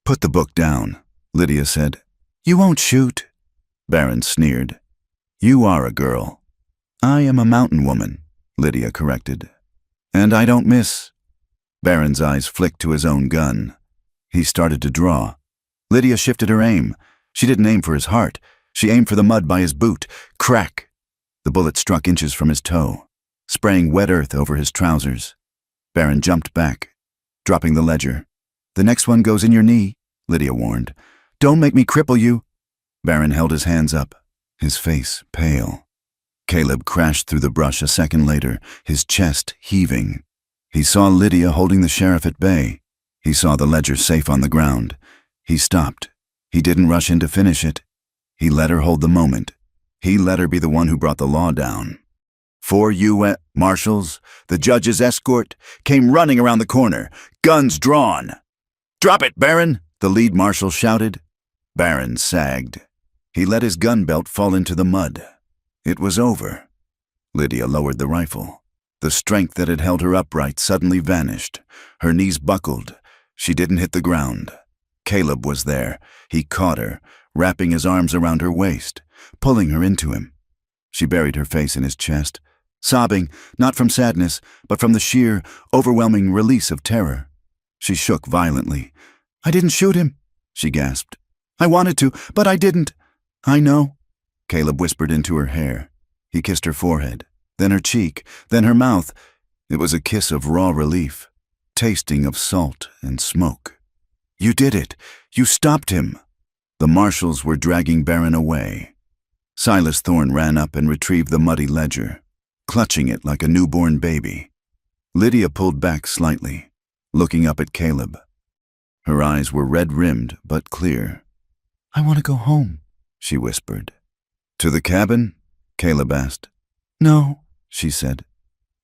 "Put the book down," Lydia said. "You won't shoot." Baron sneered. "You are a girl." "I am a mountain woman," Lydia corrected. "And I don't miss." Baron's eyes flicked to his own gun. He started to draw. Lydia shifted her aim. She didn't aim for his heart. She aimed for the mud by his boot. Crack! The bullet struck inches from his toe, spraying wet earth over his trousers. Baron jumped back, dropping the ledger. "The next one goes in your knee," Lydia warned. "Don't make me cripple you." Baron held his hands up, his face pale. Caleb crashed through the brush a second later, his chest heaving. He saw Lydia holding the sheriff at bay. He saw the ledger safe on the ground. He stopped. He didn't rush in to finish it. He let her hold the moment. He let her be the one who brought the law down. 4 U.S. Marshals, the judge's escort, came running around the corner, guns drawn. "Drop it, Baron!" the lead marshal shouted. Baron sagged. He let his gun belt fall into the mud. It was over. Lydia lowered the rifle. The strength that had held her upright suddenly vanished. Her knees buckled. She didn't hit the ground. Caleb was there. He caught her, wrapping his arms around her waist, pulling her into him. She buried her face in his chest, sobbing, not from sadness, but from the sheer, overwhelming release of terror. She shook violently. "I didn't shoot him," she gasped. "I wanted to, but I didn't." "I know," Caleb whispered into her hair. He kissed her forehead, then her cheek, then her mouth. It was a kiss of raw relief, tasting of salt and smoke. "You did it. You stopped him." The marshals were dragging Baron away. Silas Thorne ran up and retrieved the muddy ledger, clutching it like a newborn baby. Lydia pulled back slightly, looking up at Caleb. Her eyes were red-rimmed but clear. "I want to go home," she whispered. "To the cabin?" Caleb asked. "No," she said.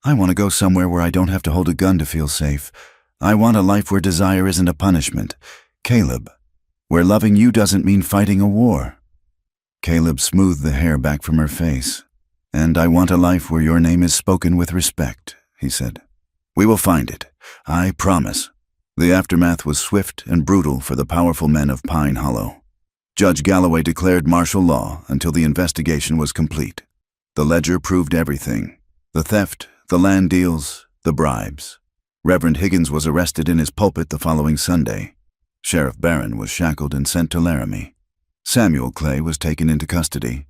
"I want to go somewhere where I don't have to hold a gun to feel safe. I want a life where desire isn't a punishment. Caleb, where loving you doesn't mean fighting a war." Caleb smoothed the hair back from her face. "And I want a life where your name is spoken with respect," he said. "We will find it, I promise." The aftermath was swift and brutal for the powerful men of Pine Hollow. Judge Galloway declared martial law until the investigation was complete. The ledger proved everything: the theft, the land deals, the bribes. Reverend Higgins was arrested in his pulpit the following Sunday. Sheriff Barron was shackled and sent to Laramie. Samuel Clay was taken into custody,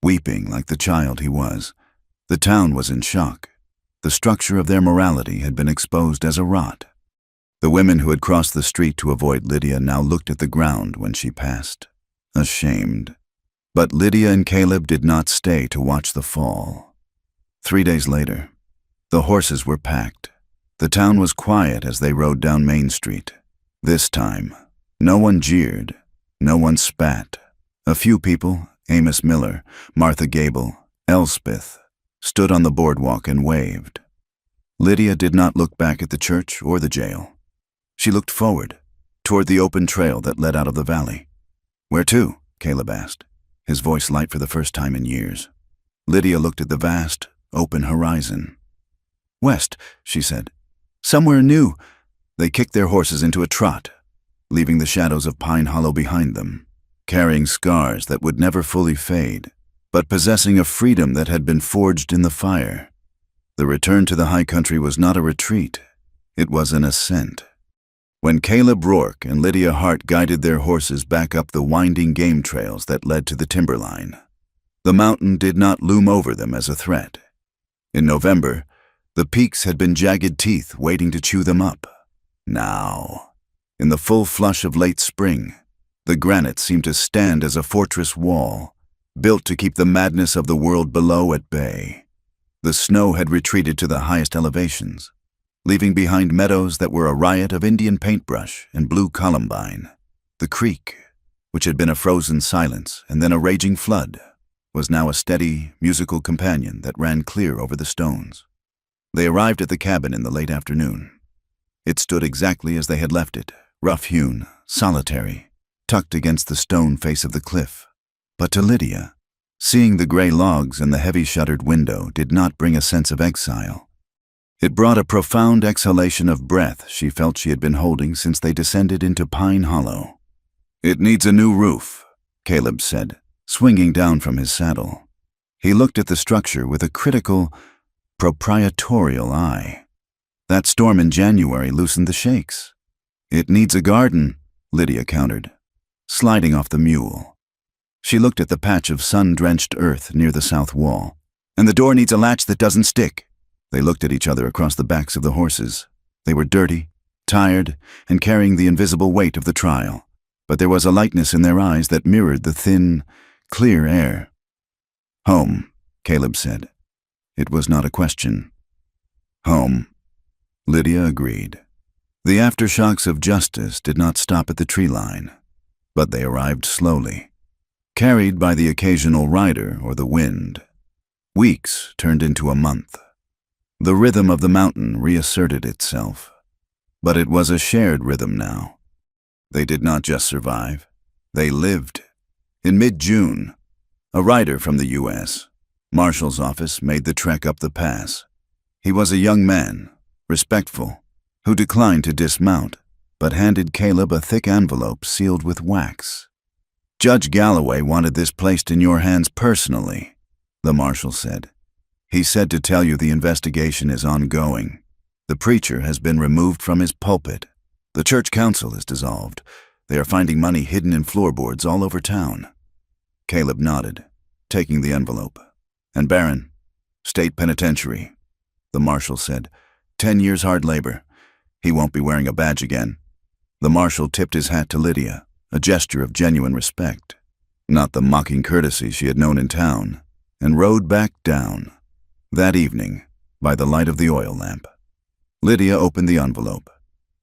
weeping like the child he was. The town was in shock. The structure of their morality had been exposed as a rot. The women who had crossed the street to avoid Lydia now looked at the ground when she passed, ashamed. But Lydia and Caleb did not stay to watch the fall. 3 days later, the horses were packed. The town was quiet as they rode down Main Street. This time, no one jeered, no one spat. A few people, Amos Miller, Martha Gable, Elspeth, stood on the boardwalk and waved. Lydia did not look back at the church or the jail. She looked forward, toward the open trail that led out of the valley. "Where to?" Caleb asked, his voice light for the first time in years. Lydia looked at the vast, open horizon. "West," she said. "Somewhere new." They kicked their horses into a trot, leaving the shadows of Pine Hollow behind them, carrying scars that would never fully fade, but possessing a freedom that had been forged in the fire. The return to the high country was not a retreat, it was an ascent. When Caleb Rourke and Lydia Hart guided their horses back up the winding game trails that led to the timberline, the mountain did not loom over them as a threat. In November, the peaks had been jagged teeth waiting to chew them up. Now, in the full flush of late spring, the granite seemed to stand as a fortress wall, built to keep the madness of the world below at bay. The snow had retreated to the highest elevations, leaving behind meadows that were a riot of Indian paintbrush and blue columbine. The creek, which had been a frozen silence and then a raging flood, was now a steady, musical companion that ran clear over the stones. They arrived at the cabin in the late afternoon. It stood exactly as they had left it, rough-hewn, solitary, tucked against the stone face of the cliff. But to Lydia, seeing the gray logs and the heavy shuttered window did not bring a sense of exile. It brought a profound exhalation of breath she felt she had been holding since they descended into Pine Hollow. "It needs a new roof," Caleb said, swinging down from his saddle. He looked at the structure with a critical, proprietorial eye. That storm in January loosened the shakes. "It needs a garden," Lydia countered, sliding off the mule. She looked at the patch of sun-drenched earth near the south wall. "And the door needs a latch that doesn't stick." They looked at each other across the backs of the horses. They were dirty, tired, and carrying the invisible weight of the trial, but there was a lightness in their eyes that mirrored the thin, clear air. "Home," Caleb said. It was not a question. "Home," Lydia agreed. The aftershocks of justice did not stop at the tree line, but they arrived slowly, carried by the occasional rider or the wind. Weeks turned into a month. The rhythm of the mountain reasserted itself, but it was a shared rhythm now. They did not just survive, they lived. In mid-June, a rider from the U.S. Marshal's office made the trek up the pass. He was a young man, respectful, who declined to dismount, but handed Caleb a thick envelope sealed with wax. "Judge Galloway wanted this placed in your hands personally," the marshal said. "He said to tell you the investigation is ongoing. The preacher has been removed from his pulpit. The church council is dissolved. They are finding money hidden in floorboards all over town." Caleb nodded, taking the envelope. "And Barron, state penitentiary," the marshal said. 10 years hard labor. He won't be wearing a badge again." The marshal tipped his hat to Lydia, a gesture of genuine respect, not the mocking courtesy she had known in town, and rode back down. That evening, by the light of the oil lamp, Lydia opened the envelope.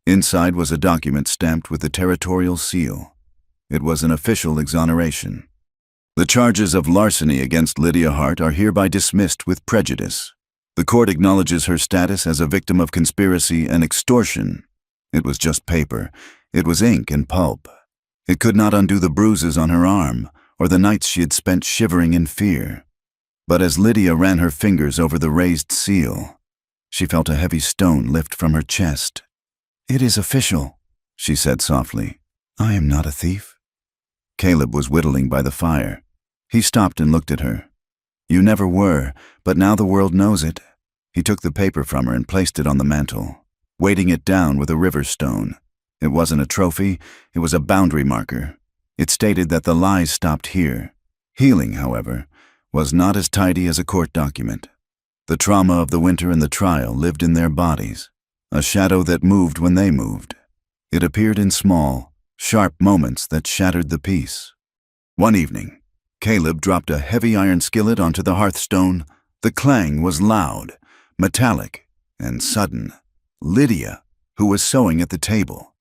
Inside was a document stamped with the territorial seal. It was an official exoneration. "The charges of larceny against Lydia Hart are hereby dismissed with prejudice. The court acknowledges her status as a victim of conspiracy and extortion." It was just paper. It was ink and pulp. It could not undo the bruises on her arm or the nights she had spent shivering in fear. But as Lydia ran her fingers over the raised seal, she felt a heavy stone lift from her chest. "It is official," she said softly. "I am not a thief." Caleb was whittling by the fire. He stopped and looked at her. "You never were, but now the world knows it." He took the paper from her and placed it on the mantel, weighting it down with a river stone. It wasn't a trophy, it was a boundary marker. It stated that the lies stopped here. Healing, however, was not as tidy as a court document. The trauma of the winter and the trial lived in their bodies, a shadow that moved when they moved. It appeared in small, sharp moments that shattered the peace. One evening, Caleb dropped a heavy iron skillet onto the hearthstone. The clang was loud, metallic, and sudden. Lydia, who was sewing at the table,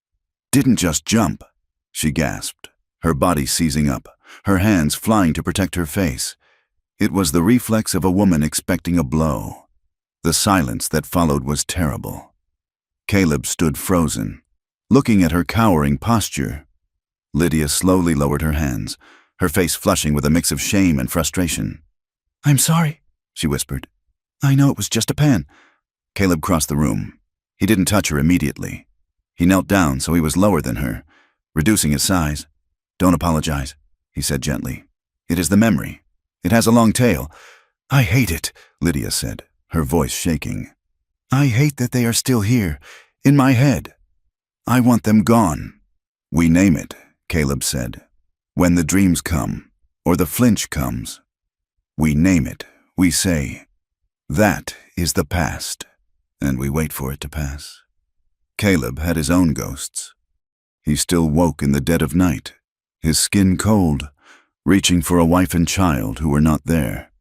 didn't just jump. She gasped, her body seizing up, her hands flying to protect her face. It was the reflex of a woman expecting a blow. The silence that followed was terrible. Caleb stood frozen, looking at her cowering posture. Lydia slowly lowered her hands, her face flushing with a mix of shame and frustration. "I'm sorry," she whispered. "I know it was just a pan." Caleb crossed the room. He didn't touch her immediately. He knelt down so he was lower than her, reducing his size. "Don't apologize," he said gently. "It is the memory. It has a long tail." "I hate it," Lydia said, her voice shaking. "I hate that they are still here, in my head. I want them gone." "We name it," Caleb said. "When the dreams come, or the flinch comes, we name it. We say, that is the past, and we wait for it to pass." Caleb had his own ghosts. He still woke in the dead of night, his skin cold, reaching for a wife and child who were not there.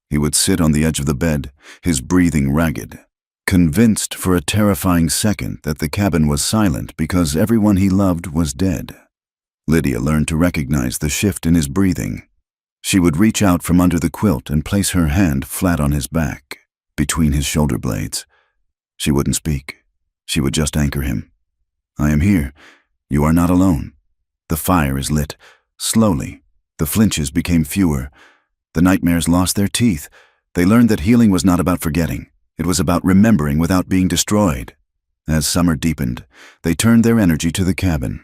He would sit on the edge of the bed, his breathing ragged, convinced for a terrifying second that the cabin was silent because everyone he loved was dead. Lydia learned to recognize the shift in his breathing. She would reach out from under the quilt and place her hand flat on his back, between his shoulder blades. She wouldn't speak. She would just anchor him. "I am here. You are not alone." The fire is lit. Slowly, the flinches became fewer. The nightmares lost their teeth. They learned that healing was not about forgetting. It was about remembering without being destroyed. As summer deepened, they turned their energy to the cabin.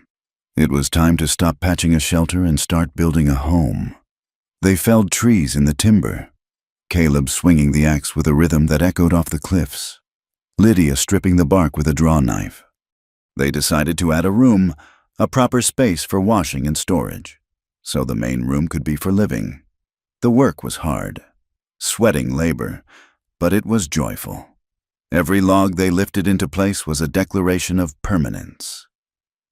It was time to stop patching a shelter and start building a home. They felled trees in the timber, Caleb swinging the axe with a rhythm that echoed off the cliffs, Lydia stripping the bark with a draw knife. They decided to add a room, a proper space for washing and storage, so the main room could be for living. The work was hard, sweating labor, but it was joyful. Every log they lifted into place was a declaration of permanence.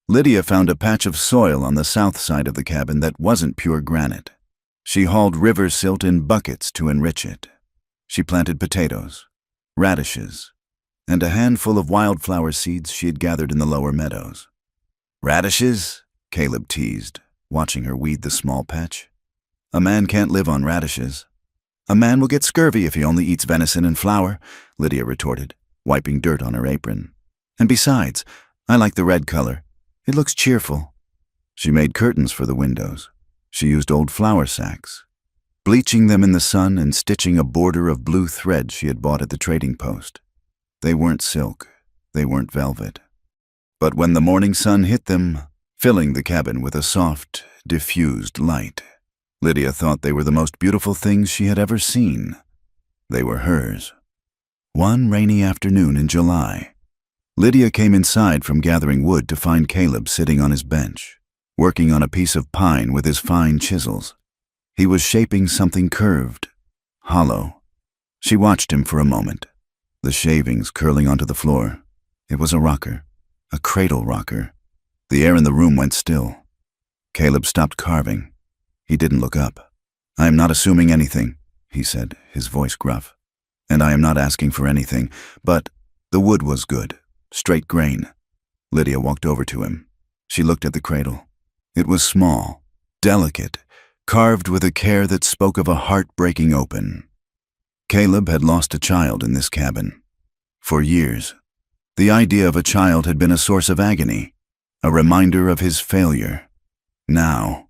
Lydia found a patch of soil on the south side of the cabin that wasn't pure granite. She hauled river silt in buckets to enrich it. She planted potatoes, radishes, and a handful of wildflower seeds she had gathered in the lower meadows. "Radishes?" Caleb teased, watching her weed the small patch. "A man can't live on radishes." "A man will get scurvy if he only eats venison and flour," Lydia retorted, wiping dirt on her apron. "And besides, I like the red color. It looks cheerful." She made curtains for the windows. She used old flour sacks, bleaching them in the sun and stitching a border of blue thread she had bought at the trading post. They weren't silk, they weren't velvet. But when the morning sun hit them, filling the cabin with a soft, diffused light, Lydia thought they were the most beautiful things she had ever seen. They were hers. One rainy afternoon in July, Lydia came inside from gathering wood to find Caleb sitting on his bench, working on a piece of pine with his fine chisels. He was shaping something curved, hollow. She watched him for a moment, the shavings curling onto the floor. It was a rocker, a cradle rocker. The air in the room went still. Caleb stopped carving. He didn't look up. "I am not assuming anything," he said, his voice gruff. "And I am not asking for anything, but the wood was good, straight grain." Lydia walked over to him. She looked at the cradle. It was small, delicate, carved with a care that spoke of a heart breaking open. Caleb had lost a child in this cabin. For years, the idea of a child had been a source of agony, a reminder of his failure. Now,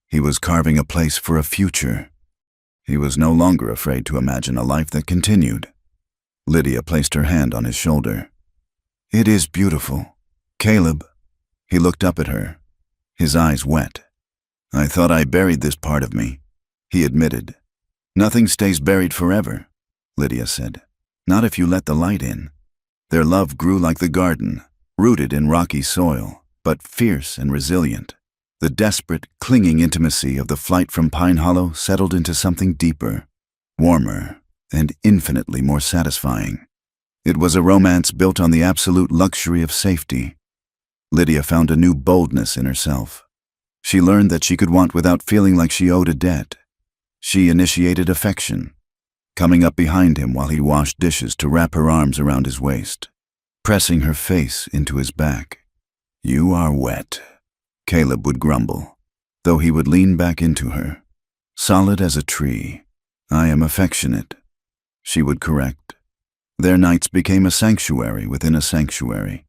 he was carving a place for a future. He was no longer afraid to imagine a life that continued. Lydia placed her hand on his shoulder. "It is beautiful. Caleb." He looked up at her, his eyes wet. "I thought I buried this part of me," he admitted. "Nothing stays buried forever," Lydia said. "Not if you let the light in." Their love grew like the garden, rooted in rocky soil, but fierce and resilient. The desperate, clinging intimacy of the flight from Pine Hollow settled into something deeper, warmer, and infinitely more satisfying. It was a romance built on the absolute luxury of safety. Lydia found a new boldness in herself. She learned that she could want without feeling like she owed a debt. She initiated affection, coming up behind him while he washed dishes to wrap her arms around his waist, pressing her face into his back. "You are wet," Caleb would grumble, though he would lean back into her, solid as a tree. "I am affectionate," she would correct. Their nights became a sanctuary within a sanctuary.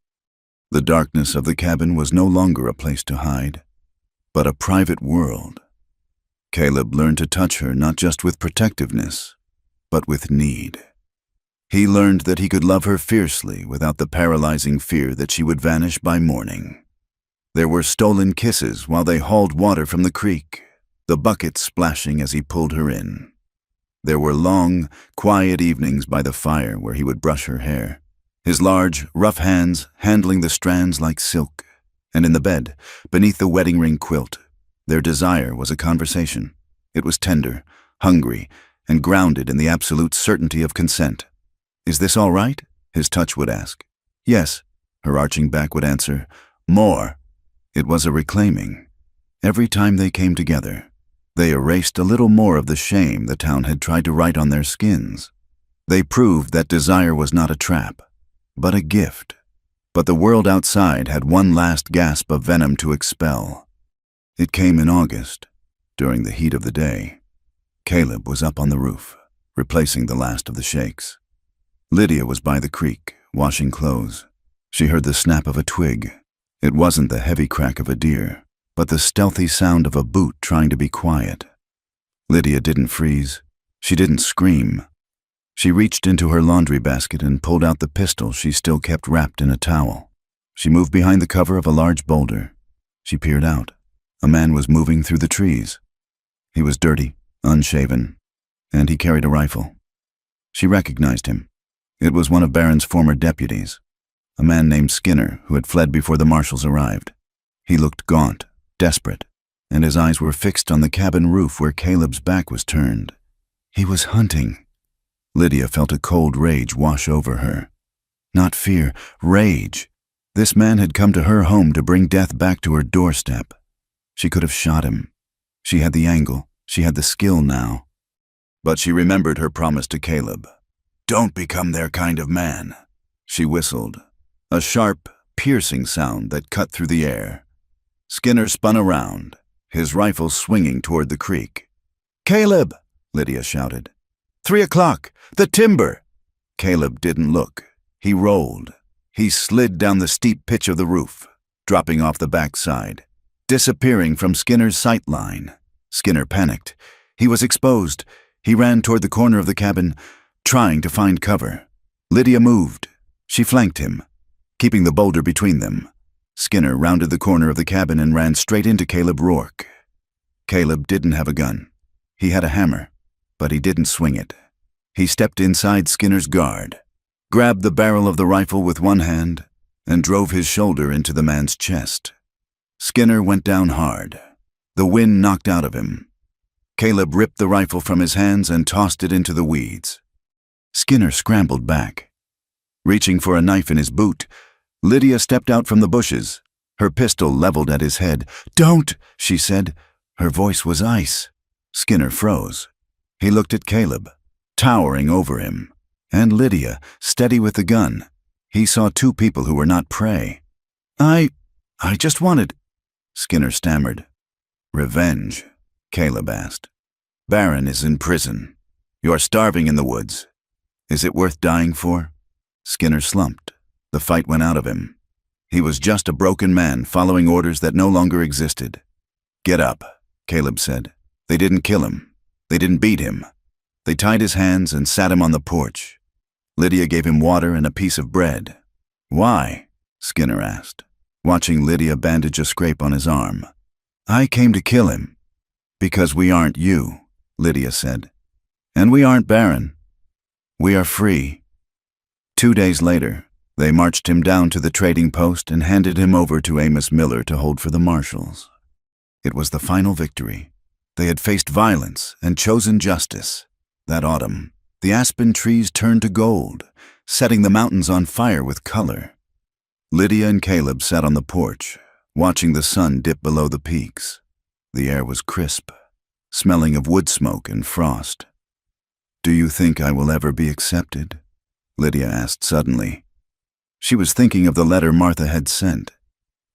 The darkness of the cabin was no longer a place to hide, but a private world. Caleb learned to touch her not just with protectiveness, but with need. He learned that he could love her fiercely without the paralyzing fear that she would vanish by morning. There were stolen kisses while they hauled water from the creek, the bucket splashing as he pulled her in. There were long, quiet evenings by the fire where he would brush her hair, his large, rough hands handling the strands like silk. And in the bed, beneath the wedding ring quilt, their desire was a conversation. It was tender, hungry, and grounded in the absolute certainty of consent. "Is this all right?" his touch would ask. "Yes," her arching back would answer. "More." It was a reclaiming. Every time they came together, they erased a little more of the shame the town had tried to write on their skins. They proved that desire was not a trap, but a gift. But the world outside had one last gasp of venom to expel. It came in August, during the heat of the day. Caleb was up on the roof, replacing the last of the shakes. Lydia was by the creek, washing clothes. She heard the snap of a twig. It wasn't the heavy crack of a deer, but the stealthy sound of a boot trying to be quiet. Lydia didn't freeze. She didn't scream. She reached into her laundry basket and pulled out the pistol she still kept wrapped in a towel. She moved behind the cover of a large boulder. She peered out. A man was moving through the trees. He was dirty, unshaven, and he carried a rifle. She recognized him. It was one of Barron's former deputies, a man named Skinner who had fled before the marshals arrived. He looked gaunt, desperate, and his eyes were fixed on the cabin roof where Caleb's back was turned. He was hunting. Lydia felt a cold rage wash over her. Not fear, rage. This man had come to her home to bring death back to her doorstep. She could have shot him. She had the angle. She had the skill now. But she remembered her promise to Caleb. "Don't become their kind of man." She whistled, a sharp, piercing sound that cut through the air. Skinner spun around, his rifle swinging toward the creek. "Caleb!" Lydia shouted. 3 o'clock! The timber!" Caleb didn't look. He rolled. He slid down the steep pitch of the roof, dropping off the backside, disappearing from Skinner's sight line. Skinner panicked. He was exposed. He ran toward the corner of the cabin, trying to find cover. Lydia moved. She flanked him, keeping the boulder between them. Skinner rounded the corner of the cabin and ran straight into Caleb Rourke. Caleb didn't have a gun. He had a hammer, but he didn't swing it. He stepped inside Skinner's guard, grabbed the barrel of the rifle with one hand, and drove his shoulder into the man's chest. Skinner went down hard. The wind knocked out of him. Caleb ripped the rifle from his hands and tossed it into the weeds. Skinner scrambled back. Reaching for a knife in his boot, Lydia stepped out from the bushes, her pistol leveled at his head. "Don't!" she said. Her voice was ice. Skinner froze. He looked at Caleb, towering over him, and Lydia, steady with the gun. He saw two people who were not prey. I just wanted," Skinner stammered. "Revenge?" Caleb asked. "Barron is in prison. You're starving in the woods. Is it worth dying for?" Skinner slumped. The fight went out of him. He was just a broken man following orders that no longer existed. "Get up," Caleb said. "They didn't kill him. They didn't beat him. They tied his hands and sat him on the porch." Lydia gave him water and a piece of bread. "Why?" Skinner asked, watching Lydia bandage a scrape on his arm. "I came to kill him." "Because we aren't you," Lydia said. "And we aren't Barron. We are free." 2 days later, they marched him down to the trading post and handed him over to Amos Miller to hold for the marshals. It was the final victory. They had faced violence and chosen justice. That autumn, the aspen trees turned to gold, setting the mountains on fire with color. Lydia and Caleb sat on the porch, watching the sun dip below the peaks. The air was crisp, smelling of wood smoke and frost. "Do you think I will ever be accepted?" Lydia asked suddenly. She was thinking of the letter Martha had sent.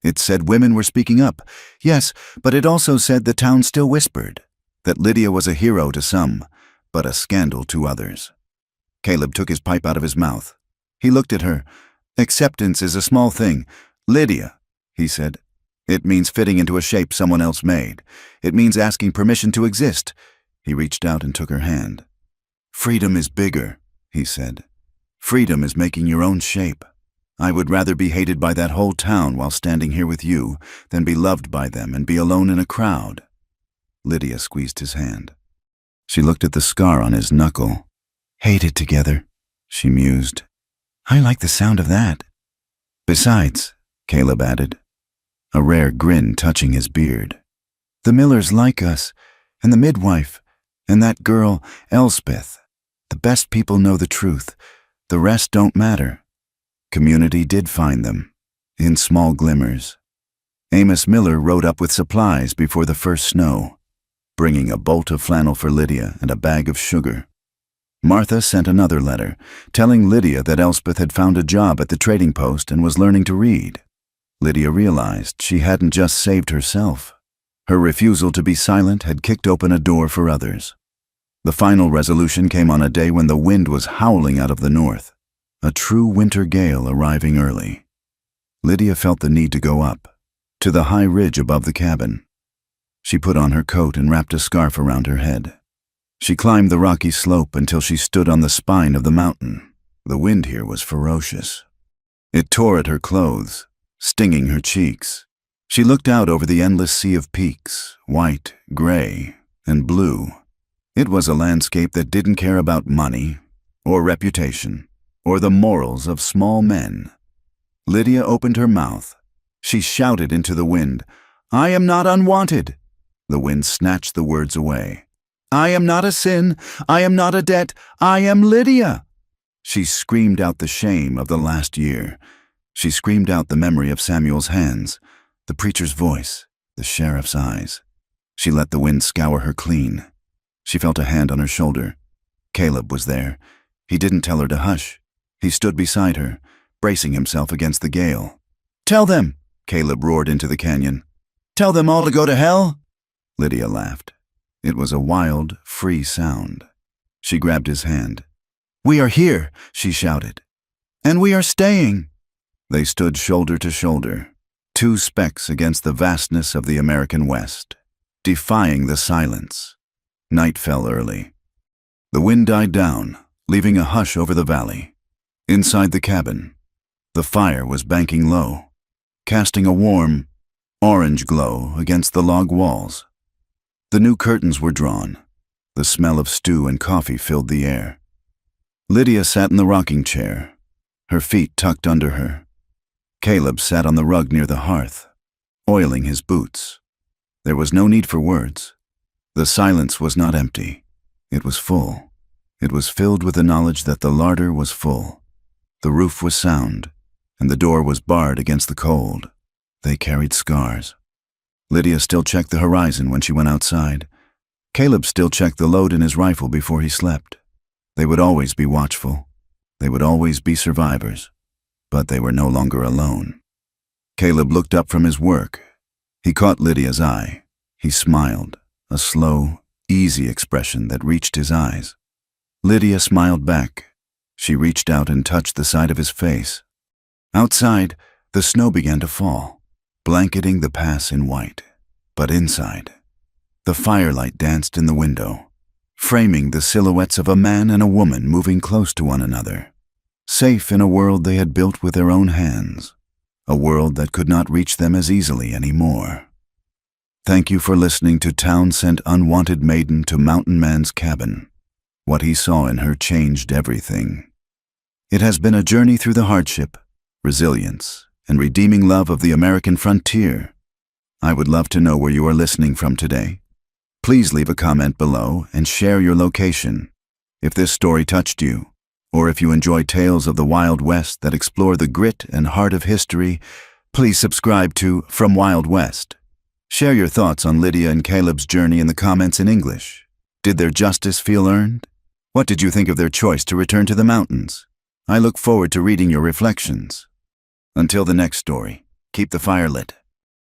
It said women were speaking up. Yes, but it also said the town still whispered that Lydia was a hero to some, but a scandal to others. Caleb took his pipe out of his mouth. He looked at her. "Acceptance is a small thing. Lydia," he said. "It means fitting into a shape someone else made. It means asking permission to exist." He reached out and took her hand. "Freedom is bigger," he said. "Freedom is making your own shape. I would rather be hated by that whole town while standing here with you than be loved by them and be alone in a crowd." Lydia squeezed his hand. She looked at the scar on his knuckle. "Hated together," she mused. I like the sound of that. Besides, Caleb added, a rare grin touching his beard, the Millers like us, and the midwife, and that girl, Elspeth. The best people know the truth. The rest don't matter. Community did find them, in small glimmers. Amos Miller rode up with supplies before the first snow, bringing a bolt of flannel for Lydia and a bag of sugar. Martha sent another letter, telling Lydia that Elspeth had found a job at the trading post and was learning to read. Lydia realized she hadn't just saved herself. Her refusal to be silent had kicked open a door for others. The final resolution came on a day when the wind was howling out of the north, a true winter gale arriving early. Lydia felt the need to go up, to the high ridge above the cabin. She put on her coat and wrapped a scarf around her head. She climbed the rocky slope until she stood on the spine of the mountain. The wind here was ferocious. It tore at her clothes, stinging her cheeks. She looked out over the endless sea of peaks, white, gray, and blue. It was a landscape that didn't care about money, or reputation, or the morals of small men. Lydia opened her mouth. She shouted into the wind, "I am not unwanted!" The wind snatched the words away. "I am not a sin. I am not a debt. I am Lydia!" She screamed out the shame of the last year. She screamed out the memory of Samuel's hands, the preacher's voice, the sheriff's eyes. She let the wind scour her clean. She felt a hand on her shoulder. Caleb was there. He didn't tell her to hush. He stood beside her, bracing himself against the gale. "Tell them!" Caleb roared into the canyon. "Tell them all to go to hell!" Lydia laughed. It was a wild, free sound. She grabbed his hand. "We are here," she shouted. "And we are staying." They stood shoulder to shoulder, two specks against the vastness of the American West, defying the silence. Night fell early. The wind died down, leaving a hush over the valley. Inside the cabin, the fire was banking low, casting a warm, orange glow against the log walls. The new curtains were drawn. The smell of stew and coffee filled the air. Lydia sat in the rocking chair, her feet tucked under her. Caleb sat on the rug near the hearth, oiling his boots. There was no need for words. The silence was not empty. It was full. It was filled with the knowledge that the larder was full. The roof was sound, and the door was barred against the cold. They carried scars. Lydia still checked the horizon when she went outside. Caleb still checked the load in his rifle before he slept. They would always be watchful. They would always be survivors. But they were no longer alone. Caleb looked up from his work. He caught Lydia's eye. He smiled, a slow, easy expression that reached his eyes. Lydia smiled back. She reached out and touched the side of his face. Outside, the snow began to fall, blanketing the pass in white. But inside, the firelight danced in the window, framing the silhouettes of a man and a woman moving close to one another, safe in a world they had built with their own hands, a world that could not reach them as easily anymore. Thank you for listening to Town Sent Unwanted Maiden to Mountain Man's cabin. What he saw in her changed everything. It has been a journey through the hardship, resilience, and redeeming love of the American frontier. I would love to know where you are listening from today. Please leave a comment below and share your location. If this story touched you, or if you enjoy tales of the Wild West that explore the grit and heart of history, please subscribe to From Wild West. Share your thoughts on Lydia and Caleb's journey in the comments in English. Did their justice feel earned? What did you think of their choice to return to the mountains? I look forward to reading your reflections. Until the next story, keep the fire lit.